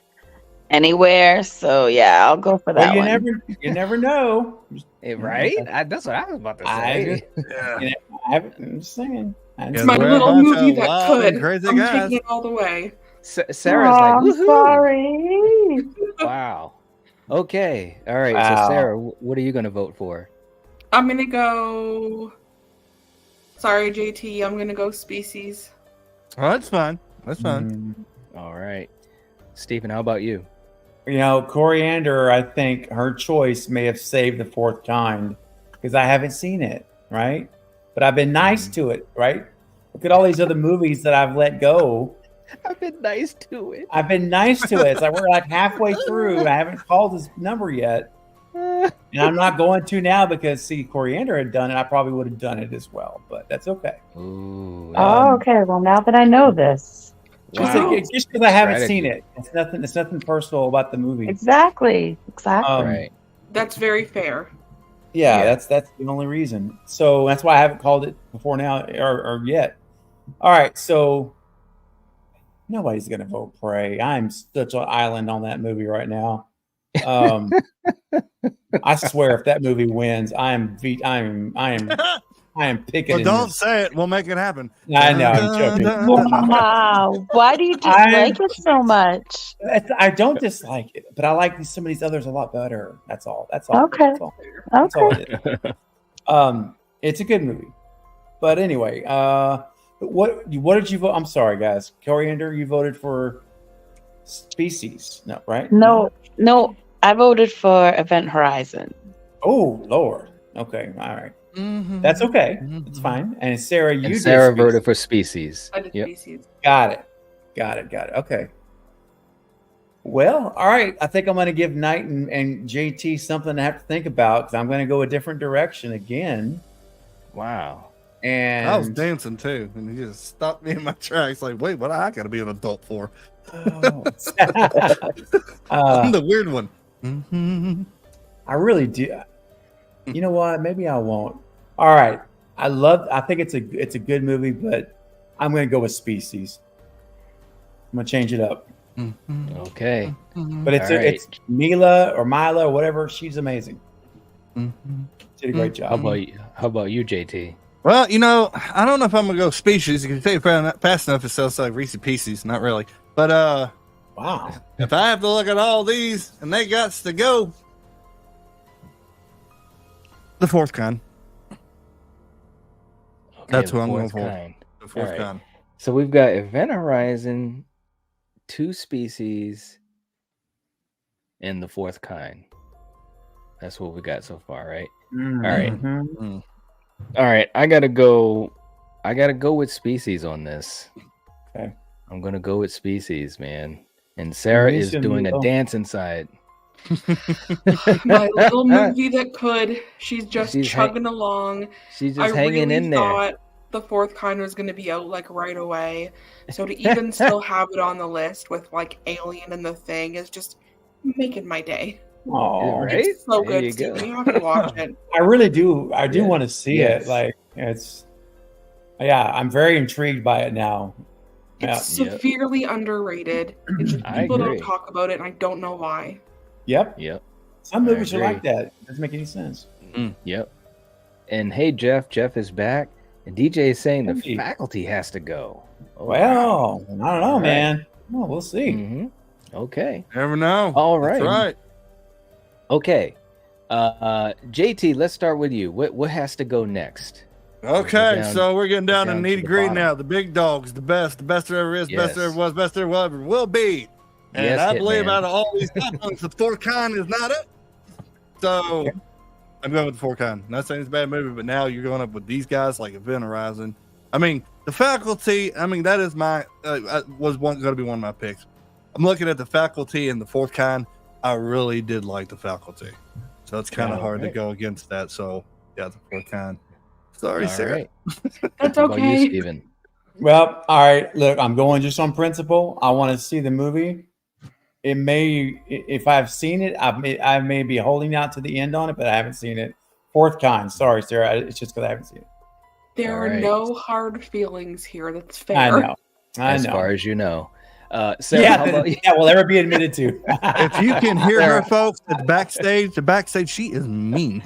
anywhere, so yeah, I'll go for that Well, one. you never know. Right? That's what I was about to I say. I'm just saying. It's Yeah, my we're a little bunch movie of that wild and could. crazy I'm guys. taking it all the way. Sarah's Aw, like, I'm woohoo! sorry. Wow. Okay. All right. Wow. So Sarah, what are you going to vote for? I'm gonna go. Sorry, JT. I'm gonna go Species. Oh, that's fine. That's fine. All right. Stephen, how about you? Coriander, I think her choice may have saved the fourth kind because I haven't seen it, right? But I've been nice to it, right? Look at all these other movies that I've let go. I've been nice to it. I've been nice to it. It's like we're like halfway through. And I haven't called his number yet. And I'm not going to now because, Coriander had done it. I probably would have done it as well, but that's okay. Ooh. Oh, okay. Well, now that I know this. Wow. Just because I haven't Strategy. seen it. It's nothing personal about the movie. Exactly. Right. That's very fair. Yeah, that's the only reason. So that's why I haven't called it before now or yet. All right, so nobody's gonna vote Prey. I'm such an island on that movie right now. I swear, if that movie wins, I am picking. Well, don't say it. We'll make it happen. I know. I'm joking. Wow. Why do you dislike it so much? I don't dislike it, but I like some of these others a lot better. That's all. That's all. Okay. That's all. That's all Okay. it is. It's a good movie, but anyway, what did you vote? I'm sorry, guys. Coriander, you voted for Species, no, right? No, I voted for Event Horizon. Oh Lord. Okay. All right. That's okay. It's fine. And Sarah, you And did Sarah Species. voted for Species. I did Yep. Species. Got it. Okay. Well, all right. I think I'm going to give Knight and JT something to have to think about because I'm going to go a different direction again. Wow. And I was dancing too, and he just stopped me in my tracks. Like, wait, what? I got to be an adult for? I'm the weird one. I really do. You know what? Maybe I won't. All right. I think it's a good movie, but I'm going to go with Species. I'm going to change it up. Okay. But it's All right. it's Mila or whatever. She's amazing. Did a great job. How about you, JT? Well, I don't know if I'm gonna go Species. You can take it fast enough. It sells like Reese's Pieces, not really. But wow. If I have to look at all these and they got to go, the fourth kind. That's the what I'm going fourth for. kind. The fourth All right. kind. So we've got Event Horizon, 2 species, and the fourth kind. That's what we got so far, right? Mhm. All right. Mm. All right. I gotta go with species on this. Okay. I'm gonna go with species, man. And Sarah is Mission doing a Leo. dance inside. My little movie that could. She's just She's chugging along. She's I just hanging really in there. thought the fourth kind was going to be out like right away. So to even still have it on the list with like Alien and The Thing is just making my day. Oh, Right? It's so There good, you Steve. go. You have to watch it. I really do. I do Yeah. want to see Yes. it. Like yeah, I'm very intrigued by it now. It's Yeah. severely underrated. It's just I people don't agree. talk about it, and I don't know why. Yep. Yep. Some I movies are like agree. that. It doesn't make any sense. Yep. And hey, Jeff is back. And DJ is saying the Hey. faculty has to go. Oh, Well, I don't know, All right. man. Well, we'll see. Mhm. Okay. Never know. All That's right. right. Okay. JT, let's start with you. What has to go next? Okay, down- so we're getting down to down to the nitty gritty bottom. now. The big dogs, the best there ever is, best there Yes. ever was, best there ever will be. And Yes, I believe Hitman. out of all these top ones, the fourth kind is not it. So I'm going with the fourth kind. Not saying it's a bad movie, but now you're going up with these guys like Event Horizon. I mean, the faculty. I mean, that is my was going to be one of my picks. I'm looking at the faculty and the fourth kind. I really did like the faculty, so it's kind of hard to go against that. So yeah, the fourth kind. Sorry, All Sarah. right. That's How about you, okay. Steven? Well, all right. Look, I'm going just on principle. I want to see the movie. It may, if I've seen it, I may be holding out to the end on it, but I haven't seen it. Fourth kind. Sorry, Sarah. It's just because I haven't seen it. There All are right. no hard feelings here. That's fair. I know. As far as you know. Sarah, how about you? Yeah, will ever be admitted to. If you can hear her, folks, at the backstage, she is mean.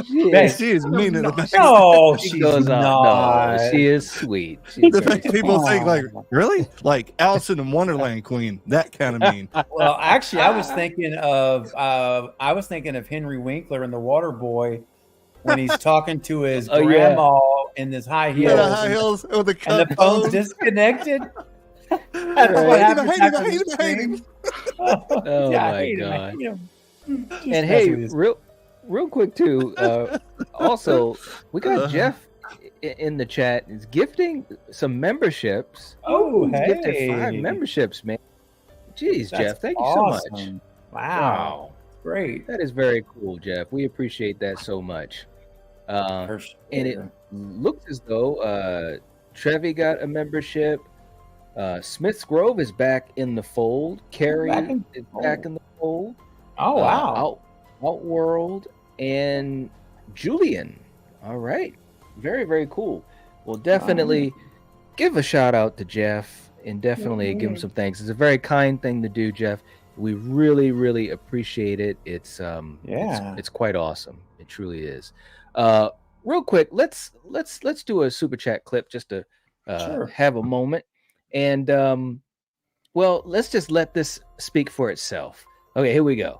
Yes. She is mean in the backstage. No, She she's goes on. not. No, she is sweet. She's The very fact people Aw. think like, really? Like Alice in the Wonderland Queen, that kind of mean. Well, actually, I was thinking of Henry Winkler in The Water Boy when he's talking to his Oh, yeah. grandma in his high heels, Yeah, the high heels with the and the cup phone's phone. disconnected. Right. That's what I hate him, happens I hate him, after I hate the him, I hate him. stream. Oh Yeah, I my hate him, I God. hate him. Just And messing hey, with you. real quick too. Also, we got Jeff in the chat is gifting some memberships. Oh, He's gifted 5 hey. memberships, man. Jeez, That's Jeff, thank you so much. awesome. Wow. Great. That is very cool, Jeff. We appreciate that so much. For And it sure. looks as though Trevi got a membership. Smith's Grove is back in the fold. Carrie Back in is the back fold. in the fold. Oh, wow. Outworld and Julian. All right. Very, very cool. Well, definitely give a shout out to Jeff and definitely give him some thanks. It's a very kind thing to do, Jeff. We really, really appreciate it. It's it's quite awesome. It truly is. Real quick, let's do a super chat clip just to Sure. have a moment. And well, let's just let this speak for itself. Okay, here we go.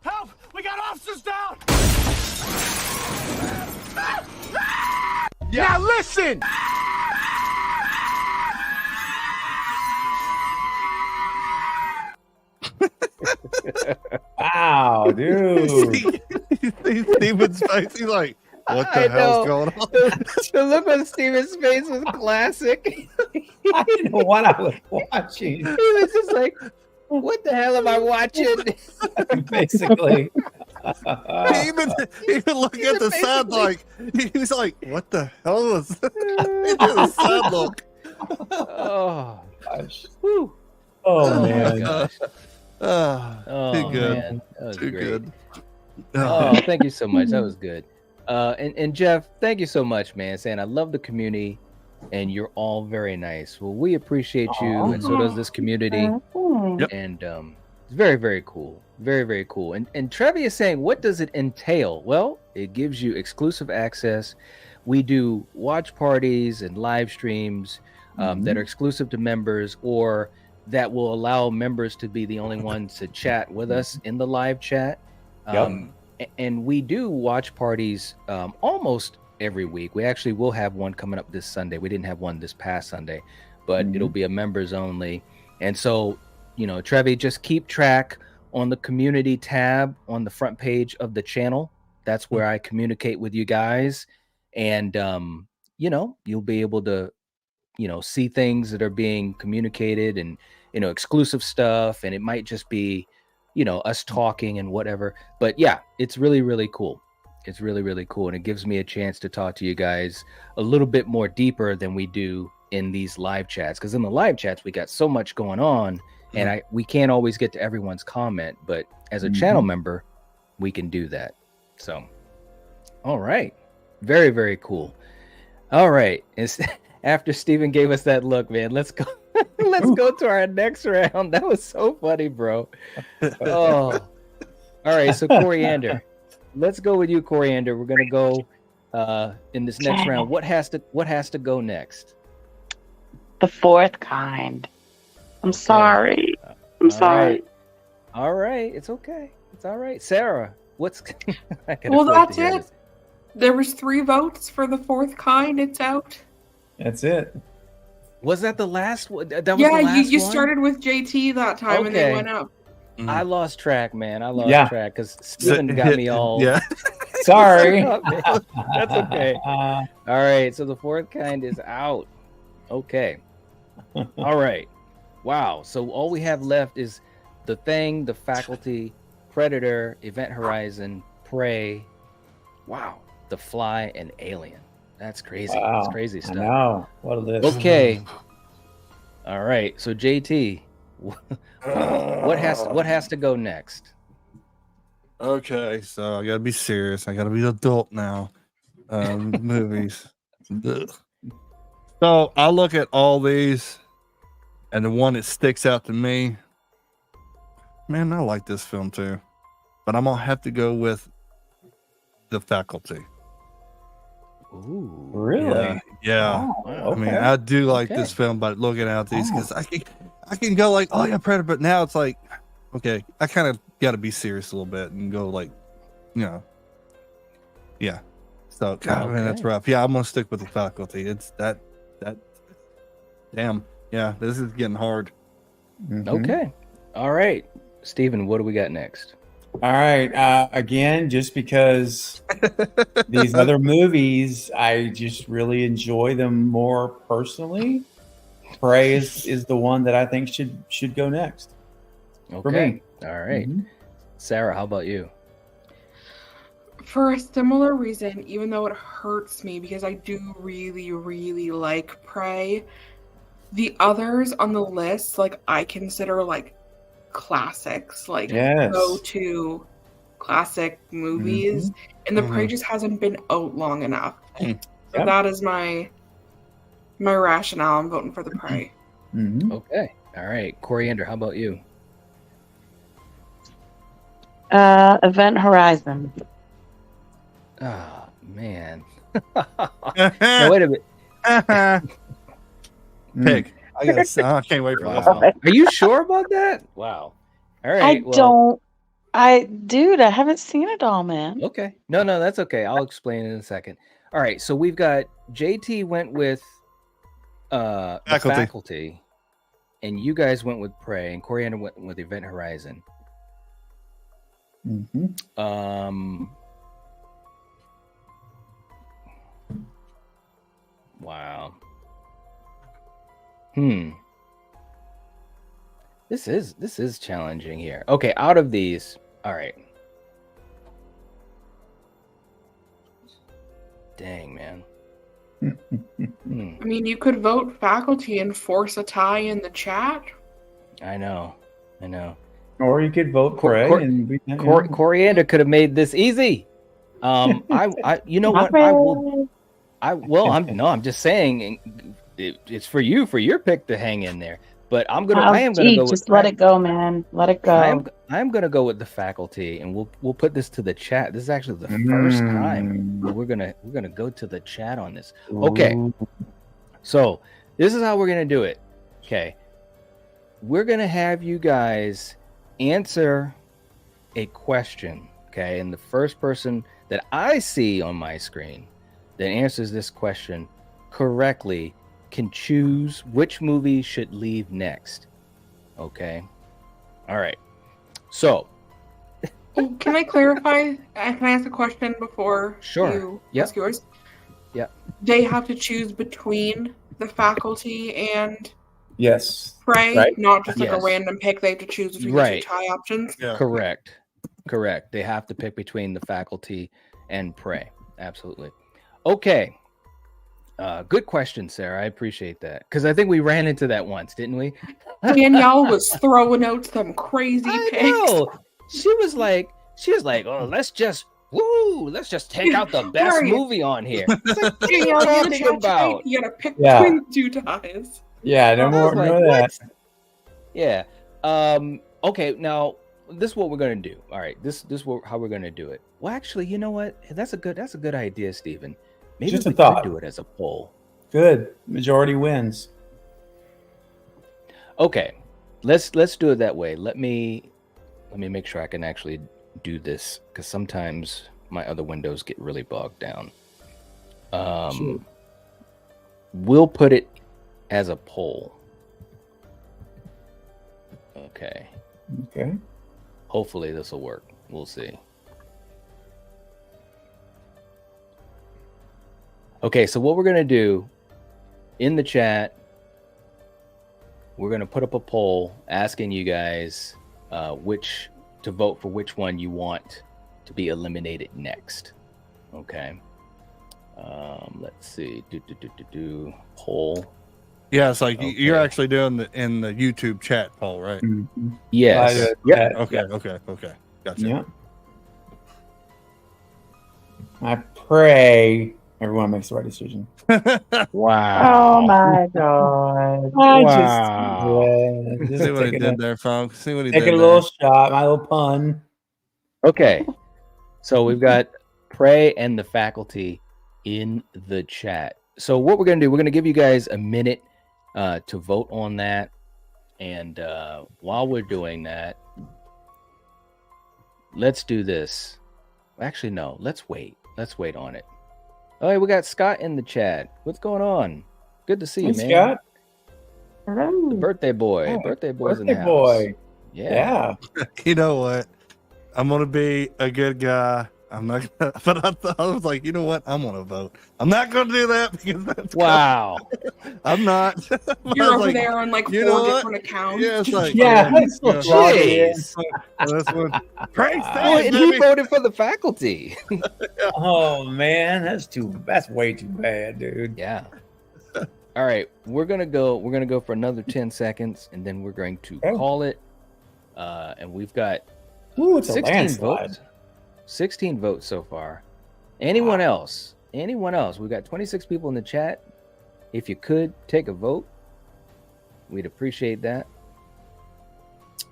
Help! We got officers down! Now listen! Wow, dude. Steven's face, he's like, what the I hell's know. going on? The look on Steven's face was classic. I didn't know what I was watching. He was just like, what the hell am I watching? Basically. He even look at the side like, he was like, what the hell was that? He did a side look. Oh, Gosh. whew. Oh, my man. gosh. Oh, too good. Man, that was Too great. good. Oh, thank you so much. That was good. And Jeff, thank you so much, man. Saying I love the community, and you're all very nice. Well, we appreciate you, Aw. and so does this community. Yep. And it's very, very cool. Very, very cool. And Trevi is saying, what does it entail? Well, it gives you exclusive access. We do watch parties and live streams that are exclusive to members, or that will allow members to be the only ones to chat with us in the live chat. And we do watch parties almost every week. We actually will have one coming up this Sunday. We didn't have one this past Sunday, but it'll be a members only. And so, Trevi, just keep track on the community tab on the front page of the channel. That's where I communicate with you guys. And, you'll be able to, see things that are being communicated and, exclusive stuff. And it might just be, us talking and whatever. But yeah, it's really, really cool. It's really, really cool. And it gives me a chance to talk to you guys a little bit more deeper than we do in these live chats. Because in the live chats, we got so much going on and we can't always get to everyone's comment. But as a channel member, we can do that. So, all right. Very, very cool. All right. After Steven gave us that look, man, let's go. Let's go to our next round. That was so funny, bro. Oh. All right. So, Coriander. Let's go with you, Coriander. We're gonna go in this next round. What has to go next? The fourth kind. I'm sorry. I'm sorry. All right. It's okay. It's all right. Sarah, what's well, that's it. There was 3 votes for the fourth kind. It's out. That's it. Was that the last one? That was yeah, the last you one? started with JT that time and they went up. I lost track, man. I lost track because Steven got me all. Yeah. Sorry. That's okay. All right. So the fourth kind is out. Okay. All right. Wow. So all we have left is the Thing, the Faculty, Predator, Event Horizon, Prey. Wow. The Fly and Alien. That's crazy. Wow. That's crazy stuff. I know. What a list. Okay. All right. So JT, what has to go next? Okay, so I gotta be serious. I gotta be adult now. Movies. Ugh. So I look at all these, and the one that sticks out to me, man, I like this film too, but I'm gonna have to go with The Faculty. Ooh, really? Yeah. Wow, okay. I mean, I do like this film, but looking at these, because I can go like, oh yeah, Predator, but now it's like, okay, I kind of got to be serious a little bit and go like, yeah. So, God, man, that's rough. Yeah, I'm gonna stick with The Faculty. It's that. Damn. Yeah, this is getting hard. Okay. All right, Steven, what do we got next? All right. Again, just because these other movies, I just really enjoy them more personally. Prey is the one that I think should go next. Okay. For me. All right. Sarah, how about you? For a similar reason, even though it hurts me because I do really, really like Prey, the others on the list, like I consider like classics, like go-to classic movies, and the Prey just hasn't been out long enough. So that is my rationale. I'm voting for the Prey. Okay. All right. Coriander, how about you? Event Horizon. Oh, man. Now, wait a minute. Pick. I can't wait for this Wow. one. Are you sure about that? Wow. All right. Dude, I haven't seen it all, man. Okay. No, that's okay. I'll explain in a second. All right. So we've got JT went with the Faculty, and you guys went with Prey, and Coriander went with Event Horizon. Wow. This is challenging here. Okay, out of these, all right. Dang, man. I mean, you could vote Faculty and force a tie in the chat. I know. Or you could vote Prey. Coriander could have made this easy. I you know what? I'm just saying it's for your pick to hang in there. But I am gonna go just let it go, man. Let it go. I'm gonna go with the Faculty, and we'll put this to the chat. This is actually the first time we're gonna go to the chat on this. Okay. So this is how we're gonna do it. Okay. We're gonna have you guys answer a question. Okay, and the first person that I see on my screen that answers this question correctly can choose which movie should leave next. Okay. All right. So, Oh, can I clarify? Can I ask a question before Sure. you Yep. ask yours? Yep. They have to choose between the faculty and Yes. prey, Right. not just like a Yes. random pick. They have to choose between the Right. two tie options. Yeah. correct. They have to pick between the faculty and prey. Absolutely. Okay. Good question, Sarah. I appreciate that. Because I think we ran into that once, didn't we? Danielle was throwing out some crazy I picks. know. She was like, oh, let's just take out the best Right. movie on here. It's like, what are you Danielle, you talking chat about? You gotta pick Yeah. between the two ties. Yeah, no I more was like, none of that. Yeah. Okay. Now this is what we're gonna do. All right. This how we're gonna do it. Well, actually, you know what? That's a good idea, Stephen. Maybe Just a we could thought. do it as a poll. Good. Majority wins. Okay. Let's do it that way. Let me make sure I can actually do this because sometimes my other windows get really bogged down. Sure. We'll put it as a poll. Okay. Okay. Hopefully this will work. We'll see. Okay, so what we're going to do in the chat, we're going to put up a poll asking you guys to vote for which one you want to be eliminated next. Okay. Let's see. Poll. Yeah, it's like you're Okay. actually doing in the YouTube chat poll, right? Mm-hmm. Yes. Yeah. Okay. Gotcha. Yeah. I pray everyone makes the right decision. Wow. Oh my god. See what he did there, folks. See what he Taking did a little shot, my little pun. Okay. So we've got Prey and the faculty in the chat. So what we're going to do, we're going to give you guys a minute to vote on that. And while we're doing that, let's do this. Actually, no, let's wait. Let's wait on it. All right, we got Scott in the chat. What's going on? Good to see you, Hey, man. Scott. The birthday boy. Yeah, Birthday boy's in the Birthday house. boy. Yeah. You know what? I'm gonna be a good guy. I'm not gonna, but I was like, you know what? I'm gonna vote. I'm not gonna do that because that's Wow. I'm not. You're over there on like you know 4 what? different accounts. Yeah, it's like Yeah, yeah, Jeez. that's what. Praise Oh, God, and he baby. voted for the faculty. Oh man, that's way too bad, dude. Yeah. All right, we're gonna go for another 10 seconds, and then we're going to Okay. call it. And we've got Ooh, it's a 16 landslide. votes. 16 votes so far. Anyone else? Anyone else? We've got 26 people in the chat. If you could take a vote, we'd appreciate that.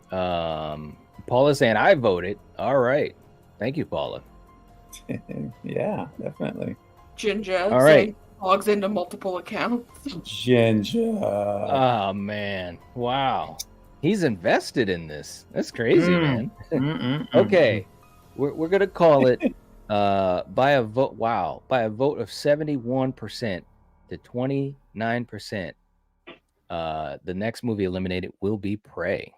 Paula's saying I voted. All right. Thank you, Paula. Yeah, definitely. Ginger All right. logs into multiple accounts. Ginger. Oh man. Wow. He's invested in this. That's crazy, man. Okay. We're gonna call it by a vote. Wow, by a vote of 71% to 29%. The next movie eliminated will be Prey.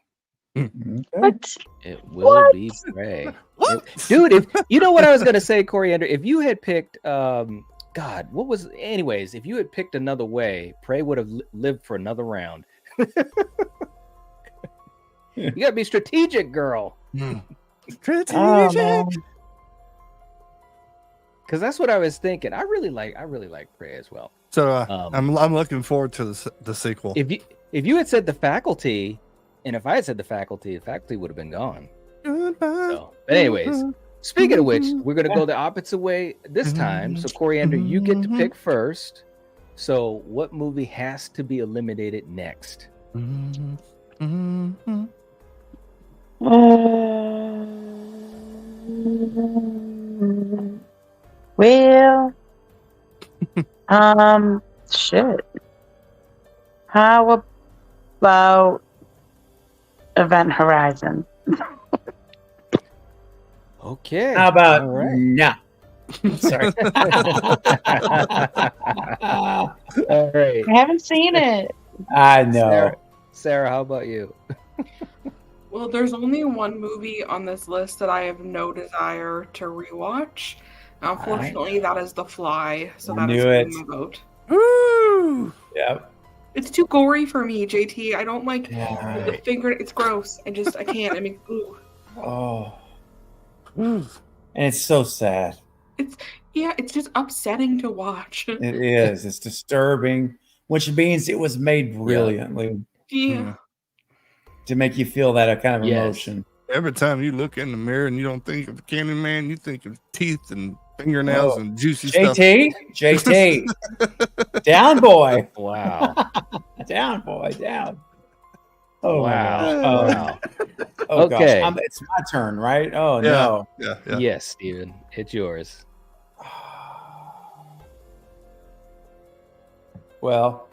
What? It will be Prey. Dude, if you know what I was gonna say, Coriander, if you had picked God, what was anyways, if you had picked another way, Prey would have lived for another round. You gotta be strategic, girl. Strategic. Oh, man. Because that's what I was thinking. I really like Prey as well. So Um, I'm looking forward to the sequel. If you had said the faculty, and if I had said the faculty would have been gone. So, but anyways, speaking of which, we're gonna go the opposite way this time. So Coriander, you get to pick first. So what movie has to be eliminated next? Well, shit. How about Event Horizon? Okay. How about All right. nah? Sorry. All right. I haven't seen it. I know. Sarah, how about you? Well, there's only one movie on this list that I have no desire to rewatch. Unfortunately, that is The Fly. So that is my vote. Woo! Yep. It's too gory for me, JT. I don't like the finger. It's gross. I can't. I mean, ooh. Oh. And it's so sad. It's just upsetting to watch. It is. It's disturbing, which means it was made brilliantly. Yeah. To make you feel that kind of emotion. Every time you look in the mirror and you don't think of Candyman, you think of teeth and fingernails and juicy stuff. JT, down boy. Wow. Down boy, down. Oh wow. Wow. Oh Okay. gosh. It's my turn, right? Oh Yeah. no. Yeah. Yes, Steven, it's yours. Well,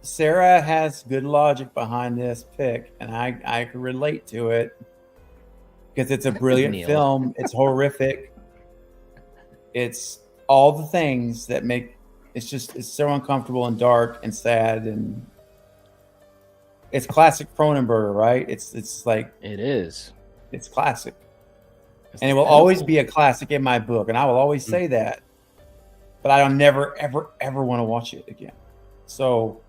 Sarah has good logic behind this pick, and I can relate to it because it's a brilliant film. It's horrific. It's all the things that make it's so uncomfortable and dark and sad, and it's classic Cronenberg, right? It's like it is. It's classic, and it will always be a classic in my book, and I will always say that. But I don't never, ever, ever want to watch it again. So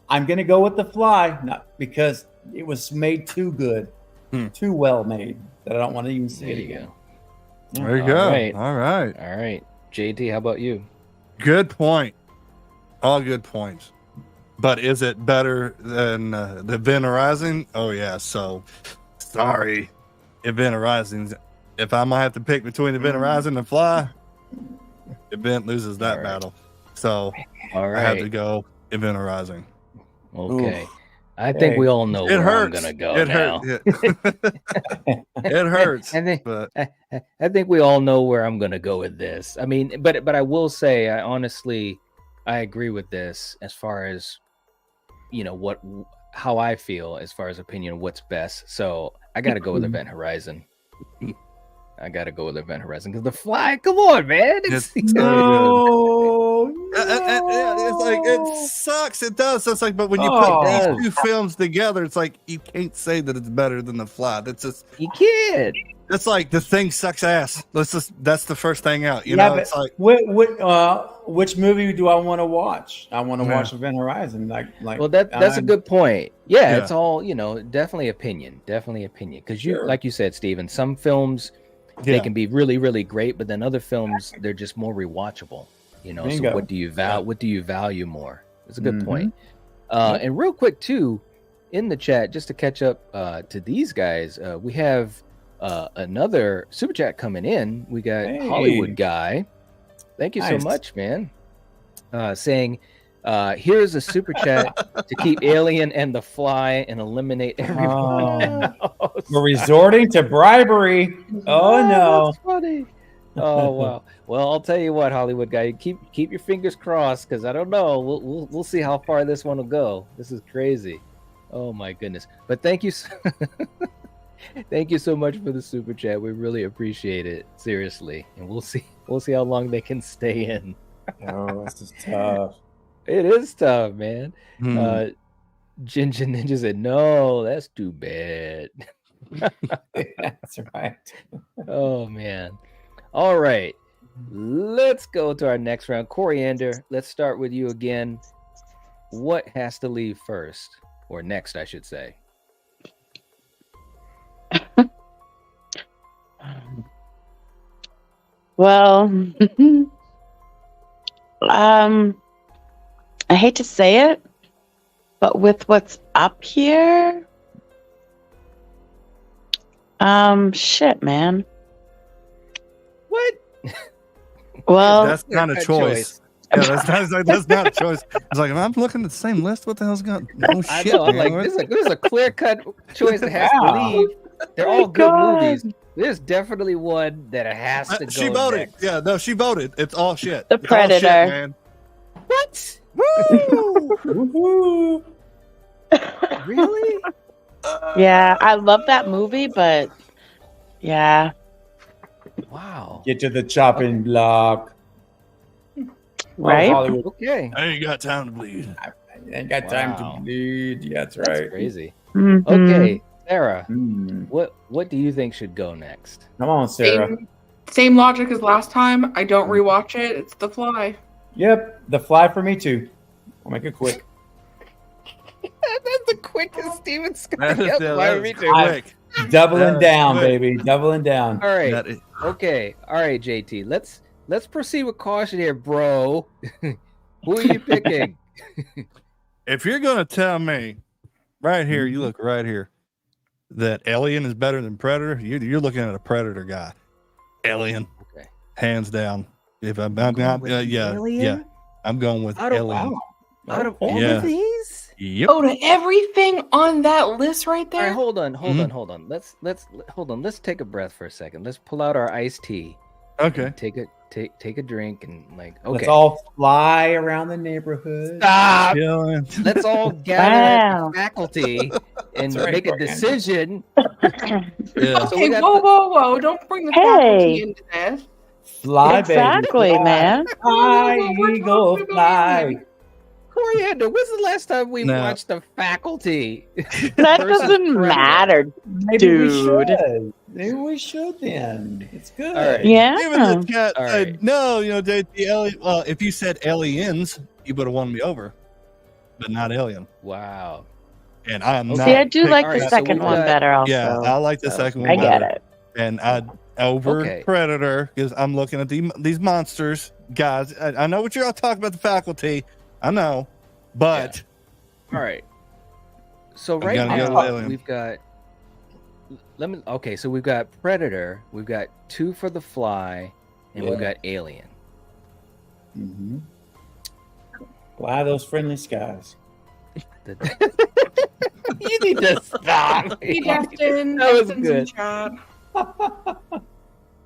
I'm going to go with The Fly, not because it was made too good, too well made, that I don't want to even see it again. There you go. All right. JT, how about you? Good point. All good points. But is it better than the Event Horizon? Oh, yeah. So, sorry. Event Horizon. If I might have to pick between Event Horizon and Fly, Event loses that battle. So I have to go Event Horizon. Okay. Oof. I think we all know It where hurts. I'm gonna go It now. It hurts. I think we all know where I'm gonna go with this. I mean, but I will say, I agree with this as far as how I feel as far as opinion of what's best. So I got to go with Event Horizon. I gotta go with Event Horizon because The Fly. Come on, man! It's No, it's like it sucks. It does. It's like, but when you put these two films together, it's like you can't say that it's better than The Fly. That's just you can't. It's like The Thing sucks ass. That's the first thing out. You know, but it's like which movie do I want to watch? I want to watch Event Horizon. Well, that's a good point. Yeah, it's all definitely opinion. Because like you said, Steven, some films. They can be really, really great, but then other films they're just more rewatchable. Bingo. So what do you value more? It's a good point. And real quick too, in the chat, just to catch up to these guys, we have another super chat coming in. We got Hollywood Guy. Thank you so much, man. Saying, here's a super chat to keep Alien and The Fly and eliminate everyone else. We're resorting to bribery. Oh no. That's funny. Oh wow. Well, I'll tell you what, Hollywood Guy, keep your fingers crossed because I don't know. We'll see how far this one will go. This is crazy. Oh my goodness. But thank you. Thank you so much for the super chat. We really appreciate it. Seriously. And we'll see how long they can stay in. Oh, this is tough. It is tough, man. Ginger Ninja said, no, that's too bad. That's right. Oh, man. All right. Let's go to our next round. Coriander, let's start with you again. What has to leave first? Or next, I should say. Well, I hate to say it, but with what's up here, shit, man. What? Well, that's not a choice. Yeah, that's not a choice. It's like, if I'm looking at the same list, what the hell's going on? Oh, shit. I know, I'm like, there's a clear-cut choice that has to leave. They're all good movies. There's definitely one that has to go. She voted. Next. Yeah, no, she voted. It's all shit. The Predator. Shit, man. What? Woo! Really? Yeah, I love that movie, but yeah. Wow. Get to the chopping block. Right? Oh, Hollywood. Okay. I ain't got time to bleed. I ain't got time Wow. to bleed. Yeah, that's That's right. crazy. Mhm. Okay, Sarah, Mm. what do you think should go next? Come on, Sarah. Same logic as last time. I don't rewatch it. It's The Fly. Yep, The Fly for me too. I'll make it quick. That's the quickest Steven That is, that is I- quick. Doubling That down, is quick. baby. Doubling down. All right. That is- Okay. All right, JT. Let's proceed with caution here, bro. Who are you picking? If you're gonna tell me right here, you look right here, that Alien is better than Predator, you're looking at a Predator guy. Alien, Okay. hands down. If I'm Going not, with yeah, Alien? I'm going with Out of- Alien. Out of all Yeah. of these? Yep. Oh, to everything on that list right All right, there. hold on. Mhm. Hold on. Let's hold on. Let's take a breath for a second. Let's pull out our iced tea. Okay. and take a drink and like okay. Let's all fly around the neighborhood. Stop. Alien. Let's all gather at Wow. the faculty and That's right, make a Brian. decision. Yeah. So we Okay, got whoa! Don't bring the Hey. faculty into this. Fly, Exactly, baby. Fly. man. Fly, We're eagle, talking about fly. Alien. Coriander, when's the last time we No. watched the faculty? That versus doesn't Predator? matter. Maybe we Dude. should. Maybe we should then. It's good. All right. Yeah. Even the cat All said, right. no, the alien. Well, if you said aliens, you would have won me over, but not Alien. Wow. And I'm Okay. not. See, I do like All the right, so second we've one got- better also. Yeah, I like the So, second one. I get better. it. And I over Okay. Predator because I'm looking at these monsters, guys. I know what you're all talking about the faculty. I know, but All right. So I'm right gonna go now with Alien. we've got. Okay, so we've got Predator, we've got Two for the Fly, and we've got Alien. Mm-hmm. Fly those friendly skies. You need to stop. Hey, Justin. That was Justin's in good. chat.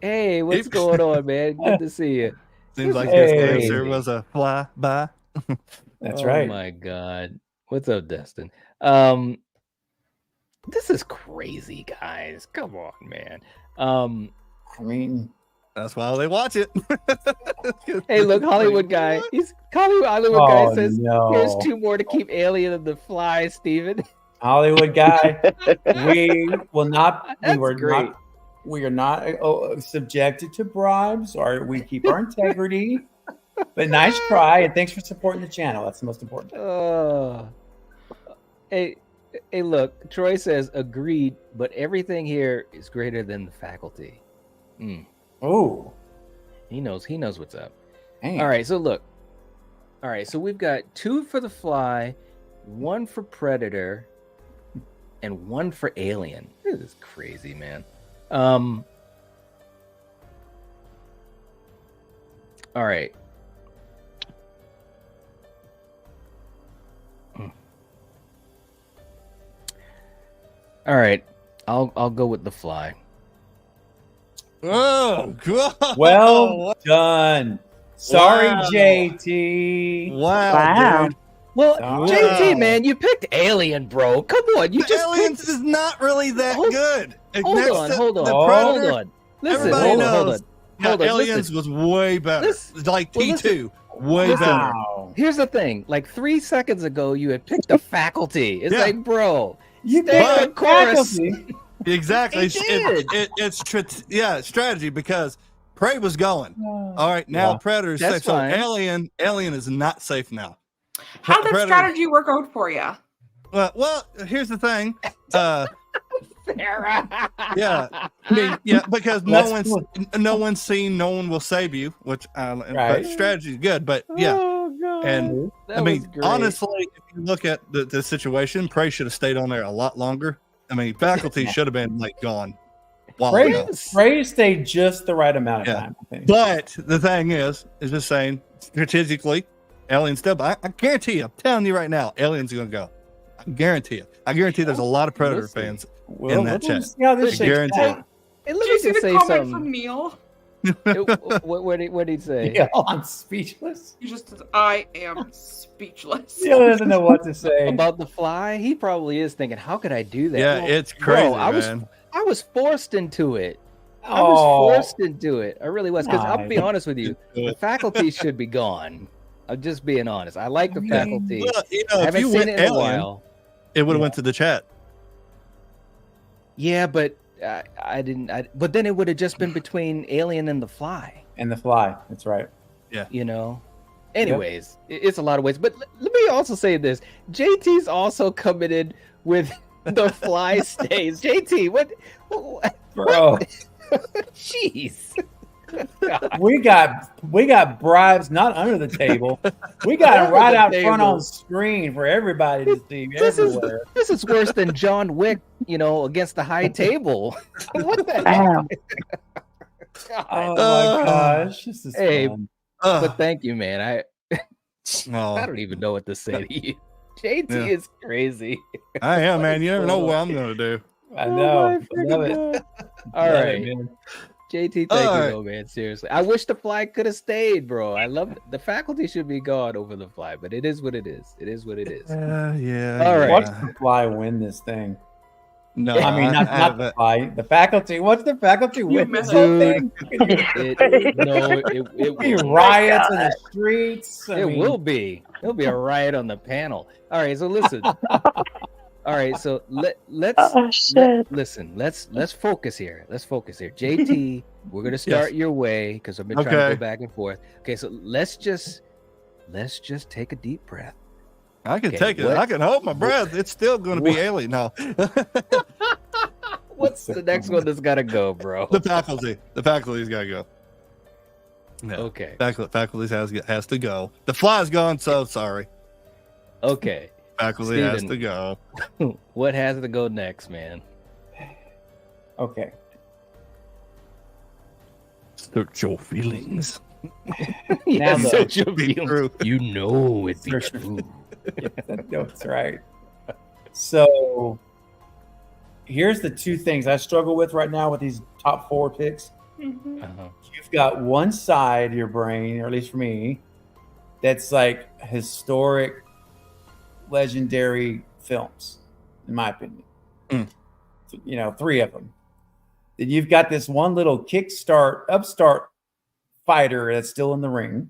Hey, what's going on, man? Good to see you. seems like Hey. his answer was a fly by. That's Oh right. my god. What's up, Destin? This is crazy, guys. Come on, man. I mean, That's why they watch it. Hey, look, Hollywood guy. Hollywood guy oh says, no. "Here's two more to keep Alien and the Fly, Steven." Hollywood guy. We will not. That's we were great. not. We are not subjected to bribes, or we keep our integrity. But nice try, and thanks for supporting the channel. That's the most important. Hey, look. Troy says, "Agreed," but everything here is greater than the faculty. Oh, He knows what's up. dang. All right, so look. All right, so we've got Two for the Fly, one for Predator, and one for Alien. This is crazy, man. All right. All right. I'll go with the Fly. Oh, God. Well done. Sorry, Wow. JT. Wow. Wow. Dude. Well, Wow. JT, man, you picked Alien, bro. Come on, you The just Aliens picked... is not really that Hold- good. Hold Next on, to hold on, the Oh. hold Predator, on. Listen, everybody hold on, hold knows. on. Yeah, Hold on, Aliens listen. was way better. Listen. It's like Well, T2, way Listen. better. Wow. Here's the thing. Like 3 seconds ago, you had picked the faculty. It's Yeah. like, bro, You stay picked on the course. faculty. Exactly. He did. It's strategy because Prey was going. All right, now Yeah. Predator is That's safe. So fine. Alien is not safe now. How'd that Predator- strategy work out for you? Well, here's the thing. Sarah. Yeah, I mean, yeah, because That's no one's seen, no one will save you. Which Right. but strategy is good, but yeah. Oh, God. And That I mean, was great. honestly, if you look at the situation, Prey should have stayed on there a lot longer. I mean, faculty should have been like gone. While ago. Ray stayed just the right amount of Yeah. time. I think. But the thing is just saying strategically, Alien still. I guarantee you, I'm telling you right now, Alien's gonna go. I guarantee you. I guarantee there's a lot of Predator We'll see. fans. Well, in that we'll chat. see how this I shakes guarantee out. it. Hey, Did let you me see just the say comment something. from Neil? What did he say? Yeah, I'm speechless. He just says, I am speechless. He doesn't know what to say. About the fly? He probably is thinking, how could I do that? Yeah, Well, it's crazy, bro, I was forced into it. I Oh. was forced into it. I really was. Because I'll be Nice. honest with you, the faculty should be gone. I'm just being honest. I like the faculty. Well, you I know, if haven't you seen went it in a alien, while. it would have went to the chat. Yeah, but I didn't. But then it would have just been between Alien and The Fly. And the fly. That's right. You know. Anyways, it's a lot of ways. But let me also say this: JT's also committed with The Fly stays. JT, what Bro. Jeez. We got bribes not under the table. We got them right out front on screen for everybody to see everywhere. This is worse than John Wick, against the high table. What the Damn. heck? Oh my gosh. This is fun. But thank you, man. I Oh, don't even know what to say to you. JT is crazy. I am, man. You never know what I'm gonna do. I know. I love it. All Love right. it, man. JT, thank you, though, man. Seriously. I wish the fly could have stayed, bro. I love it. The faculty should be gone over the fly, but it is what it is. It is what it is. Yeah. All right. Watch the fly win this thing. No, I mean, not the fly. The faculty. What's the faculty win this whole thing? It Be will. riots in the streets. I It mean, will be. There'll be a riot on the panel. All right, so listen. All right, so listen. Let's focus here. Let's focus here. JT, we're gonna start your way because I've been trying to go back and forth. Okay, so let's just take a deep breath. I can Okay, take it. what- I can hold my breath. It's still going to be alien. No, What's the next one that's gotta go, bro? the faculty. The faculty's got to go. No, Okay. faculty has to go. The fly's gone. So sorry. Okay. Faculty has Steven. to go. What has to go next, man? Okay. Search your feelings. Yeah, the- such a Be feeling. true. You know it be Search- true. That's right. So here's the two things I struggle with right now with these top 4 picks. Uh-huh. You've got one side of your brain, or at least for me, that's like historic, legendary films, in my opinion. Mm. 3 of them. Then you've got this one little upstart fighter that's still in the ring.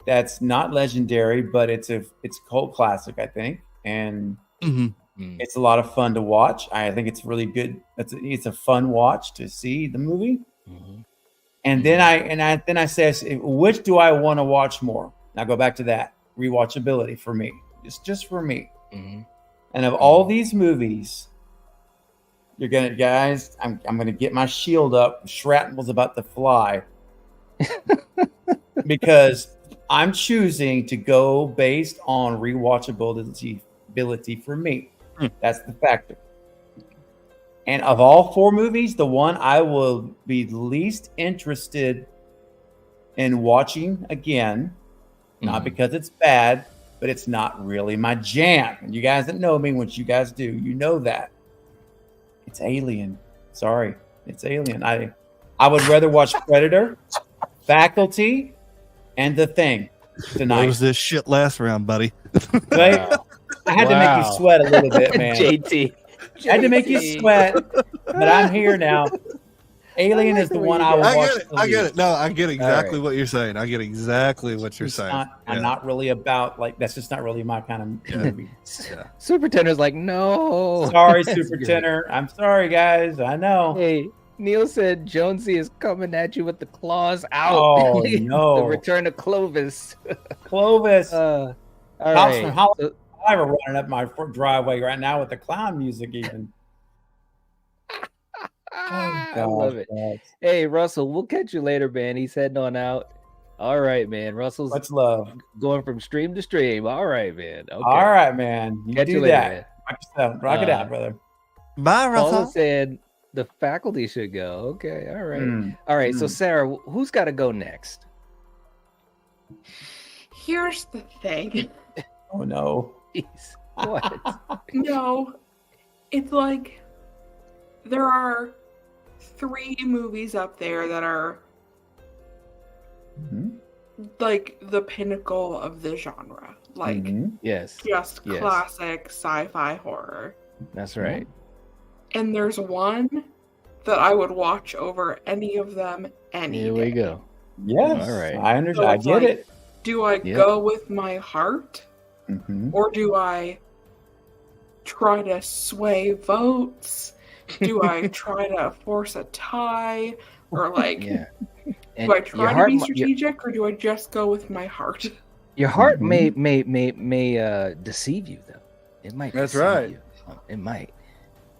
That's not legendary, but it's a cult classic, I think, and it's a lot of fun to watch. I think it's really good. It's a fun watch to see the movie. And then I say, which do I want to watch more? Now go back to that rewatchability for me. It's just for me. And of all these movies, I'm gonna get my shield up. Shrapnel's about to fly because I'm choosing to go based on rewatchability for me. That's the factor. And of all 4 movies, the one I will be least interested in watching again, not because it's bad, but it's not really my jam. And you guys that know me, which you guys do, you know that. It's Alien. Sorry, it's Alien. I would rather watch Predator, Faculty, and The Thing tonight. What was this shit last round, buddy? Right? I had to make you sweat a little bit, man. JT. I had to make you sweat, but I'm here now. Alien is the one I will watch. I get it. No, I get exactly right. what you're saying. I get exactly what you're saying. I'm not really about that's just not really my kind of movie. Super Tender's like, no. Sorry, That's Super good. Tenor. I'm sorry, guys. I know. Hey, Neil said Jonesy is coming at you with the claws out. Oh, the no. return of Clovis. Clovis. All Cops right. from Hollywood are running up my driveway right now with the clown music even. I love it. Hey, Russell, we'll catch you later, man. He's heading on out. All right, man. Russell's Much love. going from stream to stream. All right, man. Okay. All right, man. You Catch do you later, that. man. Rock yourself. Rock it out, brother. Bye, Paula Russell. said the faculty should go. Okay. All right. Mm. All right. So, Sarah, who's got to go next? Here's the thing. Oh, no. Jeez. What? No, it's like there are three movies up there that are Mhm. like the pinnacle of the genre. Like Mhm. Yes. just Yes. classic sci-fi horror. That's right. And there's one that I would watch over any of them any Here day. we go. Yes, All right. I understand. So I it's get like, it. do I Yep. go with my heart Mhm. or do I try to sway votes? Do I try to force a tie? Or like, Yeah. And do I your try to heart, be mi- strategic or do I just go with my heart? your heart Mhm. may deceive you though. It might. That's deceive right. You. It might.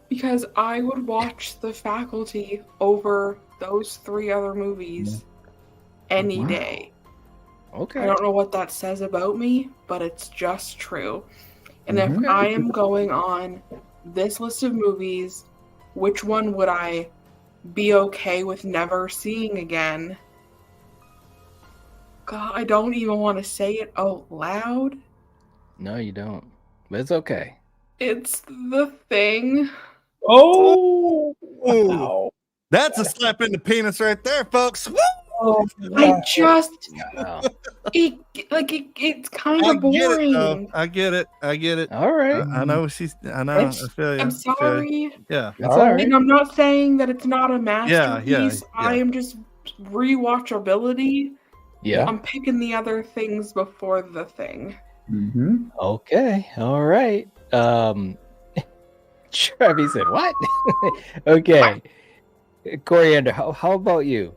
Because I would watch The Faculty over those three other movies any Wow. day. Okay. I don't know what that says about me, but it's just true. And if Mhm. I am going on this list of movies, which one would I be okay with never seeing again? God, I don't even want to say it out loud. No, you don't. But it's okay. It's The Thing. Oh, Ooh. wow. That's a slap in the penis right there, folks. Woo! Oh, I just Wow. it's kind I of get it, though. boring. I get it. I get it. All right. I know she's. I know. It's- I feel you. I'm I feel you. sorry. Yeah. That's all right. And I'm not saying that it's not a Yeah, masterpiece. I yeah. am just rewatchability. Yeah. I'm picking the other things before The Thing. Mhm. Okay. All right. Trevi said what? Okay. Coriander, how about you?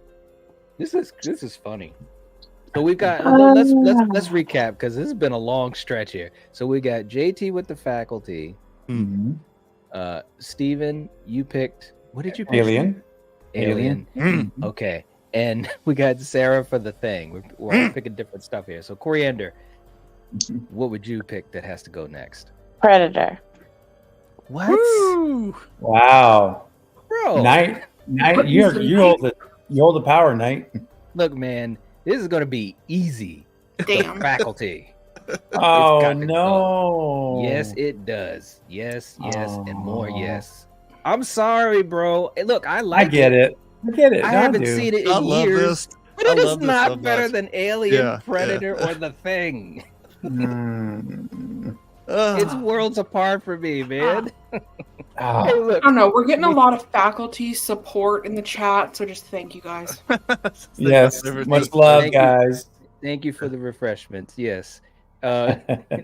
This is funny. So we got let's recap because this has been a long stretch here. So we got JT with The Faculty. Mhm. Steven, you picked what did you pick? Alien. Alien. Mm. Okay. And we got Sarah for The Thing. We're all picking different stuff here. So Coriander, what would you pick that has to go next? Predator. What? Woo! Wow. Bro. Knight, you hold the power, Knight. Look, man, this is gonna be easy. Damn. Faculty. Oh got to no. Yes, it does. Yes, and more Oh. yes. I'm sorry, bro. Hey, look, I I like get it. I get it. I No, haven't do. seen it in I love years, this. but I it is love this not so better much. than Alien, Yeah, Predator, yeah. or The Thing. Mm. It's worlds apart for me, man. Ah. Hey, look, I don't know. We're getting a lot of faculty support in the chat, so just thank you guys. Yes. Much love, Thank you. guys. thank you for the refreshments. Yes.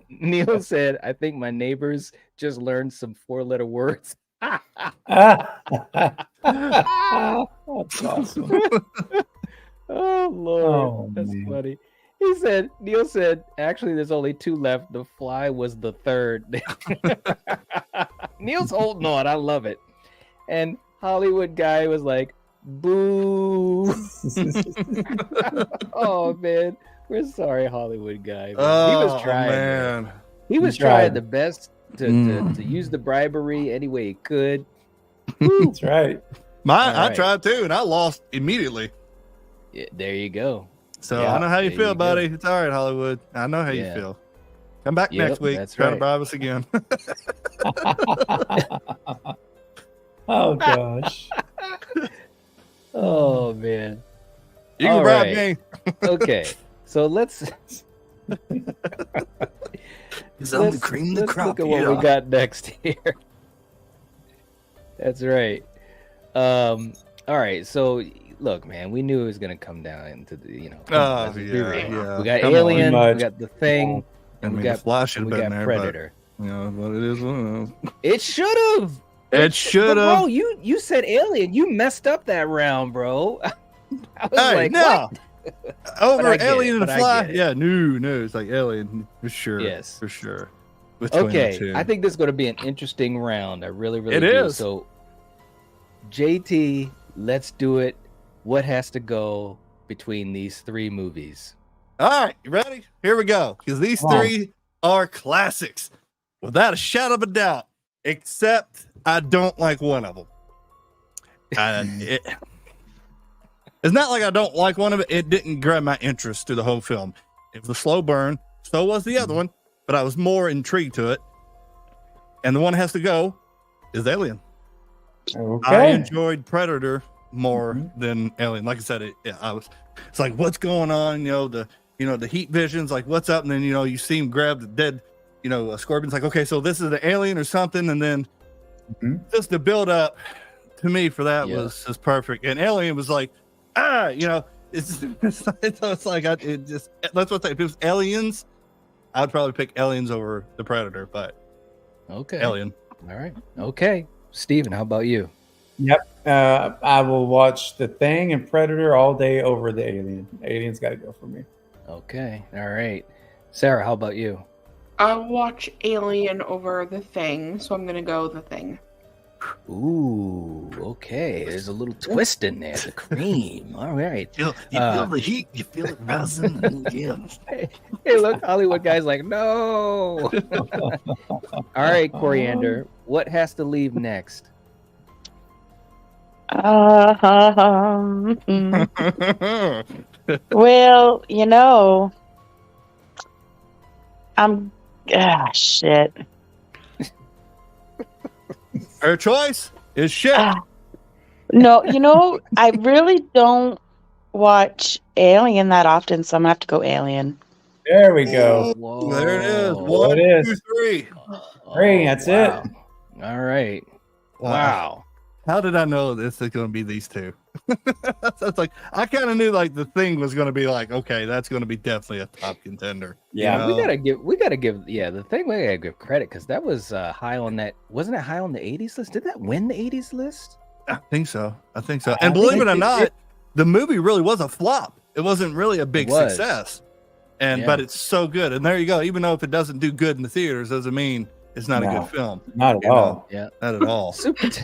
Neil said, I think my neighbors just learned some 4-letter words. That's awesome. Oh Lord, Oh, that's man. funny. Neil said, actually there's only 2 left. The Fly was the third. Neil's holding on. I love it. And Hollywood guy was like, boo. Oh man. We're sorry, Hollywood guy. Man. He was trying. man. He was tried. trying the best to use the bribery any way he could. That's right. I right. tried too, and I lost immediately. Yeah, there you go. So Yeah, I know how you there feel, you go. buddy. It's all right, Hollywood. I know how you Yeah. feel. Come back Yep, next week. that's Try to right. bribe us again. Oh gosh. Oh man. You can All bribe right. me. Okay. So let's Because I'm the cream of the let's crop. look at what we got next here. That's right. All right. So look, man, we knew it was gonna come down into the, Oh, let's be yeah, real. yeah. We got Come on. Alien, Much. we got The Thing, I and mean, we the got Fly should have we been got there, Predator. but you know what it is. What it is. It should have. It should Bro, have. you said Alien. You messed up that round, bro. I was Hey, like, no. what? Over I get Alien it, and but I Fly? get it. Yeah, no. It's like Alien for sure. Yes. For sure. Between the Okay, two. I think this is going to be an interesting round. I really It do. is. So, JT, let's do it. What has to go between these 3 movies? All right, you ready? Here we go. Because these Come on. 3 are classics, without a shadow of a doubt. Except I don't like one of them. It's not like I don't like one of it. It didn't grab my interest through the whole film. It was a slow burn. So was the other one, but I was more intrigued to it. And the one that has to go is Alien. I Okay. enjoyed Predator more than Alien. Like I said, it's like, what's going on? The heat visions, like what's up? And then, you see him grab the dead, a scorpion's like, okay, so this is the alien or something. And then just the build up to me for that was just perfect. And Alien was like, it's like, that's what if it was Aliens, I'd probably pick Aliens over the Predator, but okay. Alien. All right. Okay. Steven, how about you? Yep. I will watch The Thing and Predator all day over the Alien. Alien's got to go for me. Okay. All right. Sarah, how about you? I'll watch Alien over The Thing, so I'm gonna go The Thing. Ooh, okay. There's a little twist in there. The cream. All right. You feel the heat. You feel it rising. Hey, look, Hollywood guy's like, no. All right, Coriander. What has to leave next? Well, shit. Her choice is shit. No, I really don't watch Alien that often, so I'm gonna have to go Alien. There we go. Whoa. There it is. There One, it is. 2, 3. Three, that's it. All right. Wow. How did I know this is going to be these two? That's like, I kind of knew like The Thing was going to be like, okay, that's going to be definitely a top contender. Yeah. We gotta give The Thing, we gotta give credit because that was high on that. Wasn't it high on the 80s list? Did that win the 80s list? I think so. And believe it or not, the movie really was a flop. It wasn't really a big success. But it's so good. And there you go. Even though if it doesn't do good in the theaters, doesn't mean it's not a good film. Not at all. Yeah. Not at all.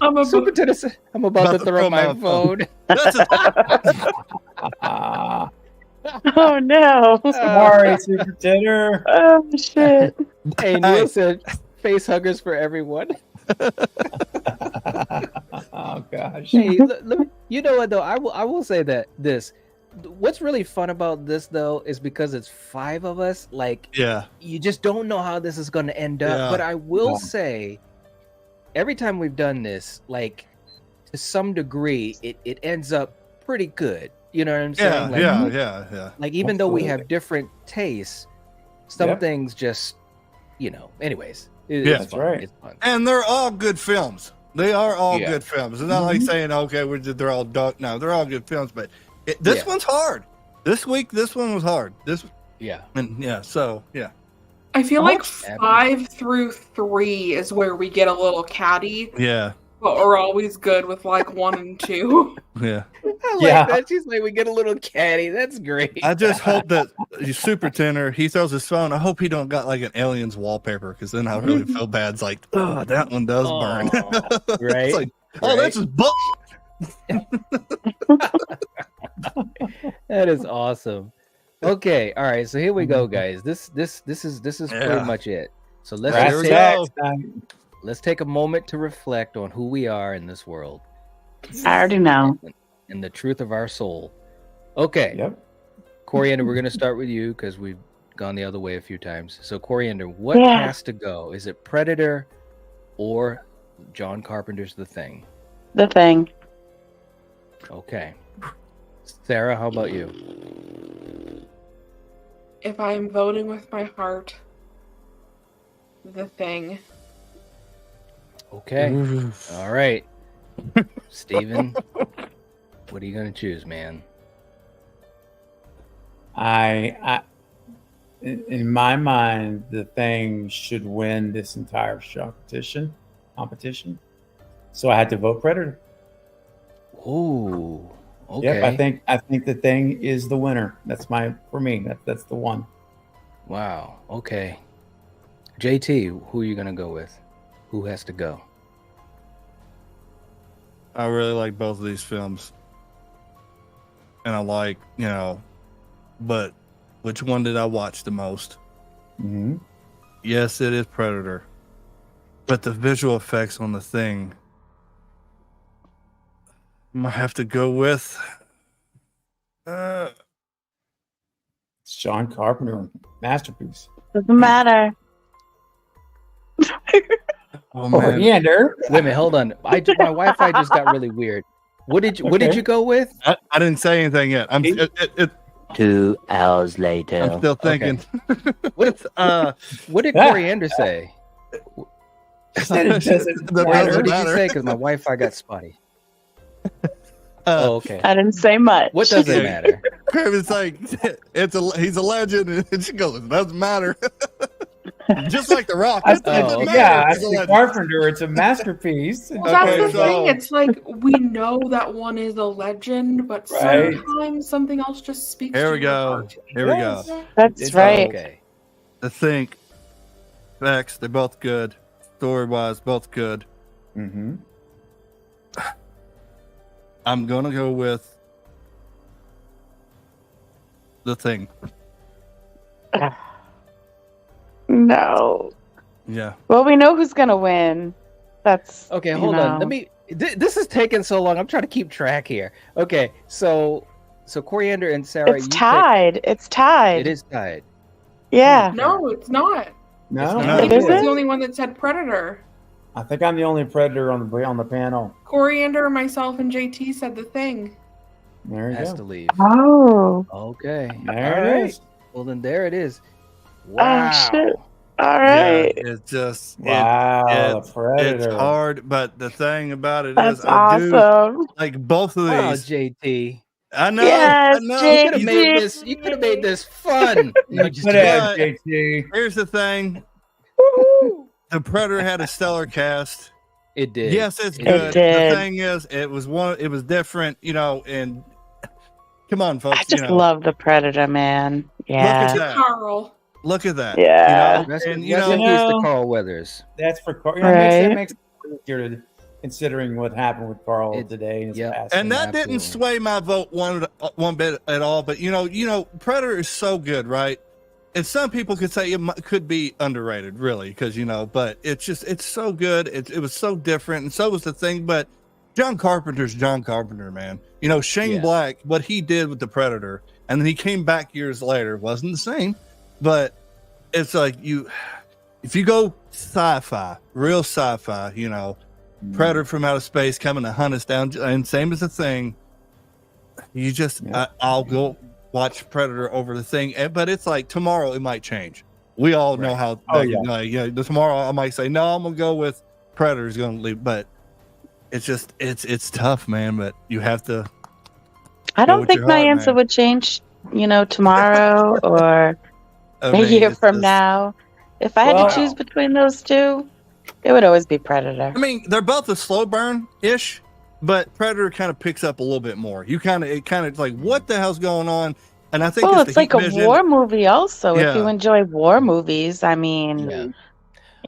I'm about to throw my phone. Oh no. Sorry, Super Titter. Oh shit. Hey, Neil said face huggers for everyone. Oh gosh. Hey, you know what though? I will say that what's really fun about this though is because it's 5 of us. Like, you just don't know how this is going to end up. But I will say, every time we've done this, like to some degree, it ends up pretty good. You know what I'm saying? Yeah. Like even though we have different tastes, some things just, Anyways, it's fun. right. It's fun. And they're all good films. They are all good films. It's not like saying, okay, they're all dark. No, they're all good films, but this one's hard. This week, this one was hard. I feel like 5 through 3 is where we get a little catty. Yeah. But we're always good with like 1 and 2. Yeah. I like that. She's like, we get a little catty. That's great. I just hope that Super Tenor, he throws his phone. I hope he don't got like an Aliens wallpaper, because then I really feel bad. It's like, oh, that one does burn. Right. It's like, this is bull. That is awesome. Okay, all right. So here we go, guys. This is pretty much it. So let's take a moment to reflect on who we are in this world. I already know. And the truth of our soul. Okay. Yep. Coriander, we're gonna start with you because we've gone the other way a few times. So Coriander, what has to go? Is it Predator or John Carpenter's The Thing? The Thing. Okay. Sarah, how about you? If I'm voting with my heart, The Thing. Okay. All right. Steven, what are you going to choose, man? I in my mind, The Thing should win this entire competition. So I had to vote Predator. Oh, okay. Yep, I think The Thing is the winner. That's for me. That's the one. Wow. Okay. JT, who are you gonna go with? Who has to go? I really like both of these films, and I like, but which one did I watch the most? Mm-hmm. Yes, it is Predator, but the visual effects on The Thing, I might have to go with. It's John Carpenter, masterpiece. Doesn't matter. Oh man! Coriander. Wait a minute, hold on. My Wi-Fi just got really weird. What did you go with? I didn't say anything yet. 2 hours later. I'm still thinking. What did Coriander say? It doesn't What matter. did you say? Because my Wi-Fi got spotty. Okay. I didn't say much. What does it matter? It's like he's a legend, and she goes, "It doesn't matter." Just like The Rock. I said, okay. yeah, He's a it's legend. Carpenter. It's a masterpiece. Well, that's Okay, the so- thing. It's like we know that one is a legend, but Right. sometimes something else just speaks. Here to we your go. heart. Here we go. That's It's right. Okay. I think facts. They're both good. Story-wise, both good. Mm-hmm. I'm gonna go with The Thing. No. Yeah. Well, we know who's gonna win. That's Okay, you hold on. know. Let me. This is taking so long. I'm trying to keep track here. Okay, so Coriander and Sarah, It's you tied. It's tied. It is tied. Yeah. No, it's not. No, not. It He was isn't? the only one that said Predator. I think I'm the only predator on the panel. Coriander, myself, and JT said The Thing. There you Has go. to leave. Oh. Okay. There All it right. is. Well, then there it is. Wow. Oh shit. All right. Yeah, it's just Wow, the predator. it's hard, but the thing about it is, That's I do awesome. like both of Wow, these. JT. I know. Yes, I know. You could have JT. made this. You could have made this fun. No, You just could kidding. have, JT. Here's the thing: Woo-hoo. The Predator had a stellar cast. It did. Yes, it's It good. did. The thing is, it was different, and come on, folks. I just love the Predator, man. Look Yeah. at that. Carl. Look at that. Yeah. Rest, And, rest in know- peace to Carl Weathers. That's for Carl. Right. That makes it easier to, considering what happened with Carl today and his Yep. passing. And that didn't Absolutely. sway my vote one bit at all. But Predator is so good, right? And some people could say could be underrated, really, because but it's so good. It was so different, and so was The Thing. But John Carpenter's John Carpenter, man. Shane Yeah. Black, what he did with the Predator, and then he came back years later, wasn't the same. But it's like if you go sci-fi, real sci-fi, Predator from outer space coming to hunt us down, and same as The Thing. You just, I'll go watch Predator over The Thing, but it's like tomorrow it might change. We all know how. Oh, yeah. Tomorrow I might say no, I'm gonna go with Predator's gonna leave, but it's just it's tough, man. But you have to. I Go don't with think your my heart, answer man. would change, tomorrow or I a mean, year it's from just- now. If I had Well- to choose between those two, it would always be Predator. I mean, they're both a slow burn ish, but Predator kind of picks up a little bit more. It kind of like, what the hell's going on? And I think Well, it's it's the like a heat vision. war movie also. Yeah. If you enjoy war movies, I mean, Yeah.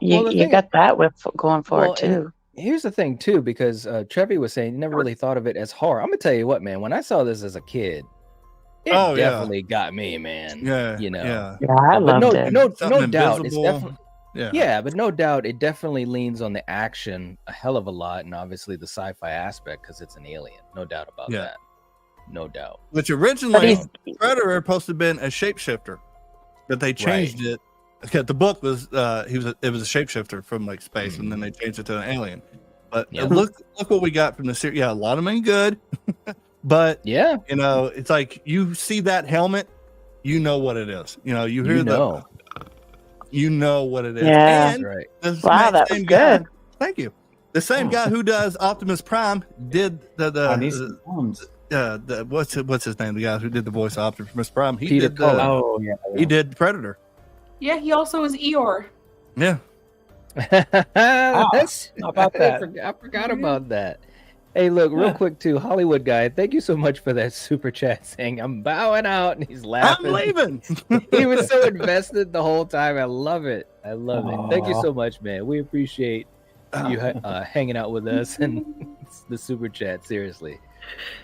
you, Well, the you thing- got that with going for Well, it and too. here's the thing too, because Trevi was saying he never really thought of it as horror. I'm gonna tell you what, man. When I saw this as a kid, it Oh, yeah. definitely got me, man. Yeah, Yeah. Yeah, I But loved no, it. no, Something no doubt, it's invisible. definitely. Yeah. Yeah, but no doubt it definitely leans on the action a hell of a lot, and obviously the sci-fi aspect because it's an alien. No doubt about Yeah. that. No doubt. Which But originally he's Predator supposed to have been a shapeshifter, but they changed it. Okay, the book was it was a shapeshifter from like space, and then they changed it to an alien. But Yeah. look what we got from the series. Yeah, a lot of them ain't good, but Yeah, it's like you see that helmet, you know what it is. You hear you know. you know what it is. Yeah. And That's right. the Wow, that was same guy- good. Thank you. The same guy who does Optimus Prime did I need some thumbs. what's his name? The guy who did the voice of Optimus Prime. He Peter did Cullen. Oh, yeah. he did Predator. Yeah, he also is Eeyore. Yeah. That's how about that? I forgot about that. Hey, look, real quick too, Hollywood guy. Thank you so much for that super chat saying I'm bowing out, and he's laughing. I'm leaving. He was so invested the whole time. I love it. I love it. Thank you Aw. so much, man. We appreciate you hanging out with us and the super chat. Seriously.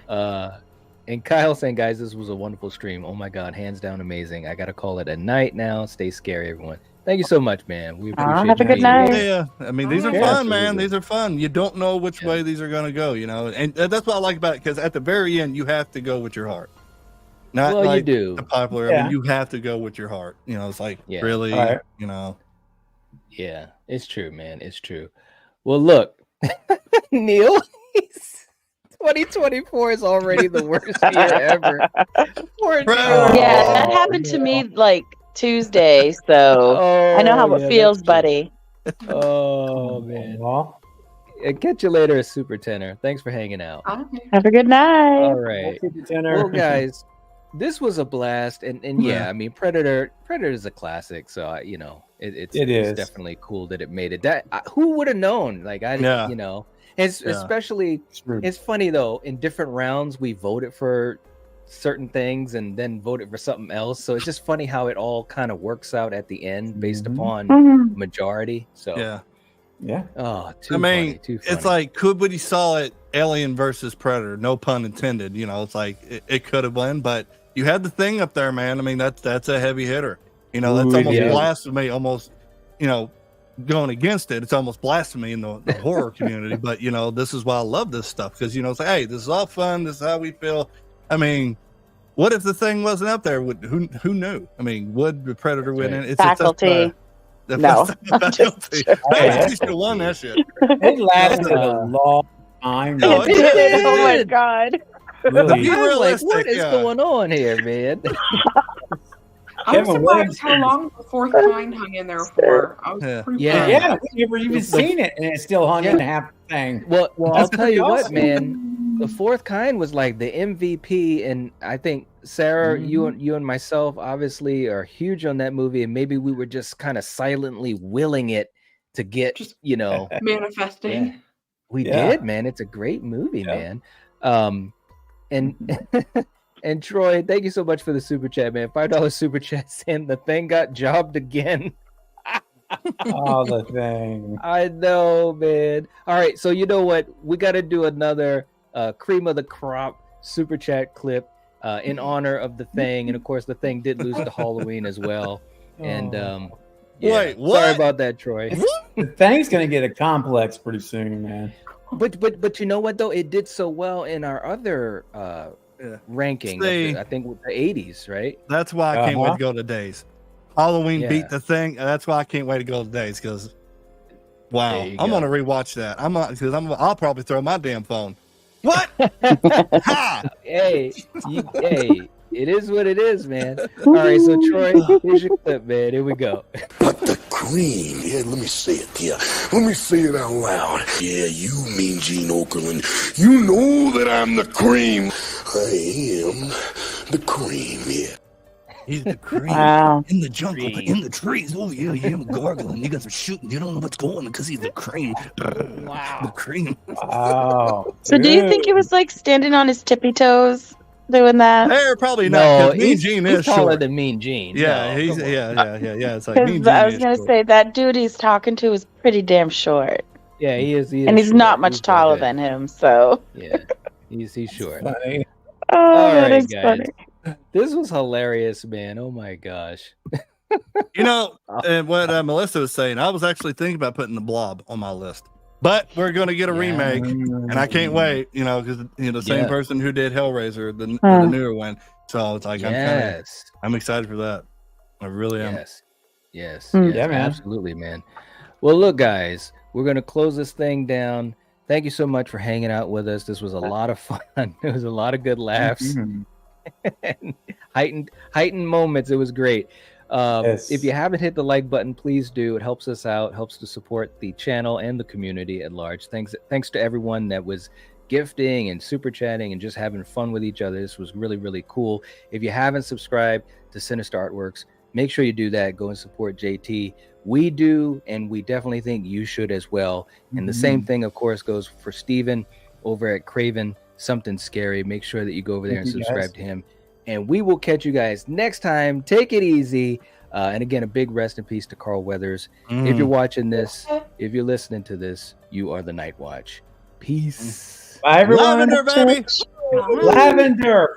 And Kyle saying, guys, this was a wonderful stream. Oh my God, hands down amazing. I gotta call it a night now. Stay scary, everyone. Thank you so much, man. We appreciate have a you good being night. here. Yeah, I mean these are Yeah, fun, man. absolutely. These are fun. You don't know which way these are going to go, and that's what I like about it. Because at the very end, you have to go with your heart. Not Well, you like do. the popular. I Yeah. mean, you have to go with your heart. It's like Yeah. really, Right. Yeah, it's true, man. It's true. Well, look, Neil, he's 2024 is already the worst year ever. Poor Bro. Troy. Yeah, that happened to me like Tuesday, so I know how it yeah, feels, that's true. buddy. Oh man. Well, Catch you later, Super Tenor. Thanks for hanging out. Okay. Have a good night. All right. Tenor. Well, guys, this was a blast, and yeah, I mean, Predator is a classic, so it's definitely cool that it made it. That who would have known? Like especially it's funny though. In different rounds, we voted for certain things and then voted for something else. So it's just funny how it all kind of works out at the end based upon majority. So yeah. Oh, too I mean, funny, too funny. it's like could we saw it Alien versus Predator, no pun intended. It's like it could have won, but you had the thing up there, man. I mean, that's a heavy hitter. That's almost blasphemy, almost, going against it. It's almost blasphemy in the horror community. But this is why I love this stuff, because it's like, hey, this is all fun. This is how we feel. I mean, what if the thing wasn't up there? Who knew? I mean, would the Predator win it? It's Faculty. No, Faculty. Hey, you should have won that shit. It lasted a long time. No, it did. Oh my god. Really. I was like, what is going on here, man? I'm surprised how long the fourth kind hung in there for. I was pretty Yeah, we never even seen it, and it still hung in half the thing. Well, I'll tell you what, awesome. man. The fourth kind was like the MVP, and I think Sarah, you and myself, obviously, are huge on that movie, and maybe we were just kind of silently willing it to get, manifesting. Yeah. We did, man. It's a great movie, man. And and Troy, thank you so much for the super chat, man. $5 super chat saying the thing got jobbed again. Oh, the thing. I know, man. All right, so you know what? We got to do another cream of the crop super chat clip in honor of the thing, and of course, the thing did lose to Halloween as well. And wait, what? Sorry about that, Troy. The thing's gonna get a complex pretty soon, man. But you know what though? It did so well in our other ranking. I think with the 80s, right? That's why I can't wait to go to Days. Halloween beat the thing. That's why I can't wait to go to Days, because wow, I'm gonna rewatch that. I'll probably throw my damn phone. What? Ha! Hey, it is what it is, man. All right, so Troy, here's your clip, man. Here we go. But the cream, yeah, let me say it, yeah. Let me say it out loud. Yeah, you mean Gene Okerlund. You know that I'm the cream. I am the cream, yeah. He's the cream in the jungle, but in the trees. Oh yeah, I'm gargling. You guys are shooting. You don't know what's going on because he's the cream. Wow, the cream. Wow. So, do you think he was like standing on his tippy toes doing that? Probably not. No, Mean Gene is taller short. than Mean Gene. Yeah, No, he's come on. yeah. It's like Mean Gene. I was gonna say that dude he's talking to is pretty damn short. Yeah, he is. And he's short. not much taller than him, so. Yeah, he's short. Funny. Oh, All that right, is guys. funny. This was hilarious, man. Oh my gosh. And what Melissa was saying, I was actually thinking about putting the Blob on my list, but we're going to get a remake, and I can't wait. Because the same person who did Hellraiser, the newer one. So it's like I'm excited for that. I really am. Yes, Yeah, man. Absolutely, man. Well, look, guys, we're gonna close this thing down. Thank you so much for hanging out with us. This was a lot of fun. There was a lot of good laughs. heightened moments. It was great. If you haven't hit the like button, please do. It helps us out, helps to support the channel and the community at large. Thanks to everyone that was gifting and super chatting and just having fun with each other. This was really, really cool. If you haven't subscribed to Sinister Artworks, make sure you do that. Go and support JT. We do, and we definitely think you should as well. And the same thing, of course, goes for Steven over at Craven Something Scary. Make sure that you go over there and subscribe to him. And we will catch you guys next time. Take it easy. And again, a big rest in peace to Carl Weathers. If you're watching this, if you're listening to this, you are the Night Watch. Peace. Bye, everyone. Lavender, baby. Lavender,